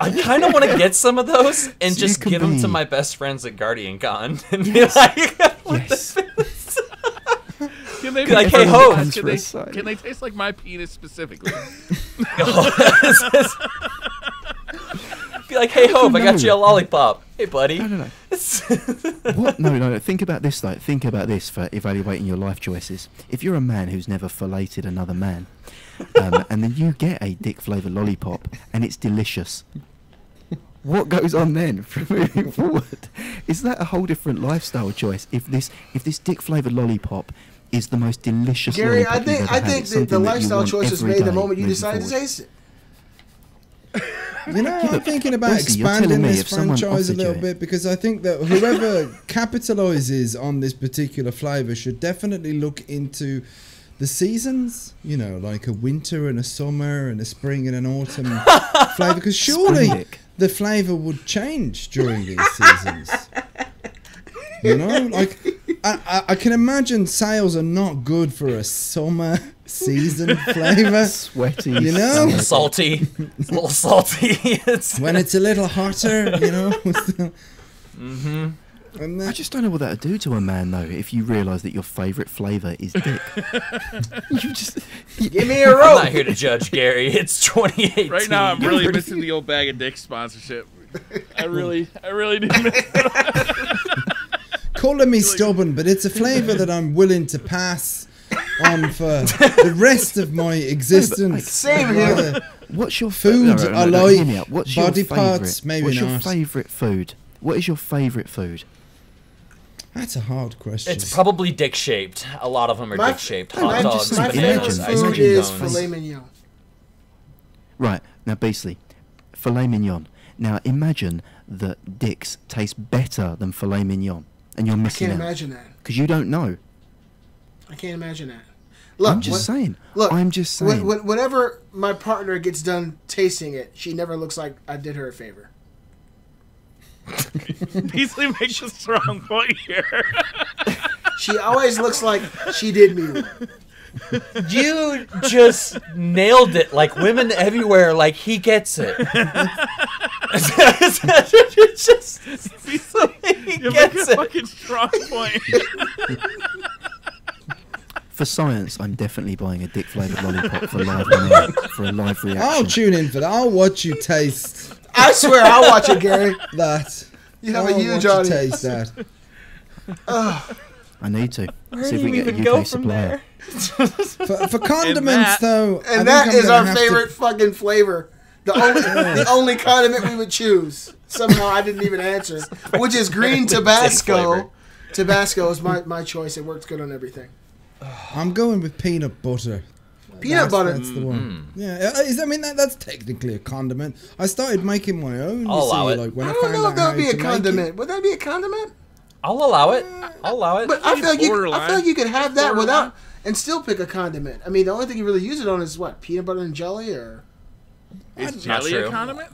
I kind of want to get some of those and So you just can give them be- to my best friends at Guardian Con and be like, what Yes. Can they Be like, be hey, ho. can For they, a side. can they taste like my penis specifically? Be like, hey, Hope, I got No. you a lollipop. Hey, buddy. No. What? No. Think about this though. Think about this for evaluating your life choices. If you're a man who's never filleted another man, and then you get a dick flavored lollipop and it's delicious, what goes on then from moving forward? Is that a whole different lifestyle choice? If this dick flavored lollipop is the most delicious Gary, lollipop I you've ever think had, that it's the something that you lifestyle want choice was every made the day moment you moving decided to forward. taste it. You know, I'm thinking about Basically, you're expanding telling me this if someone franchise a offered you little it- bit, because I think that whoever capitalizes on this particular flavour should definitely look into the seasons, you know, like a winter and a summer and a spring and an autumn flavour, because surely Springic. the flavour would change during these seasons. You know, like I can imagine sales are not good for a summer season flavour. Sweaty. You know? Salty. It's a little salty. It's When it's a little hotter, you know. And I just don't know what that would do to a man, though, if you realise that your favourite flavour is dick. You just... Give me a I'm rope. not here to judge Gary. It's 2018. Right now, I'm really missing the old bag of dicks sponsorship. I really do miss calling me stubborn, but it's a flavour that I'm willing to pass on for the rest of my existence. Same here. What's your Food no, I no, like, hear me out. What's body your favourite? parts, maybe What's your not. favourite food? What is your favourite food? That's a hard question. It's probably dick shaped. A lot of them are My- dick shaped. I'm Hot just dogs, saying, My bananas, favorite ice food cream is cones. filet mignon. Right, now Beasley, filet mignon. Now imagine that dicks taste better than filet mignon, and you're I missing can't out. imagine that. Because you don't know. I can't imagine that. Look, I'm just saying. Look, I'm just saying. Whenever my partner gets done tasting it, she never looks like I did her a favor. Beasley makes a strong point here. She always looks like she did me wrong. You just nailed it. Like women everywhere, like he gets it. It's just, he You make a gets it. fucking strong point. For science, I'm definitely buying a dick flavoured lollipop for live on air, for a live reaction. I'll tune in for that. I'll watch you taste I swear, I'll watch it, Gary. that. You have a I'll huge watch you audience. taste that. I need to. Where See do if we you can even get a go UK from supplier. there? For condiments, that- though, I And think that I'm is gonna our have to- favorite fucking flavor. The only condiment we would choose. Somehow I didn't even answer, which is green flavor. Tabasco. Tabasco is my choice. It works good on everything. I'm going with peanut butter. Peanut butter. That's the one. Yeah, I mean that's technically a condiment. I started making my own. You I'll allow see, it. like when I I, don't found know out if that how would be to a make condiment. Would that be a condiment? I'll allow it. I'll allow it. But I feel like I borderline. feel like you could have that Borderline. without and still pick a condiment. I mean, the only thing you really use it on is what, peanut butter and jelly, or Is Not jelly true. a condiment?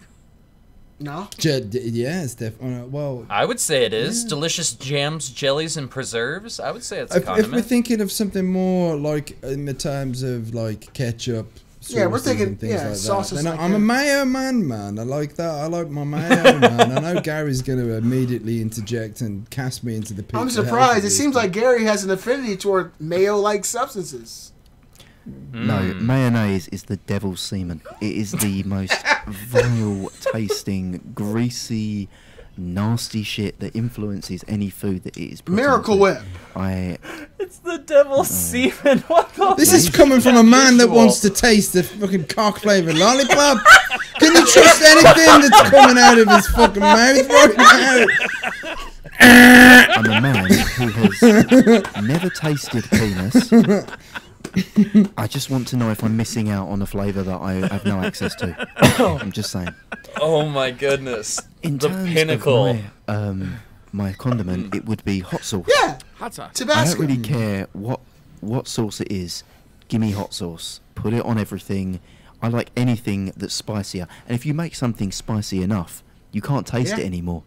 no? Yeah, it's definitely. Well, I would say it is. Delicious jams, jellies, and preserves. I would say it's a if we're condiment. thinking of something more like in the terms of like ketchup. Yeah, we're sauces thinking- and things yeah, like sauces that. Then like I'm a that. mayo man. I like that. I like my mayo man. I know Gary's going to immediately interject and cast me into the pit. I'm for hell surprised. for It this, seems but- like Gary has an affinity toward mayo-like substances. No, mayonnaise is the devil's semen. It is the most vile tasting, greasy, nasty shit that influences any food that it is put Miracle into. Whip. It's the devil's semen. What the This is coming from a man that wants to taste the fucking cock flavored lollipop. Can you trust anything that's coming out of his fucking mouth right now? I'm a man who has never tasted penis. I just want to know if I'm missing out on a flavour that I have no access to. I'm just saying. Oh my goodness. In The terms pinnacle. of my condiment, it would be hot sauce. Yeah, Hot sauce. I Tabasco. don't really care what sauce it is. Give me hot sauce. Put it on everything. I like anything that's spicier. And if you make something spicy enough, you can't taste Yeah. it anymore.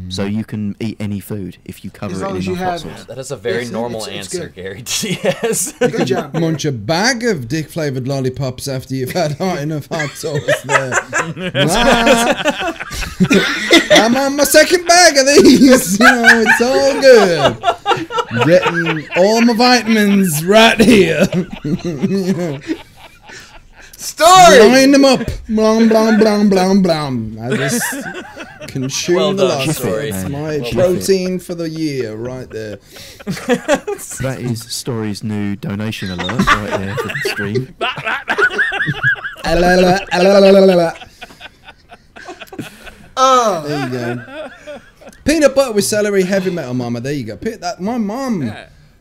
So you can eat any food if you cover As it long in as you enough hot have- sauce. That is a very It's- normal it's answer, good. Gary. Yes. Good job. Munch a bag of dick flavored lollipops after you've had hot enough hot sauce there. Ah. I'm on my second bag of these. You know, it's all good. Getting all my vitamins right here. You know, Story. line them up. Blum, blum, blum, blum, blum. I just consume Well the done, lot of Story. it. It's my Well protein for the year right there. That is Story's new donation alert right there for the stream. Oh, There you go. Peanut butter with celery, heavy metal, mama. There you go. That my mom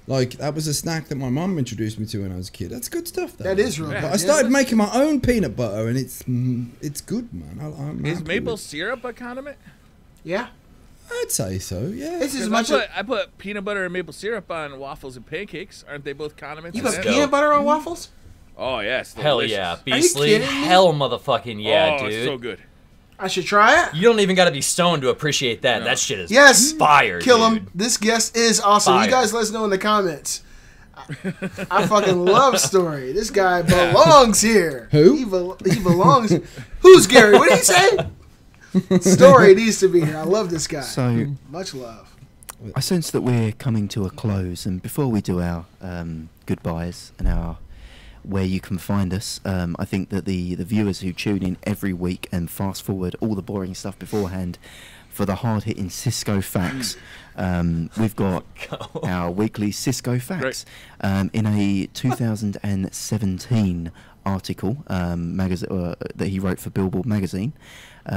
Like, that was a snack that my mum introduced me to when I was a kid. That's good stuff, though. That is real But good. I started making my own peanut butter, and it's good, man. I'm Is happy maple with- syrup a condiment? Yeah. I'd say so, yeah. This is 'Cause much. I put peanut butter and maple syrup on waffles and pancakes. Aren't they both condiments? You in put that? go. peanut butter on waffles? Oh yes, Hell delicious. yeah, you Beastly. kidding me? Hell motherfucking yeah, oh, dude. it's so good. I should try it. You don't even got to be stoned to appreciate that. No. That shit is Yes. fire, Kill dude. him. This guest is awesome. Fire. You guys let us know in the comments. I fucking love Story. This guy belongs here. Who? He belongs. Who's Gary? What did he say? Story needs to be here. I love this guy. So Much love. I sense that we're coming to a close, and before we do our goodbyes and our where you can find us, I think that the viewers who tune in every week and fast forward all the boring stuff beforehand for the hard-hitting Cisco facts, we've got our weekly Cisco facts in a 2017 article that he wrote for Billboard magazine.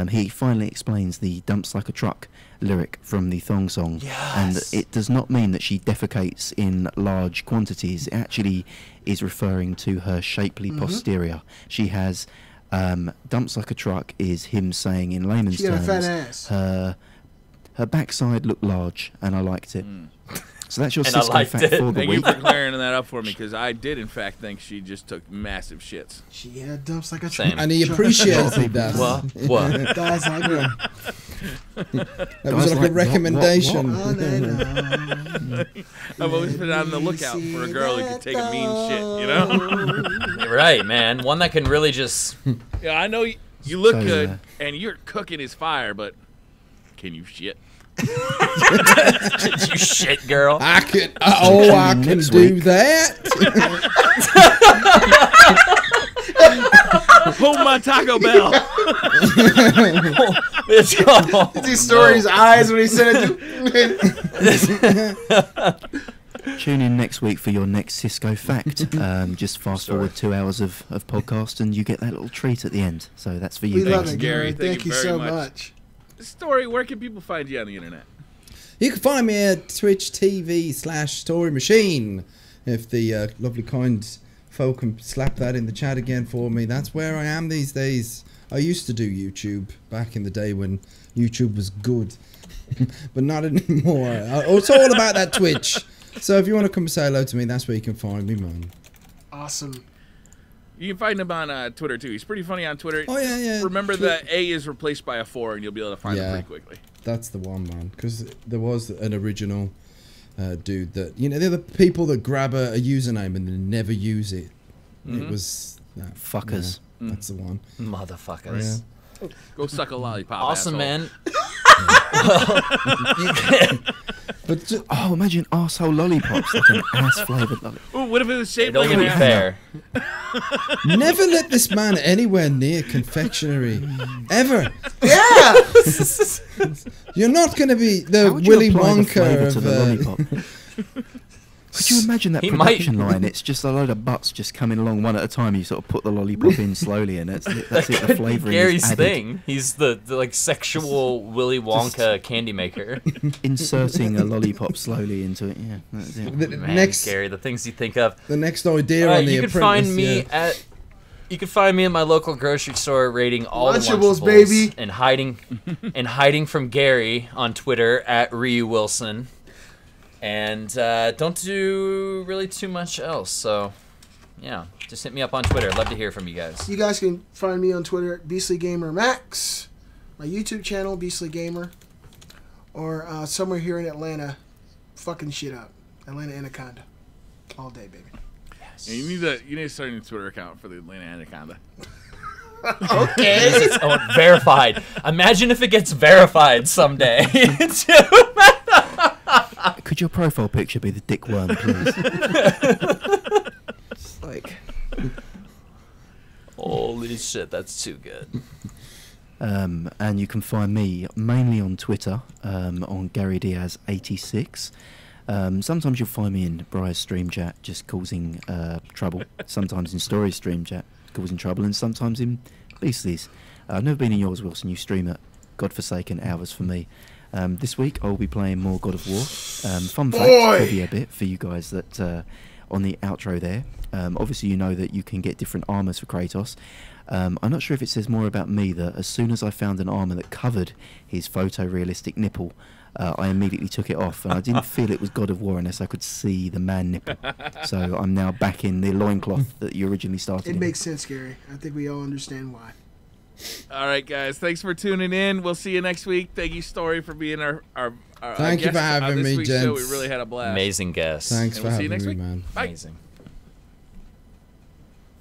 He finally explains the "dumps like a truck" lyric from the thong song, and it does not mean that she defecates in large quantities. It actually is referring to her shapely posterior. She has "dumps like a truck" is him saying in layman's She got a terms, fat ass. her backside looked large, and I liked it. So that's your And I Cisco liked fact it. for the Thank you week. for clearing that up for me, because I did in fact think she just took massive shits. She had dumps like a Same. And he appreciated that. What? Guys like me. That was Guys like like a recommendation. All night long. I've always been on the lookout for a girl who could take a mean shit, you know? You're right, man. One that can really just. Yeah, I know you look So, good, and you're cooking his fire, but can you shit? you shit, girl. I can Next do week. that. Hold my Taco Bell! These stories, eyes when he said it. Tune in next week for your next Cisco fact. Just fast forward 2 hours of podcast, and you get that little treat at the end. So that's for you We love guys. it, Gary. Gary. Thank Thank you you very so much. much. Story, where can people find you on the internet? You can find me at Twitch TV/Story Machine. If the lovely kind folk can slap that in the chat again for me, that's where I am these days. I used to do YouTube back in the day when YouTube was good, but not anymore. It's all about that Twitch. So if you want to come say hello to me, that's where you can find me, man. Awesome. You can find him on Twitter, too. He's pretty funny on Twitter. Oh, yeah. Remember that A is replaced by a 4, and you'll be able to find him pretty quickly. That's the one, man. Because there was an original dude that, you know, they're the people that grab a username and then never use it. It was that. Fuckers. Yeah, that's the one. Motherfuckers. Yeah. Go suck a lollipop, Awesome, asshole. man. You can- But ju- Oh, imagine arsehole lollipops, like an ass-flavoured lollipop. Ooh, what if it was shaped Don't like be an ass? fair. never let this man anywhere near confectionery. Ever. Yeah. You're not going to be the How would you Willy apply the Wonka flavour to of... the lollipop? Could you imagine that He production might- line? It's just a load of butts just coming along one at a time. You sort of put the lollipop in slowly, and that's it. The flavouring Gary's is added. thing. He's the like sexual Willy Wonka candy maker. Inserting a lollipop slowly into it. Yeah, that's it. the Man, next Gary, the things you think of. the next idea All right, on the you can Apprentice. find me yeah. at. You can find me in my local grocery store rating all Lunchables, the Lunchables, baby. and hiding from Gary on Twitter at Ryu Wilson, and don't do really too much else. So, yeah, just hit me up on Twitter. I'd love to hear from you guys. You guys can find me on Twitter at Beastly Gamer Max, my YouTube channel Beastly Gamer, or somewhere here in Atlanta, fucking shit up. Atlanta Anaconda, all day, baby. And you need to start a new Twitter account for the Atlanta Anaconda. Okay. It's verified. Imagine if it gets verified someday. Could your profile picture be the dick worm, please? It's like, Holy shit, that's too good. and you can find me mainly on Twitter, on Gary Diaz 86. Sometimes you'll find me in Briar's stream chat, just causing trouble. Sometimes in Story's stream chat, causing trouble, and sometimes in Beastly's. I've never been in yours, Wilson. You stream at godforsaken hours for me. This week I'll be playing more God of War. Fun fact, trivia bit for you guys that on the outro there. Obviously, you know that you can get different armors for Kratos. I'm not sure if it says more about me that as soon as I found an armor that covered his photorealistic nipple, I immediately took it off, and I didn't feel it was God of War unless I could see the man nipple. So I'm now back in the loincloth that you originally started It in. makes sense, Gary. I think we all understand why. All right, guys. Thanks for tuning in. We'll see you next week. Thank you, Story, for being our Thank you guest for having on this me, week's show. gents. We really had a blast. Amazing guest. Thanks And for we'll see you having next me, week. man. Bye. Amazing.